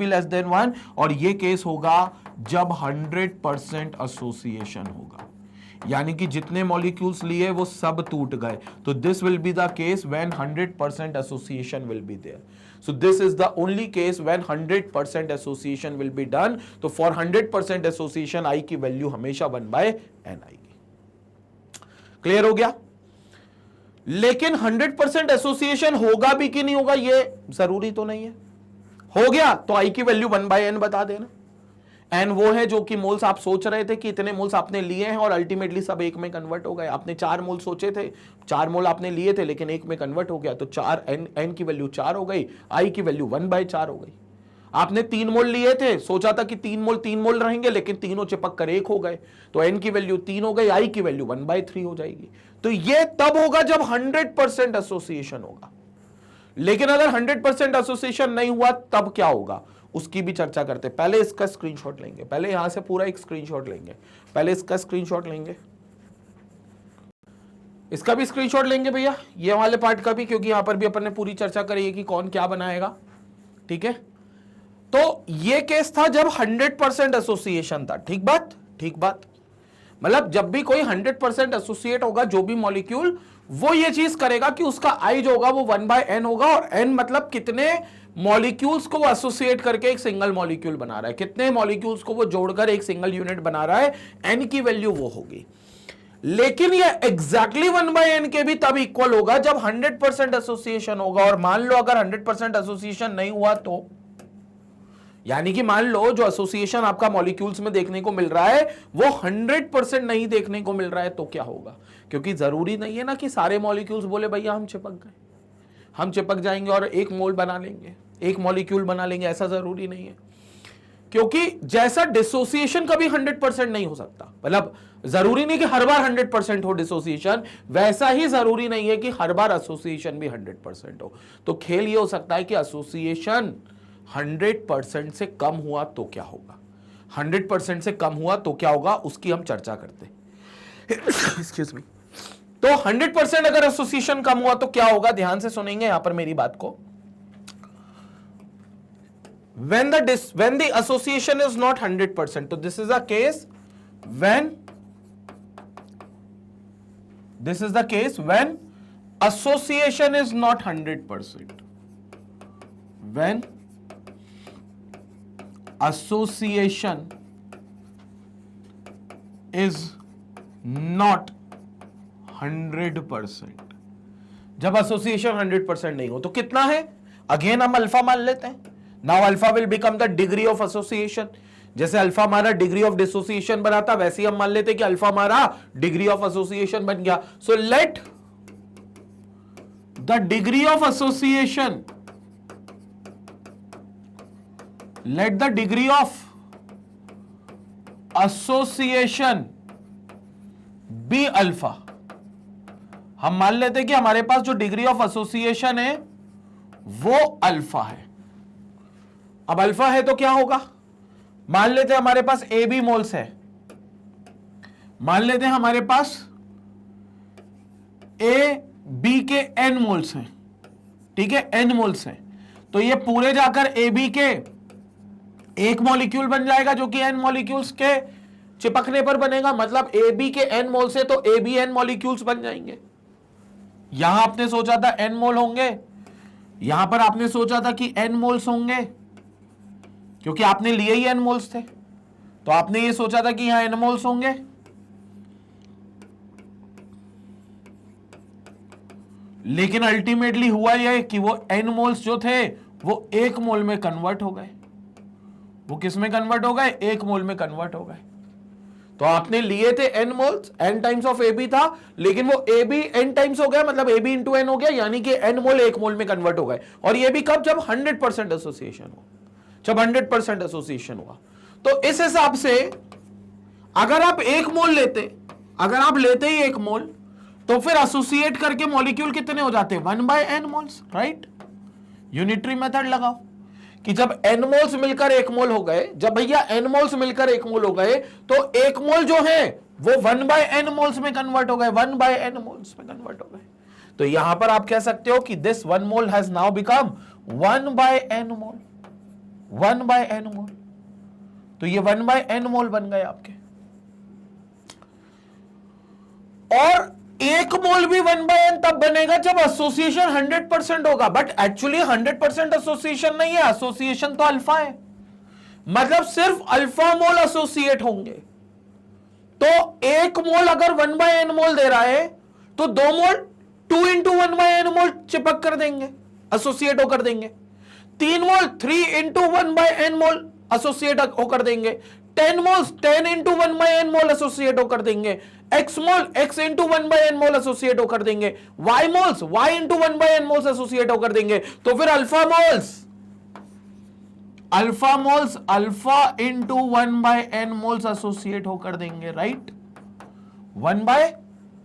less than 1। और ये केस होगा जब 100% एसोसिएशन होगा, यानी कि जितने मॉलिक्यूल्स लिए वो सब टूट गए। तो this will be the case when 100% association will be there. So this is the only case when 100% association will be done। तो for 100% एसोसिएशन आई की वैल्यू हमेशा 1/n आएगी। क्लियर हो गया? लेकिन 100% एसोसिएशन होगा भी कि नहीं होगा ये जरूरी तो नहीं है। हो गया तो आई की वैल्यू 1/n बता देना। एन वो है जो कि मोल्स आप सोच रहे थे कि इतने मोल्स आपने लिए हैं और अल्टीमेटली सब 1 में कन्वर्ट हो गए। आपने 4 मोल सोचे थे, 4 मोल आपने लिए थे, लेकिन 1 में कन्वर्ट हो गया, तो 4 एन की वैल्यू 4 हो गई, आई की वैल्यू 1/4 हो गई। आपने 3 मोल लिए थे, सोचा था कि 3 मोल रहेंगे, लेकिन तीनों चिपक कर 1 हो गए, तो एन की वैल्यू 3 हो गई, आई की वैल्यू 1/3 हो जाएगी। तो ये तब होगा जब 100% एसोसिएशन होगा। लेकिन अगर 100% एसोसिएशन नहीं हुआ तब क्या होगा, उसकी भी चर्चा करते। पहले इसका स्क्रीनशॉट लेंगे, पहले यहां से पूरा एक स्क्रीनशॉट लेंगे, पहले इसका स्क्रीनशॉट लेंगे, इसका भी स्क्रीनशॉट लेंगे भैया, ये वाले पार्ट का भी, क्योंकि यहां पर भी अपन ने पूरी चर्चा करी है कि कौन क्या बनाएगा। ठीक है, तो ये केस था जब 100% एसोसिएशन था। ठीक बात, मतलब जब भी कोई 100% एसोसिएट होगा जो भी मॉलिक्यूल, वो ये चीज करेगा कि उसका आई जो होगा वो 1/n होगा, और n मतलब कितने मॉलिक्यूल्स को वो एसोसिएट करके एक सिंगल मॉलिक्यूल बना रहा है, कितने मॉलिक्यूल्स को वो जोड़कर एक सिंगल यूनिट बना रहा है, n की वैल्यू वो होगी। लेकिन ये एग्जैक्टली 1/n के भी तब इक्वल होगा जब 100% एसोसिएशन होगा। और मान लो अगर 100% एसोसिएशन नहीं हुआ तो, यानी कि मान लो जो एसोसिएशन आपका मॉलिक्यूल्स में देखने को मिल रहा है वो 100% नहीं देखने को मिल रहा है, तो क्या होगा? क्योंकि जरूरी नहीं है ना कि सारे मॉलिक्यूल्स बोले भैया हम चिपक गए, हम चिपक जाएंगे और एक मोल बना लेंगे, एक मॉलिक्यूल बना लेंगे, ऐसा जरूरी नहीं है। क्योंकि जैसा डिसोसिएशन कभी 100% नहीं हो सकता, मतलब जरूरी नहीं कि हर बार 100% हो डिसोसिएशन, वैसा ही जरूरी नहीं है कि हर बार एसोसिएशन भी 100% हो। तो खेल ये हो सकता है कि एसोसिएशन 100% से कम हुआ तो क्या होगा, 100% से कम हुआ तो क्या होगा, उसकी हम चर्चा करते हैं। Excuse me. तो 100% अगर एसोसिएशन कम हुआ तो क्या होगा, ध्यान से सुनेंगे यहां पर मेरी बात को। when the association is not 100%, so this is the case when association is not 100%, when association is not 100%, जब एसोसिएशन 100% नहीं हो तो कितना है, अगेन हम अल्फा मान लेते हैं। Now alpha will become the degree of association. जैसे अल्फा हमारा डिग्री ऑफ डिसोसिएशन बना था, वैसे ही हम मान लेते हैं कि अल्फा हमारा डिग्री ऑफ एसोसिएशन बन गया। So let the degree of association, let the degree of association be alpha. हम मान लेते हैं कि हमारे पास जो डिग्री ऑफ एसोसिएशन है वो अल्फा है। अब अल्फा है तो क्या होगा, मान लेते हैं हमारे पास ए बी मोल्स है, मान लेते हैं हमारे पास ए बी के एन मोल्स हैं, ठीक है, एन मोल्स हैं। तो ये पूरे जाकर ए बी के एक मॉलिक्यूल बन जाएगा जो कि एन मॉलिक्यूल्स के चिपकने पर बनेगा। मतलब ए बी के एन मोल्स है तो ए बी एन मॉलिक्यूल्स बन जाएंगे। यहां आपने सोचा था एन मोल होंगे, यहां पर आपने सोचा था कि एन मोल्स होंगे, क्योंकि आपने लिए ही एन मोल्स थे, तो आपने ये सोचा था कि यहां एन मोल्स होंगे। लेकिन अल्टीमेटली हुआ यह कि वो एन मोल्स जो थे वो एक मोल में कन्वर्ट हो गए। वो किस में कन्वर्ट हो गए, एक मोल में कन्वर्ट हो गए। तो आपने लिए थे N moles, N times of A B था, लेकिन वो ए बी एन टाइम्स हो गया, मतलब ए बी इंटू एन हो गया, यानी कि एन मोल एक मोल में कन्वर्ट हो गए। और ये भी कब, जब 100% एसोसिएशन हो, जब 100% एसोसिएशन हुआ। तो इस हिसाब से अगर आप एक मोल लेते, अगर आप लेते ही एक मोल, तो फिर एसोसिएट करके मॉलिक्यूल कितने हो जाते, 1/n moles, right. Unitary method लगाओ कि जब n मोल्स मिलकर एक मोल हो गए, जब भैया n मोल्स मिलकर एक मोल हो गए, तो एक मोल जो है वो 1/n मोल्स में कन्वर्ट हो गए, 1/n मोल्स में कन्वर्ट हो गए। तो यहां पर आप कह सकते हो कि this 1 mole has now become 1/n mole, 1/n मोल। तो ये 1/n मोल बन गए आपके। और एक मोल भी 1/n तब बनेगा जब एसोसिएशन 100% होगा। बट एक्चुअली 100% एसोसिएशन नहीं है, एसोसिएशन तो अल्फा है, मतलब सिर्फ अल्फा मोल एसोसिएट होंगे। तो एक मोल अगर 1/n मोल दे रहा है तो दो मोल 2 into 1/n मोल चिपक कर देंगे, एसोसिएट होकर देंगे। 3 मोल 3 into 1/n मोल एसोसिएट होकर देंगे। 10 मोल्स 10 into 1/n मोल एसोसिएट होकर देंगे। x मोल x into 1/n मोल एसोसिएट होकर देंगे। y moles y into 1/n moles associate होकर देंगे। तो फिर alpha moles alpha into 1/n moles associate होकर देंगे, राइट।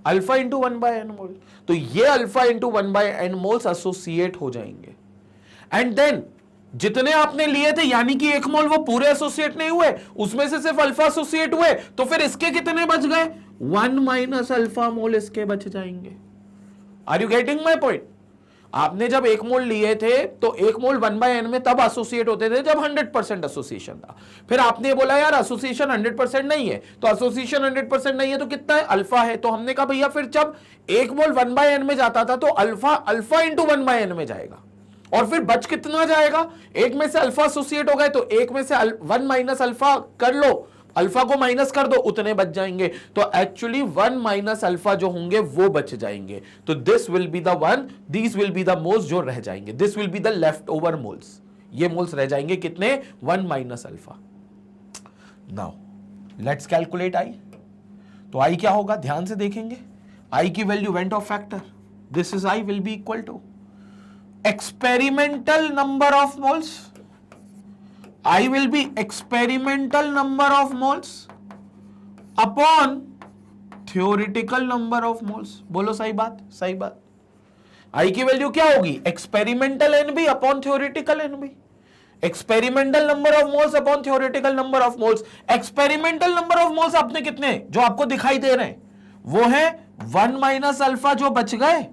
अल्फा इंटू 1/n मोल, तो ये alpha into 1/n moles associate हो जाएंगे। एंड देन जितने आपने लिए थे, यानी कि एक मोल वो पूरे एसोसिएट नहीं हुए, उसमें से सिर्फ अल्फा एसोसिएट हुए, तो फिर इसके कितने बच गए, 1 माइनस अल्फा मोल इसके बच जाएंगे। Are you getting my point. आपने जब एक मोल लिए थे तो एक मोल 1/n में तब एसोसिएट होते थे जब 100% एसोसिएशन था। फिर आपने बोला यार एसोसिएशन 100% नहीं है, तो एसोसिएशन 100% नहीं है तो कितना है, अल्फा है। तो हमने कहा भैया फिर जब एक मोल 1/n में जाता था तो अल्फा इंटू 1/n में जाएगा। और फिर बच कितना जाएगा, एक में से अल्फा एसोसिएट हो गए तो एक में से 1 माइनस अल्फा कर लो, अल्फा को माइनस कर दो, उतने बच जाएंगे। तो एक्चुअली 1 माइनस अल्फा जो होंगे वो बच जाएंगे। तो this will be the one, these will be the moles जो रह जाएंगे, this will be the left over moles. ये मोल्स रह जाएंगे कितने, 1 minus alpha. Now let's calculate i. तो आई क्या होगा, ध्यान से देखेंगे, आई की value van't Hoff factor, this is i will be equal to experimental number of moles, I will be experimental number of moles upon theoretical number of moles। बोलो सही बात, सही बात। I की वैल्यू क्या होगी, experimental NB upon theoretical NB, experimental number of moles upon theoretical number of moles. Experimental number of moles आपने कितने जो आपको दिखाई दे रहे हैं वो है 1 माइनस अल्फा जो बच गए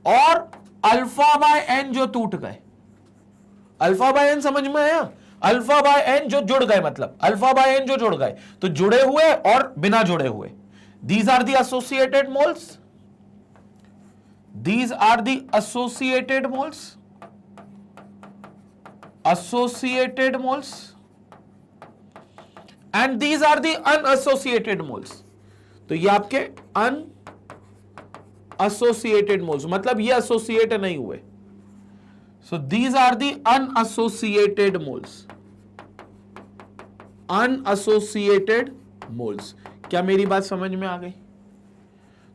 और अल्फा बाय एन जो टूट गए। अल्फा बाय एन समझ में आया, अल्फा बाय एन जो जुड़ गए, मतलब अल्फा बाय एन जो जुड़ गए, तो जुड़े हुए और बिना जुड़े हुए, these are the associated moles, these are the associated moles, associated moles and these are the unassociated moles. तो ये आपके अनएसोसिएटेड मोल्स, मतलब ये एसोसिएट नहीं हुए। So these are the unassociated moles, unassociated moles। क्या मेरी बात समझ में आ गई?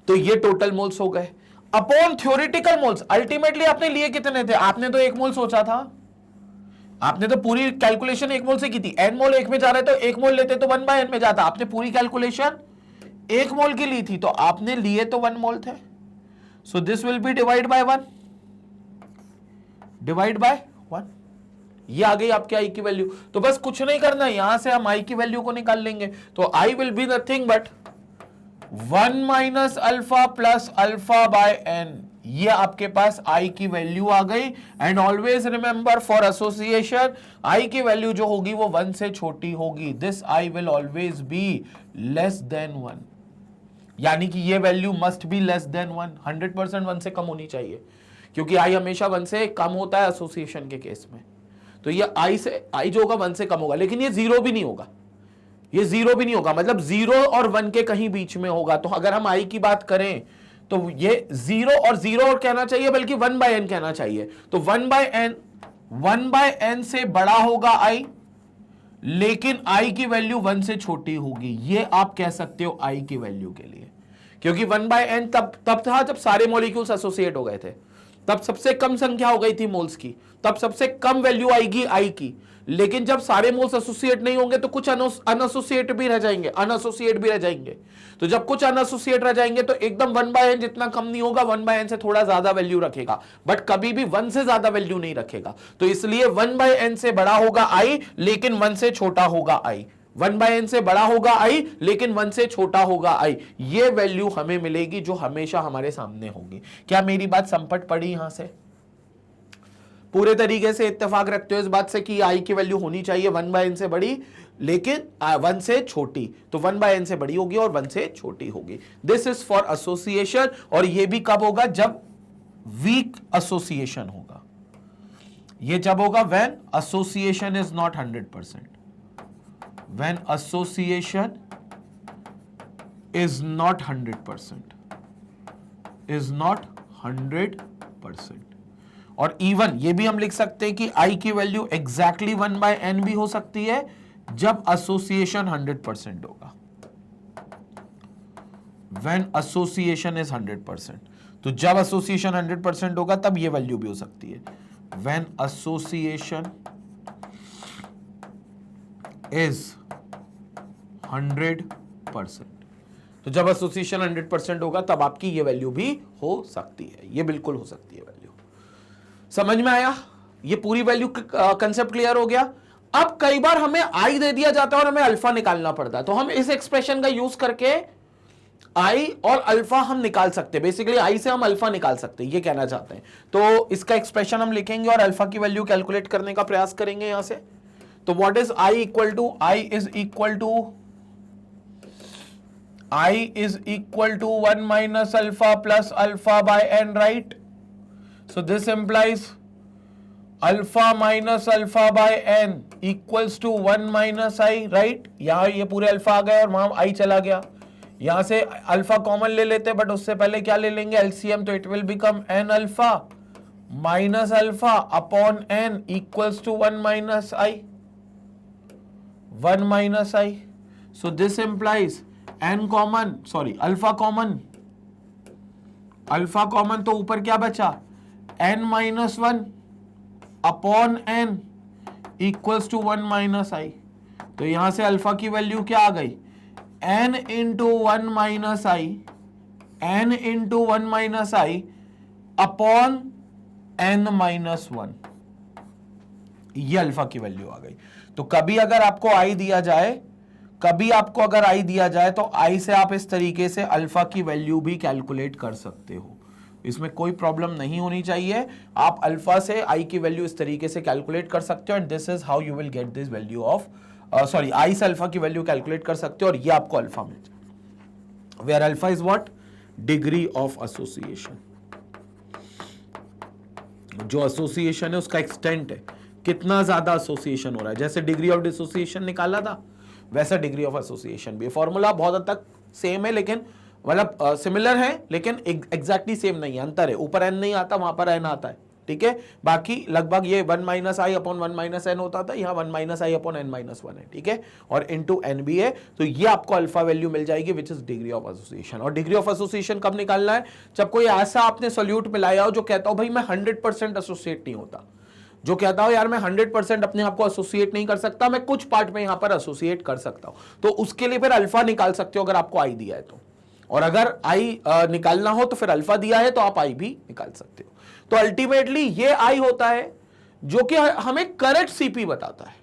तो ये टोटल मोल्स हो गए अपॉन थ्योरेटिकल मोल्स। अल्टीमेटली आपने लिए कितने थे, आपने तो 1 मोल सोचा था, आपने तो पूरी कैलकुलेशन 1 मोल से की थी। n मोल 1 में जा रहे तो 1 मोल लेते तो 1 बाय n में जाता, आपने पूरी कैलकुलेशन 1 मोल की ली थी, तो आपने लिए तो 1 मोल थे। So this will B divide by 1, divide by 1, ये आ गई आपके आई की वैल्यू। तो बस कुछ नहीं करना, यहां से हम आई की वैल्यू को निकाल लेंगे। तो i will be nothing but 1 minus alpha plus alpha by n, ये आपके पास आई की वैल्यू आ गई। And always remember for association i की वैल्यू जो होगी वो 1 से छोटी होगी, this i will always be less than 1, यानी कि ये value must be less than 1, 100% 1 से कम होनी चाहिए, क्योंकि आई हमेशा 1 से कम होता है एसोसिएशन के केस में। तो ये आई जो होगा 1 से कम होगा, लेकिन ये 0 भी नहीं होगा, ये 0 भी नहीं होगा, मतलब 0 और 1 के कहीं बीच में होगा। तो अगर हम आई की बात करें तो ये 0 और कहना चाहिए, बल्कि 1 बाय n कहना चाहिए। तो 1 बाय n से बड़ा होगा आई, लेकिन आई की वैल्यू 1 से छोटी होगी, ये आप कह सकते हो आई की वैल्यू के लिए। क्योंकि 1 बाय n तब था जब सारे मॉलिक्यूल्स एसोसिएट हो गए थे, तब सबसे कम संख्या हो गई थी मोल्स की, तब सबसे कम वैल्यू आएगी आई की। लेकिन जब सारे मोल्स एसोसिएट नहीं होंगे तो कुछ अनएसोसिएट भी रह जाएंगे, अनएसोसिएट भी रह जाएंगे। तो जब कुछ अनएसोसिएट रह जाएंगे तो एकदम 1 बाय n जितना कम नहीं होगा, 1 बाय n से थोड़ा ज्यादा वैल्यू रखेगा, बट कभी भी 1 से ज्यादा वैल्यू नहीं रखेगा। तो इसलिए 1 बाय n से बड़ा होगा आई, लेकिन 1 से छोटा होगा आई, 1 बाय n से बड़ा होगा आई, लेकिन 1 से छोटा होगा आई। ये वैल्यू हमें मिलेगी जो हमेशा हमारे सामने होगी। क्या मेरी बात संपट पड़ी यहां से? पूरे तरीके से इत्तेफाक रखते हो इस बात से कि आई की वैल्यू होनी चाहिए 1 बाय n से बड़ी, लेकिन 1 से छोटी। तो 1 बाय n से बड़ी होगी और 1 से छोटी होगी। This is for association. और ये भी कब होगा, जब वीक एसोसिएशन होगा। ये जब होगा when association is not 100%, when association is not 100%, is not 100%। और इवन ये भी हम लिख सकते हैं कि आई की वैल्यू एग्जैक्टली 1 बाय n भी हो सकती है जब एसोसिएशन 100% होगा, when association is 100%। तो जब एसोसिएशन 100% होगा तब ये वैल्यू भी हो सकती है, when association is 100%। तो जब एसोसिएशन 100% होगा तब आपकी ये वैल्यू भी हो सकती है, ये बिल्कुल हो सकती है वैल्यू। समझ में आया? ये पूरी वैल्यू कंसेप्ट क्लियर हो गया। अब कई बार हमें आई दे दिया जाता है और हमें अल्फा निकालना पड़ता है, तो हम इस एक्सप्रेशन का यूज करके आई और अल्फा हम निकाल सकते हैं। बेसिकली आई से हम अल्फा निकाल सकते हैं, ये कहना चाहते हैं। तो इसका एक्सप्रेशन हम लिखेंगे और अल्फा की वैल्यू कैलकुलेट करने का प्रयास करेंगे यहां से। तो what is i equal to, i is equal to 1 minus alpha plus alpha by n, right? So this implies alpha minus alpha by N equals to 1 minus i, right. यहां ये पूरे अल्फा आ गए और वहां आई चला गया, यहां से अल्फा कॉमन ले लेते, बट उससे पहले क्या ले लेंगे, एलसीएम, तो it will become n alpha minus alpha upon n equals to 1 minus i, 1 minus i. So this implies n common, sorry alpha common, alpha common तो ऊपर क्या बचा, n minus 1 upon n equals to 1 minus i. तो यहां से alpha की value क्या आ गई, n into 1 minus i, n into 1 minus i upon n minus 1, ये अल्फा की वैल्यू आ गई। तो कभी अगर आपको आई दिया जाए, कभी आपको अगर आई दिया जाए तो आई से आप इस तरीके से अल्फा की वैल्यू भी कैलकुलेट कर सकते हो, इसमें कोई प्रॉब्लम नहीं होनी चाहिए। आप अल्फा से आई की वैल्यू इस तरीके से कैलकुलेट कर सकते हो, and this is how you will get this value of, sorry I से अल्फा की वैल्यू कैलकुलेट कर सकते हो और ये आपको अल्फा मिल जाए, where alpha is what, degree of association. जो एसोसिएशन है उसका एक्सटेंट है, कितना ज्यादा एसोसिएशन हो रहा है। जैसे डिग्री ऑफ डिसोसिएशन निकाला था, वैसा डिग्री ऑफ एसोसिएशन भी। फॉर्मूला बहुत हद तक सेम है, लेकिन मतलब सिमिलर है, लेकिन एग्जैक्टली सेम नहीं है, अंतर है। ऊपर एन नहीं आता, वहां पर एन आता है, ठीक है। बाकी लगभग ये 1 minus i upon 1 minus N होता था, यहाँ 1 minus i upon n minus 1 है, ठीक है, और इनटू एन भी है। तो ये आपको अल्फा वैल्यू मिल जाएगी which is degree of association. और डिग्री ऑफ एसोसिएशन कब निकालना है, जब कोई ऐसा आपने सोल्यूट मिलाया हो जो कहता हो भाई मैं 100% एसोसिएट नहीं होता, जो कहता हो यार मैं 100% अपने आप को एसोसिएट नहीं कर सकता, मैं कुछ पार्ट में यहां पर एसोसिएट कर सकता हूं, तो उसके लिए फिर अल्फा निकाल सकते हो अगर आपको आई दिया है तो। और अगर आई निकालना हो तो फिर अल्फा दिया है तो आप आई भी निकाल सकते हो। तो अल्टीमेटली ये आई होता है जो कि हमें करेक्ट सीपी बताता है।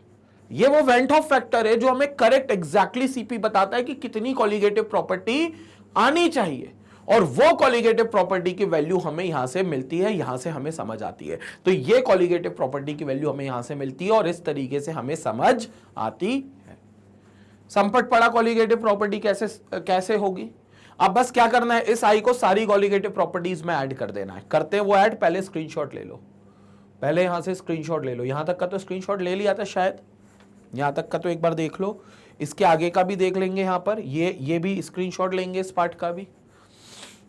ये वो वेंट ऑफ फैक्टर है जो हमें करेक्ट एग्जैक्टली सीपी बताता है कि कितनी कॉलिगेटिव प्रॉपर्टी आनी चाहिए, और वो कॉलिगेटिव प्रॉपर्टी की वैल्यू हमें यहां से मिलती है, यहां से हमें समझ आती है। तो ये कॉलिगेटिव प्रॉपर्टी की वैल्यू हमें यहां से मिलती है और इस तरीके से हमें समझ आती है। संपट पड़ा कॉलिगेटिव प्रॉपर्टी कैसे होगी। अब बस क्या करना है, इस आई को सारी कॉलिगेटिव प्रॉपर्टीज में ऐड कर देना है। करते वो ऐड, पहले स्क्रीनशॉट ले लो, पहले यहां से स्क्रीनशॉट ले लो। यहां तक का तो स्क्रीनशॉट ले लिया था शायद, यहां तक का तो एक बार देख लो, इसके आगे का भी देख लेंगे। यहां पर ये भी स्क्रीनशॉट लेंगे, इस पार्ट का भी।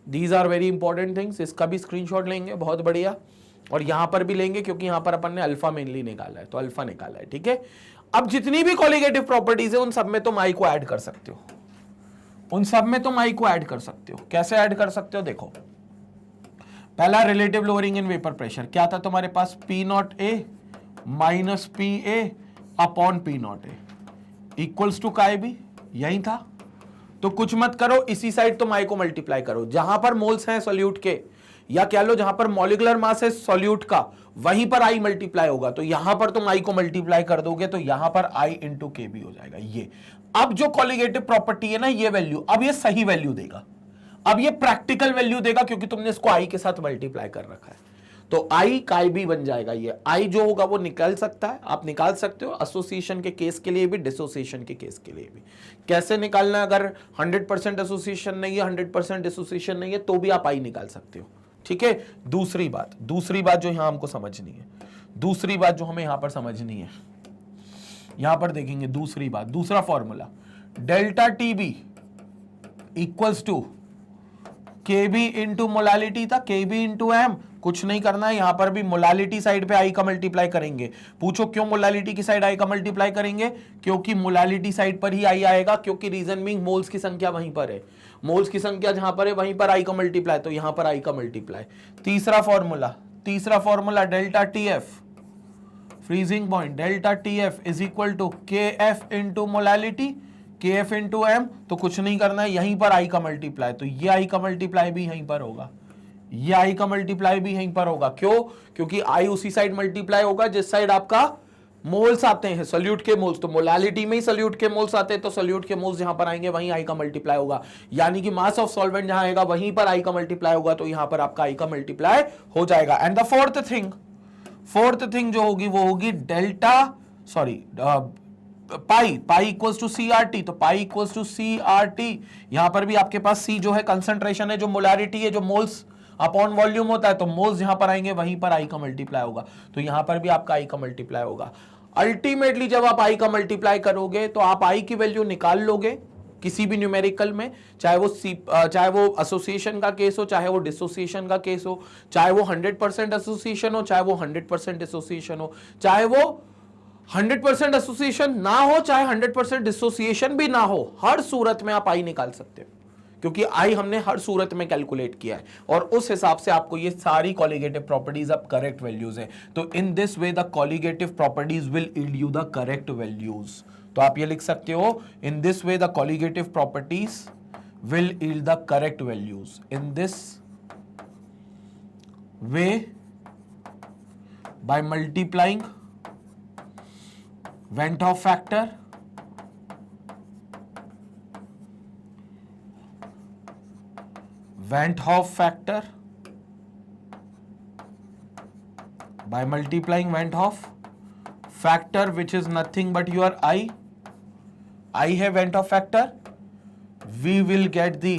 These are very important things, इसका भी स्क्रीनशॉट लेंगे, बहुत बढ़िया। और यहां पर भी लेंगे क्योंकि यहां पर अपन ने अल्फा मेनली निकाला है, तो अल्फा निकाला है, ठीक है। अब जितनी भी कॉलिगेटिव प्रॉपर्टीज है उन सब में तुम आई को ऐड कर सकते हो, उन सब में तुम आई को ऐड कर सकते हो। कैसे ऐड कर सकते हो, देखो पहला relative lowering in vapour pressure क्या था तुम्हारे पास, P naught A minus P A upon P naught A equals to chi B, यही था। तो कुछ मत करो, इसी साइड तुम आई को मल्टीप्लाई करो, जहां पर मोल्स हैं सॉल्यूट के, या कह लो जहां पर मॉलिकुलर मास है सॉल्यूट का, वहीं पर आई मल्टीप्लाई होगा। तो यहां पर तुम आई को मल्टीप्लाई कर दोगे तो यहां पर आई इंटू के भी हो जाएगा। ये अब जो कॉलिगेटिव प्रॉपर्टी है ना, ये वैल्यू अब ये सही वैल्यू देगा, अब ये प्रैक्टिकल वैल्यू देगा क्योंकि तुमने इसको आई के साथ मल्टीप्लाई कर रखा है। तो आई काय भी बन जाएगा। ये आई जो होगा वो निकल सकता है, आप निकाल सकते हो एसोसिएशन के केस के लिए भी, डिसोसिएशन के केस के लिए भी। कैसे निकालना, अगर 100% एसोसिएशन नहीं है, 100% डिसोसिएशन नहीं है, तो भी आप आई निकाल सकते हो, ठीक है। दूसरी बात जो यहां हमको समझनी है, दूसरी बात जो हमें यहां पर समझनी है, यहां पर देखेंगे दूसरी बात, दूसरा formula delta T B equals to K B into molality था, के बी इंटू एम। कुछ नहीं करना है, यहां पर भी मोलालिटी साइड पे आई का मल्टीप्लाई करेंगे। पूछो क्यों मोलालिटी की साइड आई का मल्टीप्लाई करेंगे, क्योंकि मोलालिटी साइड पर ही आई आएगा, क्योंकि रीजन बीइंग मोल्स की संख्या वहीं पर है, मोल्स की संख्या जहां पर है वहीं पर आई का मल्टीप्लाई, तो यहां पर आई का मल्टीप्लाई। तीसरा formula delta T F freezing point, delta T F is equal to K F into molality, K F into M. तो कुछ नहीं करना है, यहीं पर आई का मल्टीप्लाई, तो ये आई का मल्टीप्लाई भी यहीं पर होगा, ये आई का मल्टीप्लाई भी यहीं पर होगा। क्यों, क्योंकि आई उसी साइड मल्टीप्लाई होगा जिस साइड आपका मोल्स आते हैं, सोल्यूट के मोल्स। तो मोलालिटी में ही सोल्यूट के मोल्स आते हैं, तो सोल्यूट के मोल्स जहां पर आएंगे वहीं आई का मल्टीप्लाई होगा, यानी कि मास ऑफ सॉल्वेंट जहां आएगा वहीं पर आई का मल्टीप्लाई होगा, तो यहां पर आपका आई का मल्टीप्लाई हो जाएगा। एंड द फोर्थ थिंग जो होगी वो होगी delta pi equals to C R T. तो pi equals to C R T, यहां पर भी आपके पास सी जो है कंसंट्रेशन है, जो मोलारिटी है, जो मोल्स अपॉन वॉल्यूम होता है तो मोल्स जहां पर आएंगे वहीं पर आई का मल्टीप्लाई होगा, तो यहां पर भी आपका आई का मल्टीप्लाई होगा। अल्टीमेटली जब आप आई का मल्टीप्लाई करोगे तो आप आई की वैल्यू निकाल लोगे किसी भी न्यूमेरिकल में, चाहे वो एसोसिएशन का केस हो, चाहे वो डिसोसिएशन का केस हो, चाहे वो 100% एसोसिएशन हो, चाहे वो 100% डिसोसिएशन हो, चाहे वो 100% एसोसिएशन ना हो, चाहे 100% डिसोसिएशन भी ना हो, हर सूरत में आप आई निकाल सकते हो, क्योंकि आई हमने हर सूरत में कैलकुलेट किया है और उस हिसाब से आपको ये सारी कॉलिगेटिव प्रॉपर्टीज अब करेक्ट वैल्यूज हैं। तो in this way the colligative properties will yield you the correct values. तो आप ये लिख सकते हो, in this way the colligative properties will yield the correct values. In this way by multiplying Van't Hoff factor by multiplying Van't Hoff factor, which is nothing but your I है Van't Hoff factor, we will get the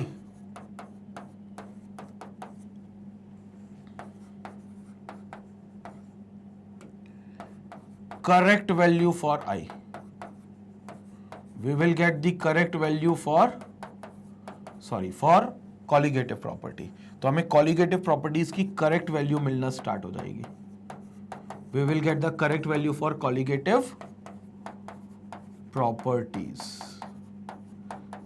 correct value for I. We will get the correct value for colligative property. तो हमें colligative properties की correct value मिलना start हो जाएगी। We will get the correct value for colligative properties.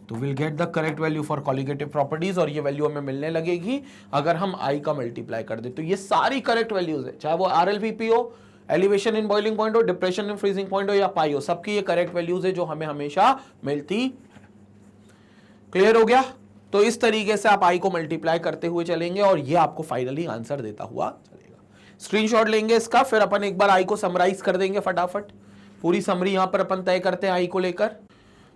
तो we'll get the correct value for colligative properties और ये value हमें मिलने लगेगी अगर हम I का multiply कर दे। तो ये सारी correct values है, चाहे वो RLVP हो, एलिवेशन इन बॉइलिंग पॉइंट हो, डिप्रेशन इन फ्रीजिंग पॉइंट हो या पाई हो, सबकी ये करेक्ट वैल्यूज है जो हमें हमेशा मिलती। क्लियर हो गया? तो इस तरीके से आप आई को मल्टीप्लाई करते हुए चलेंगे और ये आपको फाइनली आंसर देता हुआ चलेगा। स्क्रीनशॉट लेंगे इसका, फिर अपन एक बार आई को समराइज कर देंगे फटाफट। पूरी समरी यहां पर अपन तय करते हैं आई को लेकर।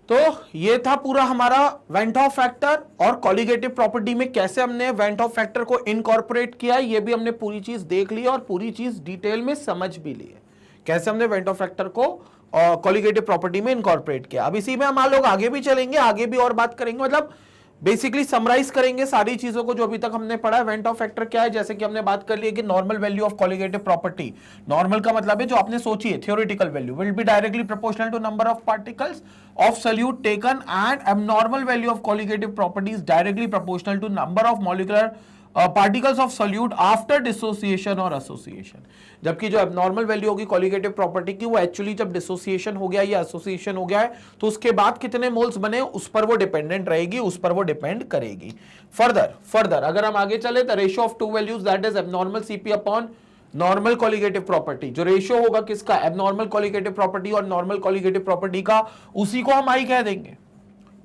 तो ये था पूरा हमारा वेंट हॉफ फैक्टर और कॉलिगेटिव प्रॉपर्टी में कैसे हमने वेंट हॉफ फैक्टर को इनकॉर्पोरेट किया, ये भी हमने पूरी चीज देख ली और पूरी चीज डिटेल में समझ भी ली है, कैसे हमने वेंट हॉफ फैक्टर को कॉलिगेटिव प्रॉपर्टी में इनकॉर्पोरेट किया। अब इसी में हम लोग आगे भी चलेंगे, आगे भी और बात करेंगे, मतलब बेसिकली समराइज करेंगे सारी चीजों को जो अभी तक हमने पढ़ा है। वेंट हॉफ फैक्टर क्या है, जैसे कि हमने बात कर ली है कि normal value of colligative property, normal का मतलब है जो आपने सोची है theoretical value, will be directly proportional to number of particles of solute taken, and abnormal value of colligative properties directly proportional to number of molecular particles of solute after dissociation और association. जबकि जो abnormal value होगी colligative property की, वो actually जब dissociation हो गया या एसोसिएशन हो गया है तो उसके बाद कितने मोल्स बने उस पर वो डिपेंडेंट रहेगी, उस पर वो डिपेंड करेगी। फर्दर अगर हम आगे चले तो ratio of to values that is abnormal CP upon normal colligative property, जो रेशियो होगा किसका, एब्नॉर्मल कॉलिगेटिव प्रॉपर्टी और नॉर्मल कॉलिगेटिव प्रॉपर्टी का, उसी को हम आई कह देंगे।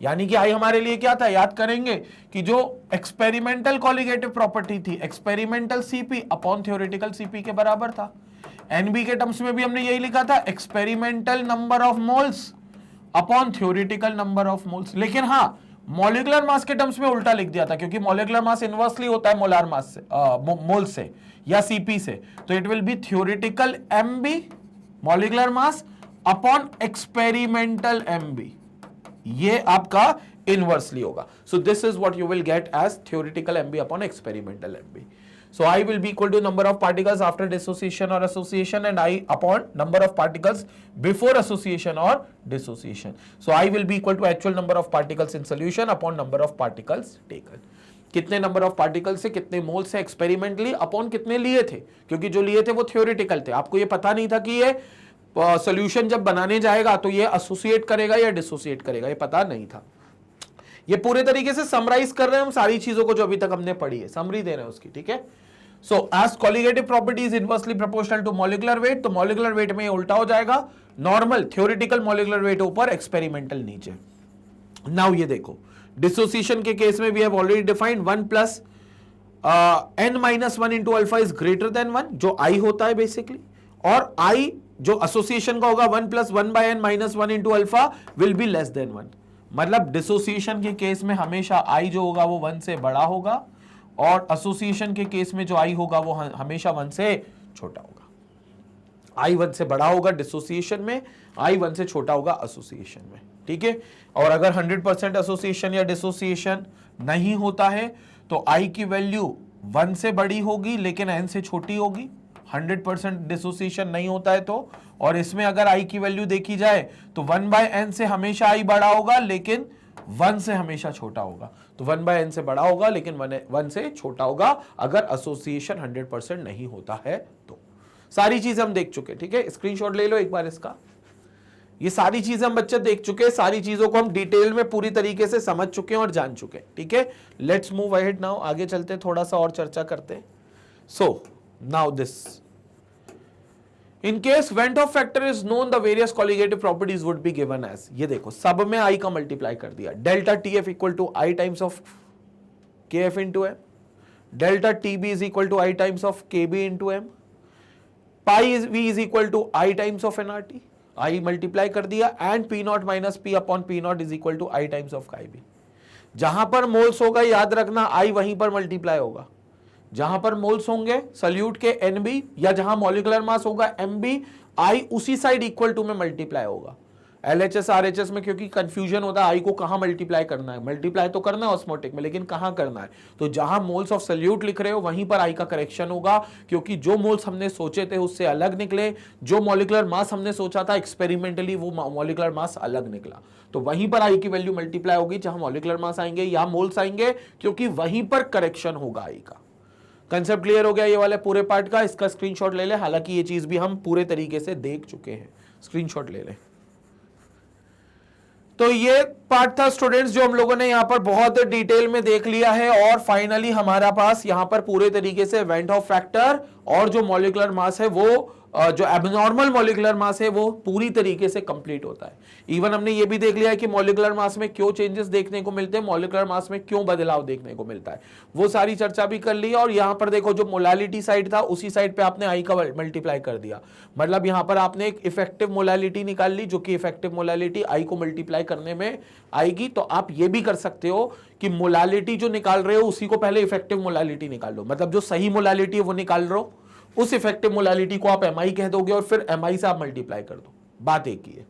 यानी कि आई हमारे लिए क्या था, याद करेंगे कि जो एक्सपेरिमेंटल कॉलिगेटिव प्रॉपर्टी थी, experimental CP upon theoretical CP के बराबर था। एनबी के टर्म्स में भी हमने यही लिखा था, experimental number of moles upon theoretical number of moles. लेकिन हाँ, मॉलिक्यूलर मास के टर्म्स में उल्टा लिख दिया था, क्योंकि मॉलिक्यूलर मास इनवर्सली होता है मोलार मास से, मोल से या सीपी से। तो it will be theoretical MB molecular mass upon experimental MB, ये आपका इनवर्सली होगा। So this is what you will get as theoretical MB upon experimental MB. So I will be equal to number of particles after dissociation or association, and I upon number of particles before association or dissociation. So I will be equal to actual number of particles in solution upon number of particles taken. कितने number of particle से कितने मोल से experimentally upon कितने लिए थे, क्योंकि जो लिए थे वो थ्योरेटिकल थे। आपको ये पता नहीं था कि ये सोल्यूशन जब बनाने जाएगा तो ये एसोसिएट करेगा या डिसोसिएट करेगा, ये पता नहीं था। ये पूरे तरीके से समराइज कर रहे हैं हम सारी चीजों को जो अभी तक हमने पढ़ी है, समरी दे रहे हैं उसकी, ठीक है। So as colligative property is inversely proportional to molecular weight, तो मॉलिक्यूलर वेट में ये उल्टा हो जाएगा, नॉर्मल थ्योरेटिकल मॉलिक्यूलर वेट ऊपर, एक्सपेरिमेंटल नीचे। नाउ ये देखो, डिसोसिएशन के केस में we have already defined 1 plus n-1 into alpha is greater than 1, जो i होता है बेसिकली, और i जो एसोसिएशन का होगा 1 plus 1/n-1 into alpha will B less than 1। मतलब डिसोसिएशन के केस में हमेशा i जो होगा वो 1 से बड़ा होगा, और एसोसिएशन के केस में जो i होगा वो हमेशा 1 से छोटा होगा। i 1 से बड़ा होगा डिसोसिएशन में, i 1 से छोटा होगा एसोसिएशन में, ठीक है। और अगर 100% एसोसिएशन या डिसोसिएशन नहीं होता है तो i की वैल्यू 1 से बड़ी होगी लेकिन n से छोटी होगी, 100% डिसोसिएशन नहीं होता है तो। और इसमें अगर i की वैल्यू देखी जाए तो 1/n से हमेशा i बड़ा होगा लेकिन 1 से हमेशा छोटा होगा। तो 1/n से बड़ा होगा लेकिन 1 से छोटा होगा अगर एसोसिएशन 100% नहीं होता है तो। सारी चीजें हम देख चुके, ठीक है, स्क्रीनशॉट ले लो एक बार इसका। ये सारी चीजें हम बच्चे देख चुके हैं, सारी चीजों को हम डिटेल में पूरी तरीके से समझ चुके हैं और जान चुके हैं, ठीक है। लेट्स मूव अहेड नाउ, आगे चलते हैं, थोड़ा सा और चर्चा करते हैं। So now this, in case van't Hoff factor is known the various colligative properties would be given as, ये देखो सब में आई का मल्टीप्लाई कर दिया, delta T F equal to i times of K F into m, delta T B is equal to i times of K B into m, pi V is equal to i times of n R T, i multiply कर दिया, and P naught minus P upon P naught is equal to i times of chi B. जहां पर moles होगा याद रखना आई वहीं पर multiply होगा, जहां पर मोल्स होंगे सल्यूट के एनबी या जहां मॉलिक्यूलर मास होगा एमबी, आई उसी साइड इक्वल टू में मल्टीप्लाई होगा। एलएचएस आरएचएस में क्योंकि कंफ्यूजन होता है आई को कहां मल्टीप्लाई करना है, मल्टीप्लाई तो करना है ऑस्मोटिक में लेकिन कहां करना है, तो जहां मोल्स ऑफ सल्यूट लिख रहे हो वहीं पर आई का करेक्शन होगा, क्योंकि जो मोल्स हमने सोचे थे उससे अलग निकले, जो मॉलिक्यूलर मास हमने सोचा था एक्सपेरिमेंटली वो मॉलिक्यूलर मास अलग निकला, तो वहीं पर आई की वैल्यू मल्टीप्लाई होगी जहां मॉलिक्यूलर मास आएंगे या मोल्स आएंगे, क्योंकि वहीं पर करेक्शन होगा आई का। कंसेप्ट क्लियर हो गया ये वाले पूरे पार्ट का, इसका स्क्रीनशॉट ले ले, हालांकि ये चीज भी हम पूरे तरीके से देख चुके हैं, स्क्रीनशॉट ले ले। तो ये पार्ट था स्टूडेंट्स जो हम लोगों ने यहां पर बहुत डिटेल में देख लिया है, और फाइनली हमारा पास यहां पर पूरे तरीके से वेंट ऑफ फैक्टर और जो मॉलिक्यूलर मास है वो जो एबनॉर्मल मॉलिक्यूलर मास है वो पूरी तरीके से कंप्लीट होता है। इवन हमने ये भी देख लिया है कि मॉलिक्यूलर मास में क्यों चेंजेस देखने को मिलते हैं, मॉलिक्यूलर मास में क्यों बदलाव देखने को मिलता है, वो सारी चर्चा भी कर ली। और यहां पर देखो जो मोलालिटी साइड था उसी साइड पे आपने आई का मल्टीप्लाई कर दिया, मतलब यहां पर आपने एक इफेक्टिव मोलालिटी निकाल ली, जो कि इफेक्टिव मोलालिटी आई को मल्टीप्लाई करने में आएगी। तो आप ये भी कर सकते हो कि मोलालिटी जो निकाल रहे हो उसी को पहले इफेक्टिव मोलालिटी निकाल लो, मतलब जो सही मोलालिटी है वो निकाल लो, उस इफेक्टिव मोलालिटी को आप एमआई कह दोगे और फिर एमआई से आप मल्टीप्लाई कर दो, बात एक ही है।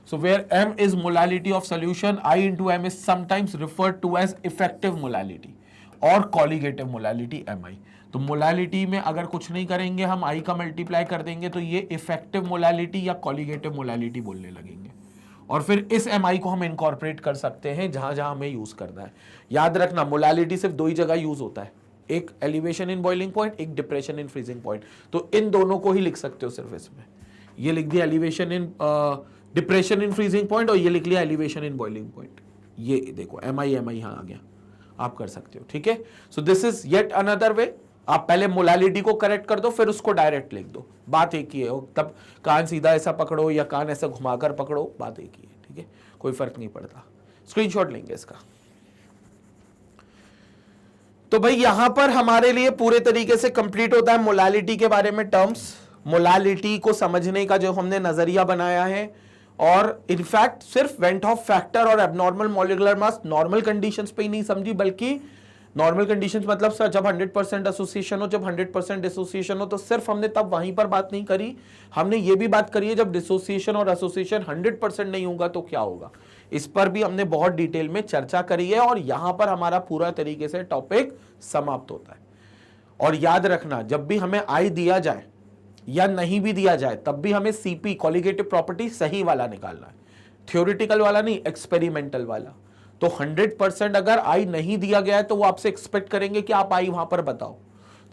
So where M is molality of solution, i into M is sometimes referred to as effective molality और कॉलिगेटिव मोलालिटी एमआई। तो मोलालिटी में अगर कुछ नहीं करेंगे हम आई का मल्टीप्लाई कर देंगे तो ये इफेक्टिव मोलालिटी या कॉलिगेटिव मोलालिटी बोलने लगेंगे, और फिर इस एमआई को हम इनकॉर्पोरेट कर सकते हैं जहां जहां हमें यूज करना है। याद रखना मोलालिटी सिर्फ दो ही जगह यूज होता है, एक एलिवेशन इन बॉइलिंग पॉइंट, एक डिप्रेशन इन फ्रीजिंग पॉइंट, तो इन दोनों को ही लिख सकते हो सिर्फ इसमें। ये लिख दिया elevation in depression in freezing point और ये लिख लिया एलिवेशन इन बॉइलिंग पॉइंट। ये देखो एमआई यहाँ आ गया, आप कर सकते हो, ठीक है। सो this is yet another way, आप पहले मोलालिटी को करेक्ट कर दो फिर उसको डायरेक्ट लिख दो, बात एक ही है। तब कान सीधा ऐसा पकड़ो या कान ऐसा घुमाकर पकड़ो, बात एक ही है, ठीक है, कोई फर्क नहीं पड़ता। स्क्रीनशॉट लेंगे इसका। तो भाई यहां पर हमारे लिए पूरे तरीके से कंप्लीट होता है मोलालिटी के बारे में टर्म्स, मोलालिटी को समझने का जो हमने नजरिया बनाया है। और इनफैक्ट सिर्फ वेंट ऑफ फैक्टर और एबनॉर्मल मॉलिक्यूलर मास नॉर्मल कंडीशंस पे ही नहीं समझी, बल्कि नॉर्मल कंडीशंस मतलब सर जब 100% एसोसिएशन हो, जब 100% डिसोसिएशन हो, तो सिर्फ हमने तब वहीं पर बात नहीं करी, हमने ये भी बात करी है जब डिसोसिएशन और एसोसिएशन 100% नहीं होगा तो क्या होगा, इस पर भी हमने बहुत डिटेल में चर्चा करी है। और यहां पर हमारा पूरा तरीके से टॉपिक समाप्त होता है। और याद रखना जब भी हमें आई दिया जाए या नहीं भी दिया जाए तब भी हमें सीपी कॉलिगेटिव प्रॉपर्टी सही वाला निकालना है, थ्योरेटिकल वाला नहीं, एक्सपेरिमेंटल वाला। तो 100% अगर आई नहीं दिया गया है तो वो आपसे एक्सपेक्ट करेंगे कि आप आई वहां पर बताओ।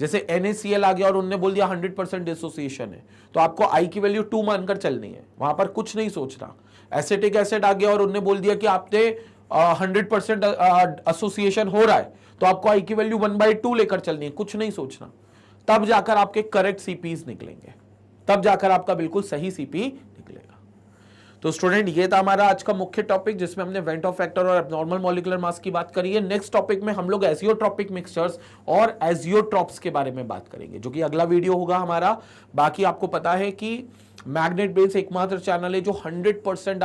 जैसे NaCl आ गया और उन्होंने बोल दिया 100% डिसोसिएशन है, तो आपको आई की वैल्यू 2 मानकर चलनी है, वहां पर कुछ नहीं सोचना। एसिटिक एसिड आ गया और उन्होंने बोल दिया कि आपने 100% एसोसिएशन हो रहा है, तो आपको आई की वैल्यू 1/2 लेकर चलनी है, कुछ नहीं सोचना। तब जाकर आपके करेक्ट सीपीज निकलेंगे, तब जाकर आपका बिल्कुल सही सीपी निकलेगा। तो स्टूडेंट ये था हमारा आज का मुख्य टॉपिक जिसमें हमने वेंट ऑफ फैक्टर और एब्नॉर्मल मॉलिक्यूलर मास की बात करी है। नेक्स्ट टॉपिक में हम लोग एजियोट्रॉपिक मिक्सचर्स और एजियोट्रॉप्स के बारे में बात करेंगे, जो कि अगला वीडियो होगा हमारा। बाकी आपको पता है कि मैग्नेट बेस एकमात्र चैनल है जो 100%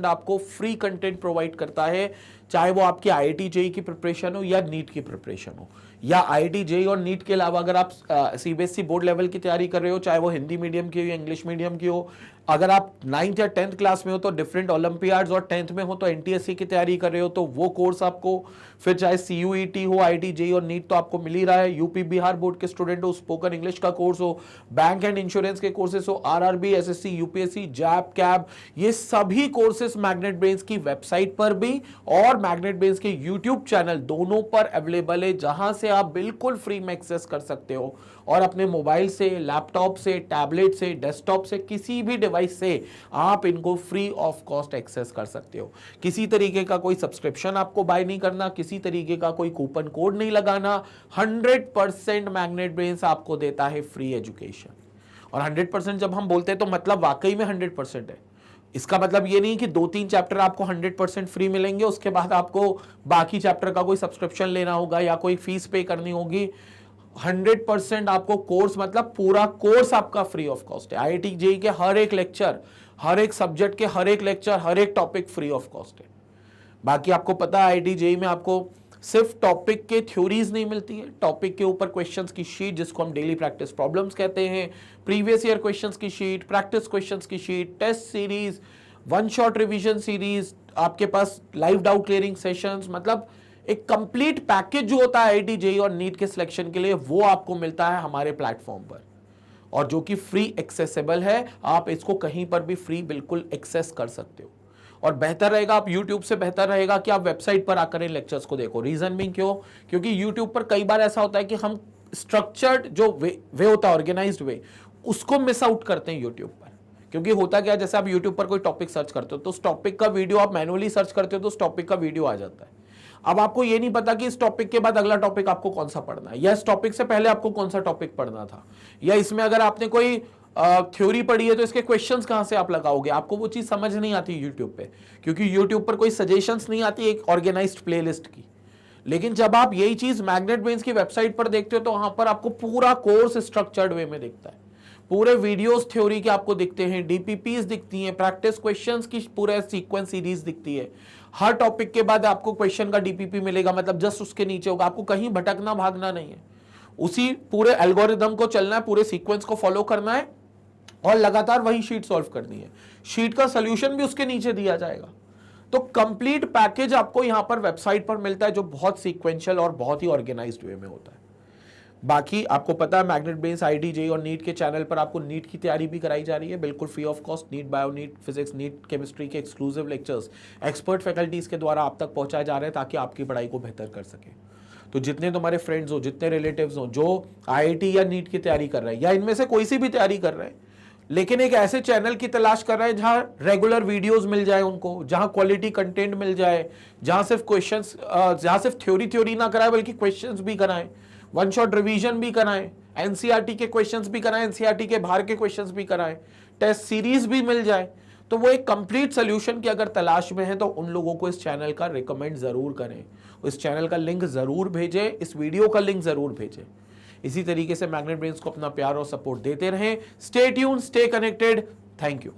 आपको फ्री कंटेंट प्रोवाइड करता है, चाहे वो आपकी IIT जेईई की प्रिपरेशन हो या नीट की प्रिपरेशन हो, या IIT जेईई और नीट के अलावा अगर आप CBSE बोर्ड लेवल की तैयारी कर रहे हो, चाहे वो हिंदी मीडियम की हो या इंग्लिश मीडियम की हो, अगर आप 9th या 10th क्लास में हो तो डिफरेंट ओलंपियाड्स, और 10th में हो तो NTSC की तैयारी कर रहे हो तो वो कोर्स आपको, फिर चाहे CUET हो, IIT जेईई और नीट तो आपको मिल ही रहा है, यूपी बिहार बोर्ड के स्टूडेंट हो, स्पोकन इंग्लिश का कोर्स हो, बैंक एंड इंश्योरेंस के कोर्सेस हो, RRB, SSC, UPSC, JAP, cab, ये सभी कोर्सेस मैग्नेट ब्रेन्स की वेबसाइट पर भी और मैग्नेट ब्रेन्स के यूट्यूब चैनल दोनों पर अवेलेबल है, जहां से आप बिल्कुल फ्री में एक्सेस कर सकते हो और अपने मोबाइल से, लैपटॉप से, टैबलेट से, डेस्कटॉप से, किसी भी डिवाइस से आप इनको फ्री ऑफ कॉस्ट एक्सेस कर सकते हो। किसी तरीके का कोई सब्सक्रिप्शन आपको बाय नहीं करना, किसी तरीके का कोई कूपन कोड नहीं लगाना। 100% मैग्नेट ब्रेन्स आपको देता है फ्री एजुकेशन। और 100% जब हम बोलते हैं तो मतलब वाकई में 100% है। इसका मतलब ये नहीं कि 2-3 चैप्टर आपको 100% फ्री मिलेंगे, उसके बाद आपको बाकी चैप्टर का कोई सब्सक्रिप्शन लेना होगा या कोई फीस पे करनी होगी। 100% आपको कोर्स, मतलब पूरा कोर्स आपका फ्री ऑफ कॉस्ट है। IIT जेईई के हर एक लेक्चर, हर एक सब्जेक्ट के हर एक लेक्चर, हर एक टॉपिक फ्री ऑफ कॉस्ट है। बाकी आपको पता है IIT जेईई में आपको सिर्फ टॉपिक के थ्योरीज नहीं मिलती है, टॉपिक के ऊपर क्वेश्चंस की शीट, जिसको हम डेली प्रैक्टिस प्रॉब्लम्स कहते हैं, प्रीवियस ईयर क्वेश्चंस की शीट, प्रैक्टिस क्वेश्चंस की sheet, test series, one shot revision series, आपके पास लाइव डाउट क्लियरिंग सेशंस, मतलब एक कंप्लीट पैकेज जो होता है IIT जेईई और नीट के सिलेक्शन के लिए, वो आपको मिलता है हमारे प्लेटफॉर्म पर, और जो कि फ्री एक्सेसिबल है। आप इसको कहीं पर भी फ्री बिल्कुल एक्सेस कर सकते हो। और बेहतर रहेगा, आप YouTube से बेहतर रहेगा कि आप वेबसाइट पर आकर इन लेक्चर्स को देखो। रीजन भी क्यों? क्योंकि YouTube पर कई बार ऐसा होता है कि हम स्ट्रक्चर्ड जो वे होता है, ऑर्गेनाइज्ड वे, उसको मिस आउट करते हैं YouTube पर। क्योंकि होता क्या है, जैसे आप YouTube पर कोई टॉपिक सर्च करते हो तो उस टॉपिक का वीडियो आप मैनुअली सर्च करते हो तो उस टॉपिक का वीडियो आ जाता है। अब आपको ये नहीं पता कि इस टॉपिक के बाद अगला टॉपिक आपको कौन सा पढ़ना है, या इस टॉपिक से पहले आपको कौन सा टॉपिक पढ़ना था, या इसमें अगर आपने कोई थ्योरी पढ़ी है तो इसके क्वेश्चंस कहां से आप लगाओगे। आपको वो चीज समझ नहीं आती यूट्यूब पे, क्योंकि यूट्यूब पर कोई सजेशंस नहीं आती एक ऑर्गेनाइज्ड प्लेलिस्ट की। लेकिन जब आप यही चीज मैग्नेट ब्रेन्स की वेबसाइट पर देखते हो तो वहां पर आपको पूरा कोर्स स्ट्रक्चर्ड वे में दिखता है, पूरे वीडियोस थ्योरी के आपको दिखते हैं, DPPs दिखती हैं, प्रैक्टिस क्वेश्चंस की पूरे सीक्वेंस सीरीज दिखती है। हर टॉपिक के बाद आपको क्वेश्चन का DPP मिलेगा, मतलब जस्ट उसके नीचे होगा, आपको कहीं भटकना भागना नहीं है, उसी पूरे एल्गोरिदम को चलना है, पूरे सीक्वेंस को फॉलो करना है और लगातार वही शीट सॉल्व करनी है। शीट का सोल्यूशन भी उसके नीचे दिया जाएगा। तो कंप्लीट पैकेज आपको यहां पर वेबसाइट पर मिलता है, जो बहुत सीक्वेंशियल और बहुत ही ऑर्गेनाइज्ड वे में होता है। बाकी आपको पता है मैग्नेट ब्रेन्स IIT जेईई और नीट के चैनल पर आपको नीट की तैयारी भी कराई जा रही है, बिल्कुल free of cost. NEET bio, NEET physics, NEET chemistry के एक्सक्लूसिव लेक्चर्स एक्सपर्ट फैकल्टीज के द्वारा आप तक पहुंचाए जा रहे हैं, ताकि आपकी पढ़ाई को बेहतर कर सके। तो जितने तुम्हारे फ्रेंड्स हो, जितने रिलेटिव्स हो जो IIT या नीट की तैयारी कर रहे हैं, या इनमें से कोई सी भी तैयारी कर रहे हैं, लेकिन एक ऐसे चैनल की तलाश कर रहे हैं जहां रेगुलर वीडियोस मिल जाए उनको, जहां क्वालिटी कंटेंट मिल जाए, जहां सिर्फ क्वेश्चंस, जहां सिर्फ थ्योरी ना कराए बल्कि क्वेश्चंस भी कराएं, वन शॉट रिवीजन भी कराएं, NCERT के क्वेश्चंस भी कराएं, NCERT के बाहर के क्वेश्चंस भी कराएं, टेस्ट सीरीज भी मिल जाए। तो वो एक कंप्लीट सोल्यूशन की अगर तलाश में है तो उन लोगों को इस चैनल का रिकमेंड जरूर करें, इस चैनल का लिंक जरूर भेजें, इस वीडियो का लिंक जरूर भेजें। इसी तरीके से मैग्नेट ब्रेन्स को अपना प्यार और सपोर्ट देते रहें। Stay tune, stay connected. Thank you.